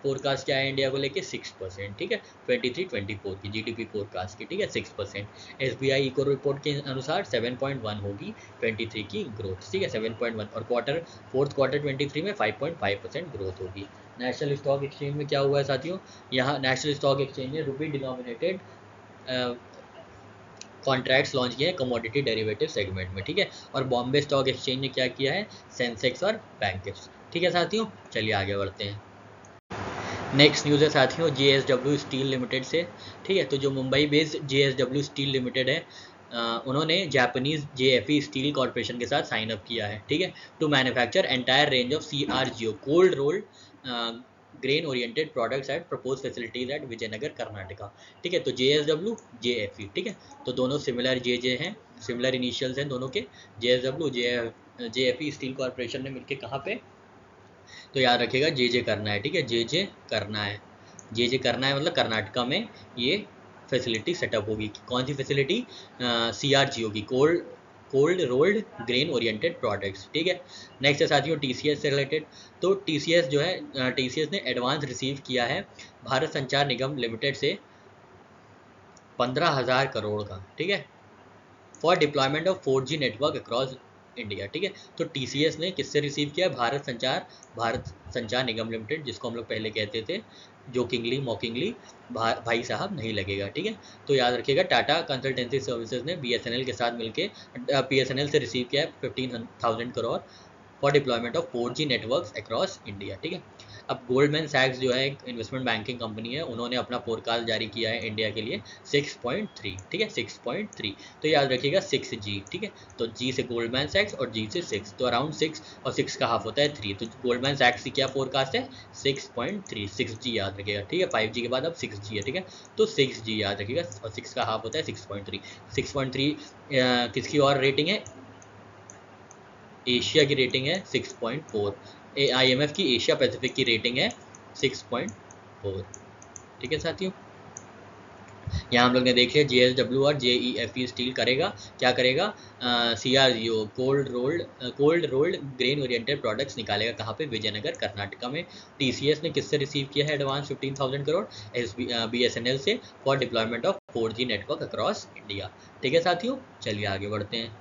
फोरकास्ट क्या है इंडिया को लेके? 6%, ठीक है। 23-24 की GDP फोरकास्ट की, ठीक है, 6%। SBI इको रिपोर्ट के अनुसार 7.1 होगी 23 की ग्रोथ, ठीक है, 7.1, और फोर्थ क्वार्टर 23 में 5.5% ग्रोथ होगी। नेशनल स्टॉक एक्सचेंज में क्या हुआ है साथियों? यहाँ नेशनल स्टॉक एक्सचेंज ने रुपी डिनोमिनेटेड कॉन्ट्रैक्ट्स लॉन्च किए हैं कमोडिटी डेरिवेटिव सेगमेंट में, ठीक है। और बॉम्बे स्टॉक एक्सचेंज ने क्या किया है? सेंसेक्स और बैंकेक्स, ठीक है साथियों। चलिए आगे बढ़ते हैं। नेक्स्ट न्यूज़ है साथियों JSW स्टील लिमिटेड से, ठीक है। तो जो Mumbai based JSW steel limited है, उन्होंने जापानीज JFE स्टील कॉर्पोरेशन के साथ साइन अप किया है, ठीक है, to manufacture entire range of CRGO cold rolled grain oriented products at propose facilities at Vijayanagar Karnataka, ठीक है। तो JSW JFE, ठीक है, तो दोनों सिमिलर JJ हैं, सिमिलर इनिशियल्स हैं दोनों के। JSW JFE स्टील कॉर्पोरेशन ने मिलकर कहाँ पे? तो याद रखिएगा JJ करना है, ठीक है, JJ करना है, JJ करना है, मतलब कर्नाटका में ये फैसिलिटी सेटअप होगी। कौन सी फैसिलिटी? CRGO की, cold rolled grain oriented products, ठीक है। नेक्स्ट है साथियों TCS से रिलेटेड। तो TCS जो है, TCS ने एडवांस रिसीव किया है भारत संचार निगम लिमिटेड से 15,000 करोड़ का, ठीक है, for deployment of 4G network across India, ठीक है। तो TCS ने किससे रिसीव किया? भारत संचार निगम लिमिटेड, जिसको हम लोग पहले कहते थे जोकिंगली मॉकिंगली भाई साहब नहीं लगेगा, ठीक है। तो याद रखिएगा टाटा कंसल्टेंसी सर्विसेज ने BSNL के साथ मिलके BSNL से रिसीव किया है 15,000 crore for deployment of 4G networks across India, ठीक है। अब गोल्डमैन सैक्स जो है एक इन्वेस्टमेंट बैंकिंग कंपनी है, उन्होंने अपना फोरकास्ट जारी किया है इंडिया के लिए 6.3, ठीक है 6.3, तो याद रखिएगा 6G, ठीक है। तो G से गोल्डमैन सैक्स और G से 6, तो अराउंड 6 और 6 का हाफ होता है 3, तो गोल्डमैन सैक्स की क्या फोरकास्ट है 6.3, 6G याद रखिएगा, ठीक है। 5G के बाद अब 6G है, ठीक है। तो 6G याद रखिएगा और 6 का हाफ होता है 6.3। 6.3 किसकी और रेटिंग है, एशिया की रेटिंग है 6.4, IMF की एशिया पैसिफिक की रेटिंग है 6.4, ठीक है साथियों। यहाँ हम लोग ने देख लिया JSW और JEFE स्टील करेगा, क्या करेगा, CRGO cold rolled grain oriented products निकालेगा, कहाँ पे, विजयनगर कर्नाटका में। TCS ने किससे रिसीव किया है एडवांस 15,000 करोड़, BSNL से for deployment of 4G network across India, ठीक है साथियों। चलिए आगे बढ़ते हैं,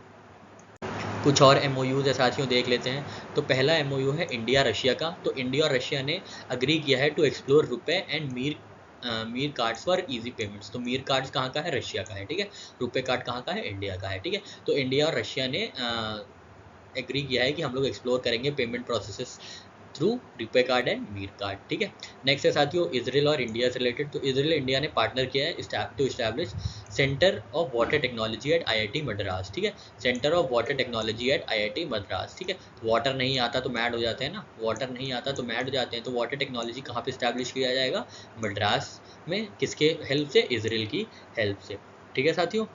कुछ और MOUs है साथियों, देख लेते हैं। तो पहला MOU है इंडिया रशिया का। तो इंडिया और रशिया ने अग्री किया है टू एक्सप्लोर रुपए and Mir cards for easy payments. तो मीर कार्ड्स कहाँ का है, रशिया का है, ठीक है। रुपए कार्ड कहाँ का है, इंडिया का है, ठीक है। तो इंडिया और रशिया ने एग्री किया है कि हम लोग एक्सप्लोर करेंगे payment processes through RuPay card and Mir card, ठीक है। नेक्स्ट है साथियों इजराइल और इंडिया से रिलेटेड। तो इजराइल इंडिया ने पार्टनर किया है to establish centre of water technology at IIT Madras, ठीक है। Centre of water technology at IIT Madras, ठीक है। वाटर नहीं आता तो मैड हो जाते हैं ना, वाटर नहीं आता तो मैड हो जाते हैं, तो वाटर टेक्नोलॉजी कहाँ पे इस्टेब्लिश किया जाएगा, मद्रास में, किसके हेल्प से, इजराइल की हेल्प से, ठीक है साथियों।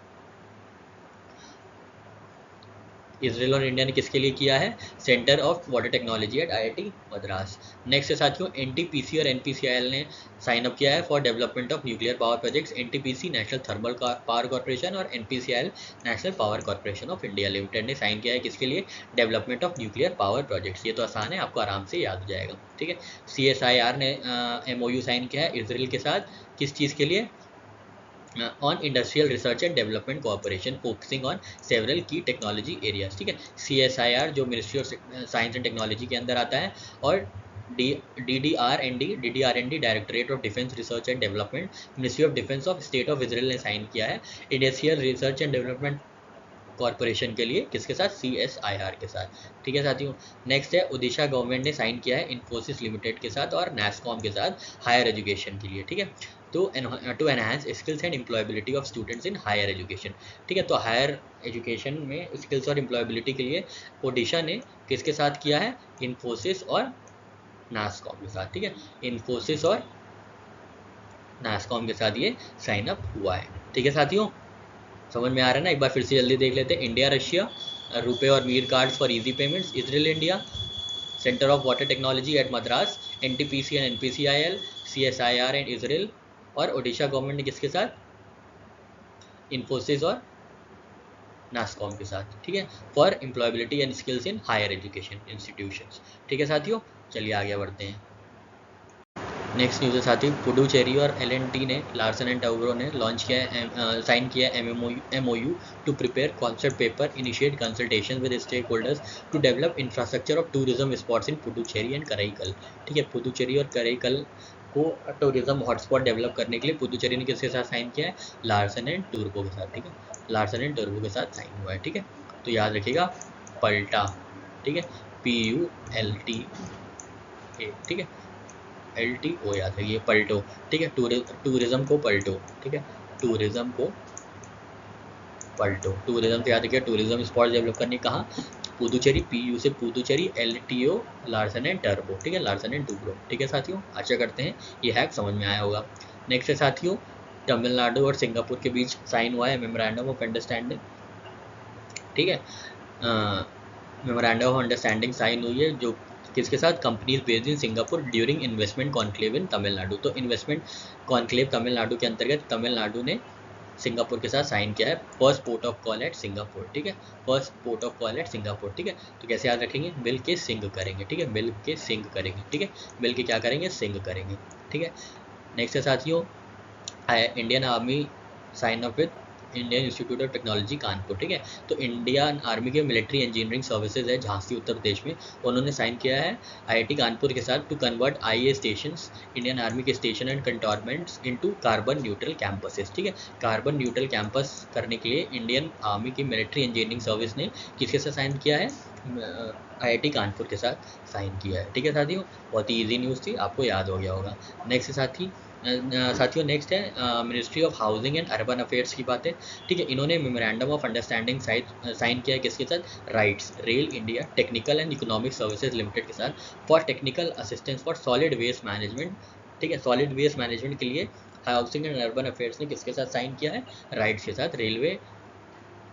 इजराइल और इंडिया ने किसके लिए किया है, centre of water technology at IIT Madras. Next है साथियों NTPC और NPCIL ने साइन अप किया है for development of nuclear power projects. NTPC national thermal power corporation और NPCIL national power corporation of India limited ने साइन किया है किसके लिए, development of nuclear power projects. ये तो आसान है, आपको आराम से याद हो जाएगा, ठीक है। CSIR ने MOU साइन किया है इजराइल के साथ, किस चीज़ के लिए, on industrial research and development cooperation focusing on several key technology areas, ठीक है। CSIR जो ministry of science and technology के अंदर आता है, और DDR&D directorate of defence research and development, ministry of defence of state of Israel ने sign किया है industrial research and development corporation के लिए, किसके साथ, CSIR के साथ, ठीक है साथियों। नेक्स्ट है ओडिशा गवर्नमेंट ने साइन किया है इन्फोसिस लिमिटेड के साथ और NASSCOM के साथ हायर एजुकेशन के लिए, ठीक है। तो to enhance skills and employability of students in higher education, ठीक है। तो हायर एजुकेशन में स्किल्स और एम्प्लॉयबिलिटी के लिए ओडिशा ने किसके साथ किया है, इन्फोसिस और NASSCOM के साथ, ठीक है। इन्फोसिस और NASSCOM के साथ ये साइन अप हुआ है, ठीक है साथियों। समझ में आ रहा है ना, एक बार फिर से जल्दी देख लेते हैं। इंडिया रशिया, रुपए और Mir cards for easy payments, Israel India, centre of water technology eight Madras, NTPC and NPCIL, CSIR and Israel, और ओडिशा गवर्नमेंट ने किसके साथ, इन्फोसिस और NASSCOM के साथ, ठीक है, for employability and skills in higher education institutions, ठीक है साथियों। चलिए आगे बढ़ते हैं। नेक्स्ट न्यूज़ है साथी, पुडुचेरी और L&T ने, लार्सन एंड टूब्रो ने लॉन्च किया है, साइन किया है MOU to prepare concept paper, initiate consultation with stakeholders to develop infrastructure of tourism spots in Puducherry and Karaikal, ठीक है। पुडुचेरी और कराईकल को टूरिज्म हॉटस्पॉट डेवलप करने के लिए पुडुचेरी ने किसके साथ साइन किया है, लार्सन एंड टूब्रो के साथ, ठीक है। लार्सन एंड टूब्रो के साथ साइन हुआ है, ठीक है। तो याद रखिएगा पल्टा, ठीक है, PULTA, ठीक है, LTO याद है, ये पलटो, ठीक है। टूरिज्म को पलटो, ठीक है, टूरिज्म को पलटो, टूरिज्म से याद रखिए टूरिज्म स्पॉट डेवलप करने, कहाँ, पुदुचेरी, PU से Puducherry, LTO Larsen and turbo, ठीक है, लार्सन एंड टूब्रो, ठीक है साथियों। आशा करते हैं ये हैक समझ में आया होगा। नेक्स्ट है साथियों, तमिलनाडु और सिंगापुर के बीच साइन हुआ है मेमोरेंडम ऑफ अंडरस्टैंडिंग, ठीक है। मेमोरेंडम ऑफ अंडरस्टैंडिंग साइन हुई है जो किसके साथ, companies based in Singapore during investment conclave in Tamil Nadu. तो इन्वेस्टमेंट कॉन्क्लेव तमिलनाडु के अंतर्गत तमिलनाडु ने सिंगापुर के साथ साइन किया है, first port of call at Singapore, ठीक है, first port of call at Singapore, ठीक है। तो कैसे याद रखेंगे, मिल के सिंग करेंगे, ठीक है, मिल के सिंग करेंगे, ठीक है, मिल के क्या करेंगे, सिंग करेंगे, ठीक है। नेक्स्ट है साथियों, Indian army sign up with Indian institute of technology Kanpur, ठीक है। तो इंडियन आर्मी के मिलिट्री इंजीनियरिंग सर्विसेज है झांसी उत्तर प्रदेश में, उन्होंने साइन किया है IIT कानपुर के साथ to convert IA stations, Indian army के station and cantonments into carbon neutral campuses, ठीक है। कार्बन न्यूट्रल कैंपस करने के लिए इंडियन आर्मी की मिलिट्री इंजीनियरिंग सर्विस ने किसके साथ साइन किया है, IIT कानपुर के साथ साइन किया है। ठीक है साथियों, बहुत ही ईजी न्यूज़ थी, आपको याद हो गया होगा। नेक्स्ट साथियों नेक्स्ट है ministry of housing and urban affairs की बात है। ठीक है, इन्होंने मेमोरेंडम ऑफ अंडरस्टैंडिंग साइन किया है किसके साथ? RITES rail India technical and economic services limited के साथ for technical assistance for solid waste management. ठीक है, सॉलिड वेस्ट मैनेजमेंट के लिए हाउसिंग एंड अर्बन अफेयर्स ने किसके साथ साइन किया है? राइट्स के साथ,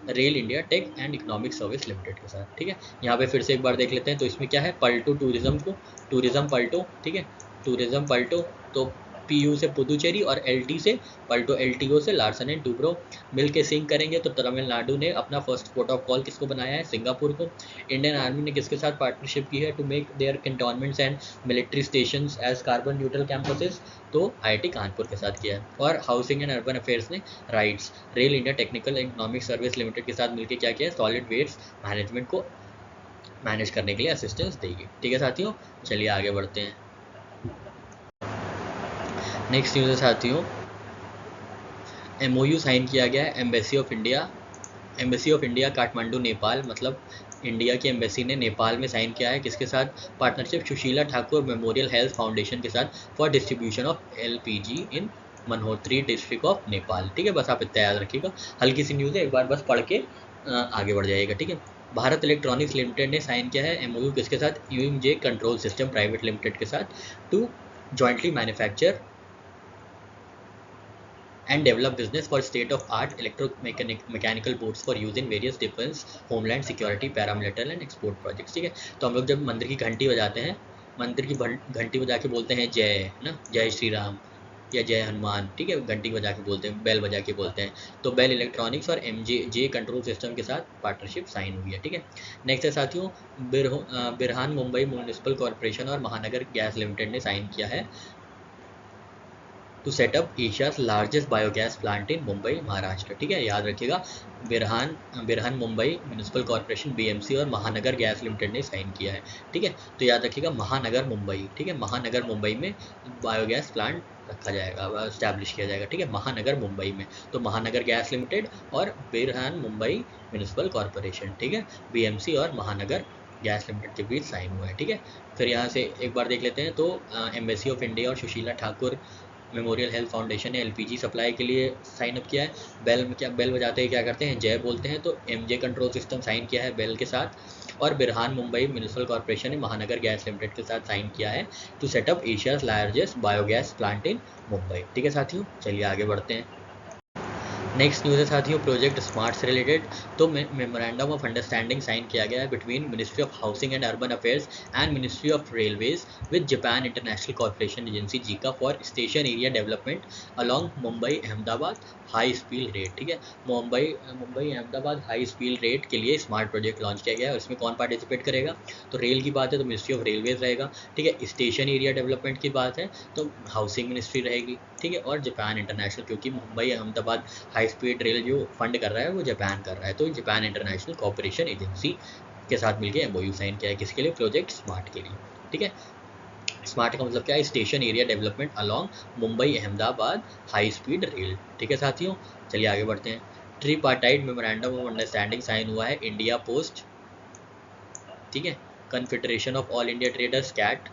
rail India tech and economic service limited के साथ। ठीक है, यहाँ पे फिर से एक बार देख लेते हैं। तो इसमें क्या है? पलटू टूरिज्म पलटो। ठीक है, टूरिज्म पलटो, तो PU से पुदुचेरी और LT से पलटो, LTO से लार्सन एंड टूब्रो मिल के सिंक करेंगे। तो तमिलनाडु ने अपना फर्स्ट पोर्ट ऑफ कॉल किसको बनाया है? सिंगापुर को। इंडियन आर्मी ने किसके साथ पार्टनरशिप की है? To make their cantonments and military stations as carbon neutral campuses. तो IIT कानपुर के साथ किया है। और हाउसिंग एंड अर्बन अफेयर्स ने RITES rail India technical and economic service limited के साथ मिलकर क्या किया है? सॉलिड वेस्ट मैनेजमेंट को मैनेज करने के लिए असिस्टेंस देगी। ठीक है साथियों, चलिए आगे बढ़ते हैं। नेक्स्ट न्यूज़ है साथियों, MOU साइन किया गया है embassy of India Kathmandu Nepal, मतलब इंडिया की एम्बेसी ने नेपाल में साइन किया है किसके साथ? Partnership Sushila Thakur memorial health foundation के साथ for distribution of LPG in Mahottari district of Nepal. ठीक है, बस आप इतना याद रखिएगा, हल्की सी न्यूज़ है, एक बार बस पढ़ के आगे बढ़ जाइएगा। ठीक है, भारत इलेक्ट्रॉनिक्स लिमिटेड ने साइन किया है MOU किसके साथ? UMJ control system private limited के साथ to jointly manufacture and develop business for state-of-art electromechanical boards for use in various defense, homeland security, paramilitary and export projects। ठीक है, तो हम लोग जब मंदिर की घंटी बजाते हैं, मंदिर की घंटी बजा के बोलते हैं जय ना, जय श्री राम या जय हनुमान। ठीक है, घंटी बजा के बोलते हैं, बेल बजा के बोलते हैं। तो बेल इलेक्ट्रॉनिक्स और MJ कंट्रोल सिस्टम के साथ पार्टनरशिप साइन हुई है। ठीक है, नेक्स्ट है साथियों, बिरहान मुंबई म्यूनिसिपल कॉर्पोरेशन और महानगर गैस लिमिटेड ने साइन किया है to set up Asia's largest biogas plant in Mumbai Maharashtra. ठीक है, याद रखिएगा, Brihanmumbai municipal corporation BMC और महानगर गैस लिमिटेड ने साइन किया है। ठीक है, तो याद रखिएगा महानगर मुंबई। ठीक है, महानगर मुंबई में बायोगैस प्लांट रखा जाएगा, स्टैब्लिश किया जाएगा। ठीक है, महानगर मुंबई में, तो महानगर गैस लिमिटेड और बिरहान मुंबई म्यूनिसिपल कॉर्पोरेशन। ठीक है, BMC और महानगर गैस लिमिटेड के बीच साइन हुआ है। ठीक है, फिर यहाँ से एक बार देख लेते हैं। तो एम्बेसी ऑफ इंडिया और Sushila Thakur memorial health foundation ने LPG सप्लाई के लिए साइन अप किया है। बेल बजाते ही क्या करते हैं? जय बोलते हैं। तो MJ कंट्रोल सिस्टम साइन किया है बेल के साथ। और बिरहान मुंबई म्यूनिसिपल कॉर्पोरेशन ने महानगर गैस लिमिटेड के साथ साइन किया है to set up Asia's largest biogas plant in Mumbai. ठीक है साथियों, चलिए आगे बढ़ते हैं। नेक्स्ट न्यूज़ है साथियों प्रोजेक्ट स्मार्ट से रिलेटेड। तो मेमोरेंडम ऑफ अंडरस्टैंडिंग साइन किया गया है between ministry of housing and urban affairs and ministry of railways with Japan international corporation agency Zika for station area development along Mumbai Ahmedabad high speed rate. ठीक है, Mumbai Ahmedabad high speed rate के लिए smart project launch किया गया है। इसमें कौन participate करेगा? तो रेल की बात है तो मिनिस्ट्री ऑफ रेलवेज रहेगा। ठीक है, स्टेशन एरिया डेवलपमेंट की बात है तो हाउसिंग मिनिस्ट्री रहेगी। ठीक है, और जापान इंटरनेशनल, क्योंकि Mumbai Ahmedabad high speed rail जो फंड कर रहा है वो जापान कर रहा है, तो जापान इंटरनेशनल कॉर्पोरेशन एजेंसी के साथ मिलकर MOU साइन किया है किसके लिए? प्रोजेक्ट स्मार्ट के लिए। ठीक है, स्मार्ट का मतलब क्या है? Station area development along Mumbai Ahmedabad high speed rail. ठीक है साथियों, चलिए आगे बढ़ते हैं। Tripartite memorandum of understanding sign हुआ है इंडिया पोस्ट, ठीक है, confederation of all India traders CAT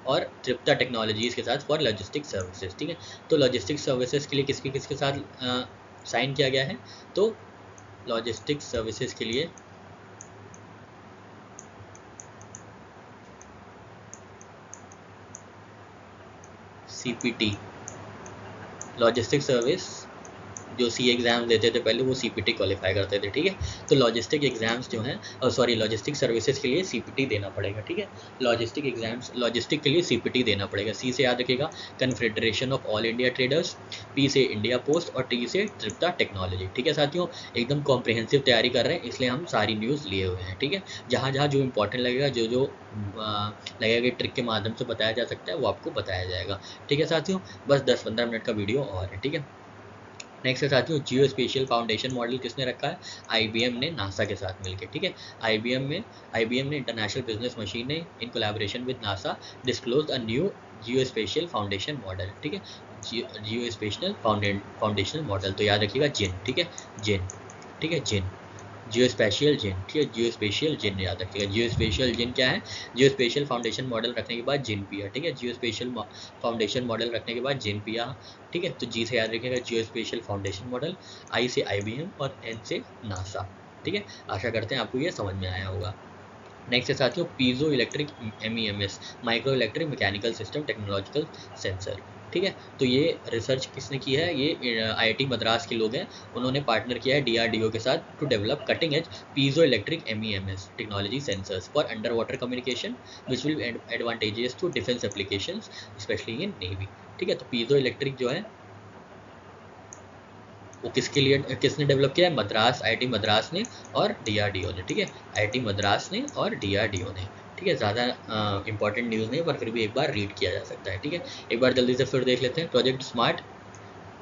और त्रिप्ता टेक्नोलॉजीज के साथ फॉर लॉजिस्टिक सर्विसेज। ठीक है, तो लॉजिस्टिक सर्विसेज के लिए किसके साथ साइन किया गया है? तो लॉजिस्टिक सर्विसेज के लिए CPT, लॉजिस्टिक सर्विस जो सी एग्ज़ाम देते थे पहले वो CPT क्वालिफाई करते थे। ठीक है, तो लॉजिस्टिक एग्ज़ाम्स जो हैं लॉजिस्टिक सर्विसेज के लिए CPT देना पड़ेगा। ठीक है, लॉजिस्टिक के लिए CPT देना पड़ेगा। C से याद रखिएगा confederation of all India traders, P से इंडिया पोस्ट और T से त्रिप्ता टेक्नोलॉजी। ठीक है साथियों, एकदम कॉम्प्रिहेंसिव तैयारी कर रहे हैं इसलिए हम सारी न्यूज़ लिए हुए हैं। ठीक है, जहाँ जो इंपॉर्टेंट लगेगा, जो लगेगा कि ट्रिक के माध्यम से बताया जा सकता है वो आपको बताया जाएगा। ठीक है साथियों, बस 10-15 मिनट का वीडियो और है। ठीक है, नेक्स्ट है साथियों जियो स्पेशियल फाउंडेशन मॉडल किसने रखा है? IBM ने नासा के साथ मिलकर। ठीक है, IBM ने इंटरनेशनल बिजनेस मशीन ने in collaboration with NASA disclose a new geospatial foundation model. ठीक है, जियो स्पेशल फाउंडेशन मॉडल, तो याद रखिएगा जिन। ठीक है, जिन। ठीक है, जिन जियो स्पेशियल जिन, ठीक है, जियो स्पेशियल जिन याद रखिएगा। जियो स्पेशियल जिन क्या है, जियो स्पेशियल फाउंडेशन मॉडल रखने के बाद जिन पिया, ठीक है, जियो स्पेशियल फाउंडेशन मॉडल रखने के बाद जिन पिया, ठीक है। तो जी से याद रखिएगा जियो स्पेशियल फाउंडेशन मॉडल, आई से IBM और एन से नासा, ठीक है। आशा करते हैं आपको ये समझ में आया होगा। नेक्स्ट है साथियों piezo electric MEMS, micro electric mechanical system technological sensor, ठीक है। तो ये रिसर्च किसने की है, ये IIT मद्रास के लोग हैं, उन्होंने पार्टनर किया है DRDO के साथ to develop cutting edge piezo electric MEMS technology sensors for underwater communication which will advantages to defence applications specially in navy, ठीक है। तो पीजो इलेक्ट्रिक जो है वो किसके लिए, किसने डेवलप किया है, मद्रास, IIT मद्रास ने और DRDO ने, ठीक है। IIT मद्रास ने और DRDO ने, ठीक है। ज़्यादा इंपॉर्टेंट न्यूज़ नहीं है पर फिर भी एक बार रीड किया जा सकता है, ठीक है। एक बार जल्दी से फिर देख लेते हैं। प्रोजेक्ट स्मार्ट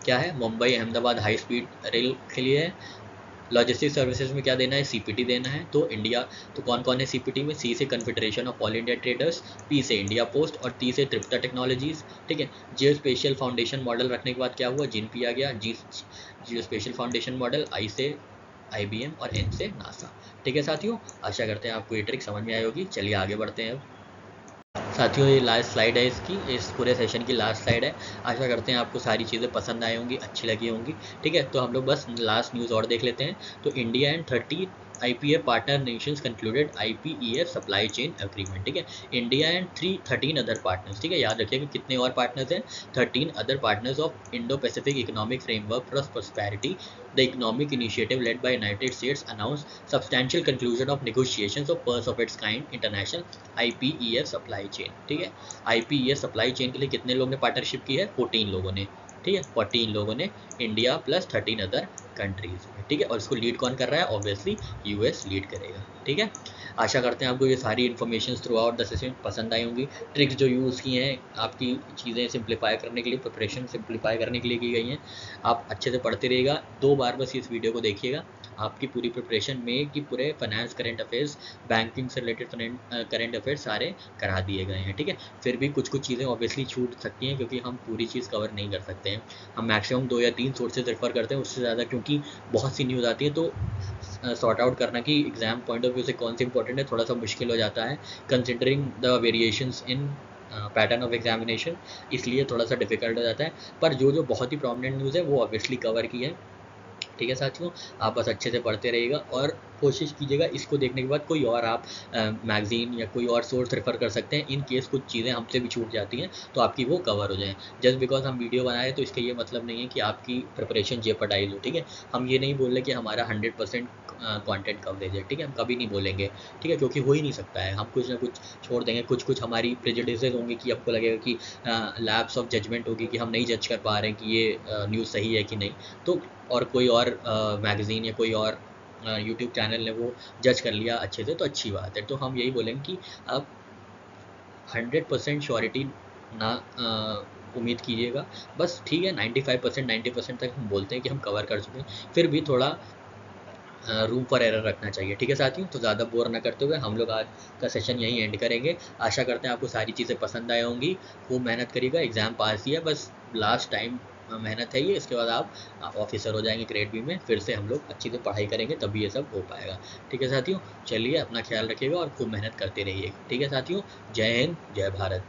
क्या है, Mumbai Ahmedabad high speed rail के लिए है। लॉजिस्टिक सर्विसेज में क्या देना है, CPT देना है। तो इंडिया, तो कौन कौन है CPT में, C से confederation of all India traders, P से इंडिया पोस्ट और T से त्रिपुटा टेक्नोलॉजीज, ठीक है। जियो स्पेशियल फाउंडेशन मॉडल रखने के बाद क्या हुआ, जिन पी आ गया, जियो स्पेशल फाउंडेशन मॉडल, I से IBM और N से नासा, ठीक है साथियों। आशा करते हैं आपको ये ट्रिक समझ में आई होगी। चलिए आगे बढ़ते हैं अब साथियों, ये लास्ट स्लाइड है इसकी, इस पूरे सेशन की लास्ट स्लाइड है। आशा करते हैं आपको सारी चीज़ें पसंद आई होंगी, अच्छी लगी होंगी, ठीक है। तो हम लोग बस लास्ट न्यूज़ और देख लेते हैं। तो India and 30 IPA partner Nations concluded IPEF supply chain agreement, ठीक है। इंडिया एंड 13 अदर पार्टनर्स, ठीक है। याद रखिएगा कितने और पार्टनर्स हैं, 13 other partners of Indo Pacific economic framework for prosperity, the economic initiative led by United States announced substantial conclusion of negotiations of first of its kind international IPEF supply chain, ठीक है। IPEF supply chain के लिए कितने लोगों ने partnership की है, 14 लोगों ने, ठीक है। 14 लोगों ने, इंडिया प्लस 13 अदर कंट्रीज, ठीक है। और इसको लीड कौन कर रहा है, ऑब्वियसली US लीड करेगा, ठीक है। आशा करते हैं आपको ये सारी information through out the session पसंद आई होंगी। ट्रिक्स जो यूज़ की हैं आपकी चीज़ें सिंप्लीफाई करने के लिए, प्रिपरेशन सिंप्लीफाई करने के लिए की गई हैं। आप अच्छे से पढ़ते रहिएगा, 2 बार बस इस वीडियो को देखिएगा, आपकी पूरी प्रिपरेशन में कि पूरे फाइनेंस, करंट अफेयर्स, बैंकिंग से रिलेटेड करंट अफेयर्स सारे करा दिए गए हैं, ठीक है। फिर भी कुछ कुछ चीज़ें ऑब्वियसली छूट सकती हैं क्योंकि हम पूरी चीज़ कवर नहीं कर सकते हैं। हम मैक्सिमम 2 या 3 सोर्सेज रेफर करते हैं, उससे ज़्यादा क्योंकि बहुत सी न्यूज़ आती है तो सॉर्ट आउट करना कि एग्जाम पॉइंट ऑफ व्यू से कौन सी इंपॉर्टेंट है थोड़ा सा मुश्किल हो जाता है, considering the variations in pattern of examination, इसलिए थोड़ा सा डिफिकल्ट हो जाता है। पर जो जो बहुत ही प्रोमिनेंट न्यूज़ है वो ऑब्वियसली कवर की है, ठीक है साथियों। आप बस अच्छे से पढ़ते रहिएगा और कोशिश कीजिएगा इसको देखने के बाद कोई और आप मैगजीन या कोई और सोर्स रेफर कर सकते हैं, इन केस कुछ चीज़ें हमसे भी छूट जाती हैं तो आपकी वो कवर हो जाए। जस्ट बिकॉज हम वीडियो बनाए तो इसका ये मतलब नहीं है कि आपकी प्रिपरेशन जेपरडाइज हो, ठीक है। हम ये नहीं बोल रहे कि हमारा 100% कॉन्टेंट कवरेज है, ठीक है, हम कभी नहीं बोलेंगे, ठीक है, क्योंकि हो ही नहीं सकता है। हम कुछ ना कुछ छोड़ देंगे, कुछ कुछ हमारी प्रेजुडिसेस होंगे कि आपको लगेगा कि लैप्स ऑफ जजमेंट होगी कि हम नहीं जज कर पा रहे हैं कि ये न्यूज़ सही है कि नहीं। तो और कोई और मैगज़ीन या कोई और यूट्यूब चैनल ने वो जज कर लिया अच्छे से तो अच्छी बात है। तो हम यही बोलेंगे कि आप 100% श्योरिटी ना उम्मीद कीजिएगा, बस ठीक है 95% 90% तक हम बोलते हैं कि हम कवर कर चुके हैं, फिर भी थोड़ा रूम फॉर एरर रखना चाहिए, ठीक है साथियों। तो ज़्यादा बोर ना करते हुए हम लोग आज का सेशन यहीं एंड करेंगे। आशा करते हैं आपको सारी चीज़ें पसंद आई होंगी, खूब मेहनत करिएगा, एग्ज़ाम पास ही है, बस लास्ट टाइम मेहनत है ये, इसके बाद आप ऑफिसर हो जाएंगे ग्रेड B में, फिर से हम लोग अच्छी से पढ़ाई करेंगे तभी ये सब हो पाएगा, ठीक है साथियों। चलिए अपना ख्याल रखिएगा और खूब मेहनत करते रहिए, ठीक है साथियों। जय हिंद, जय भारत।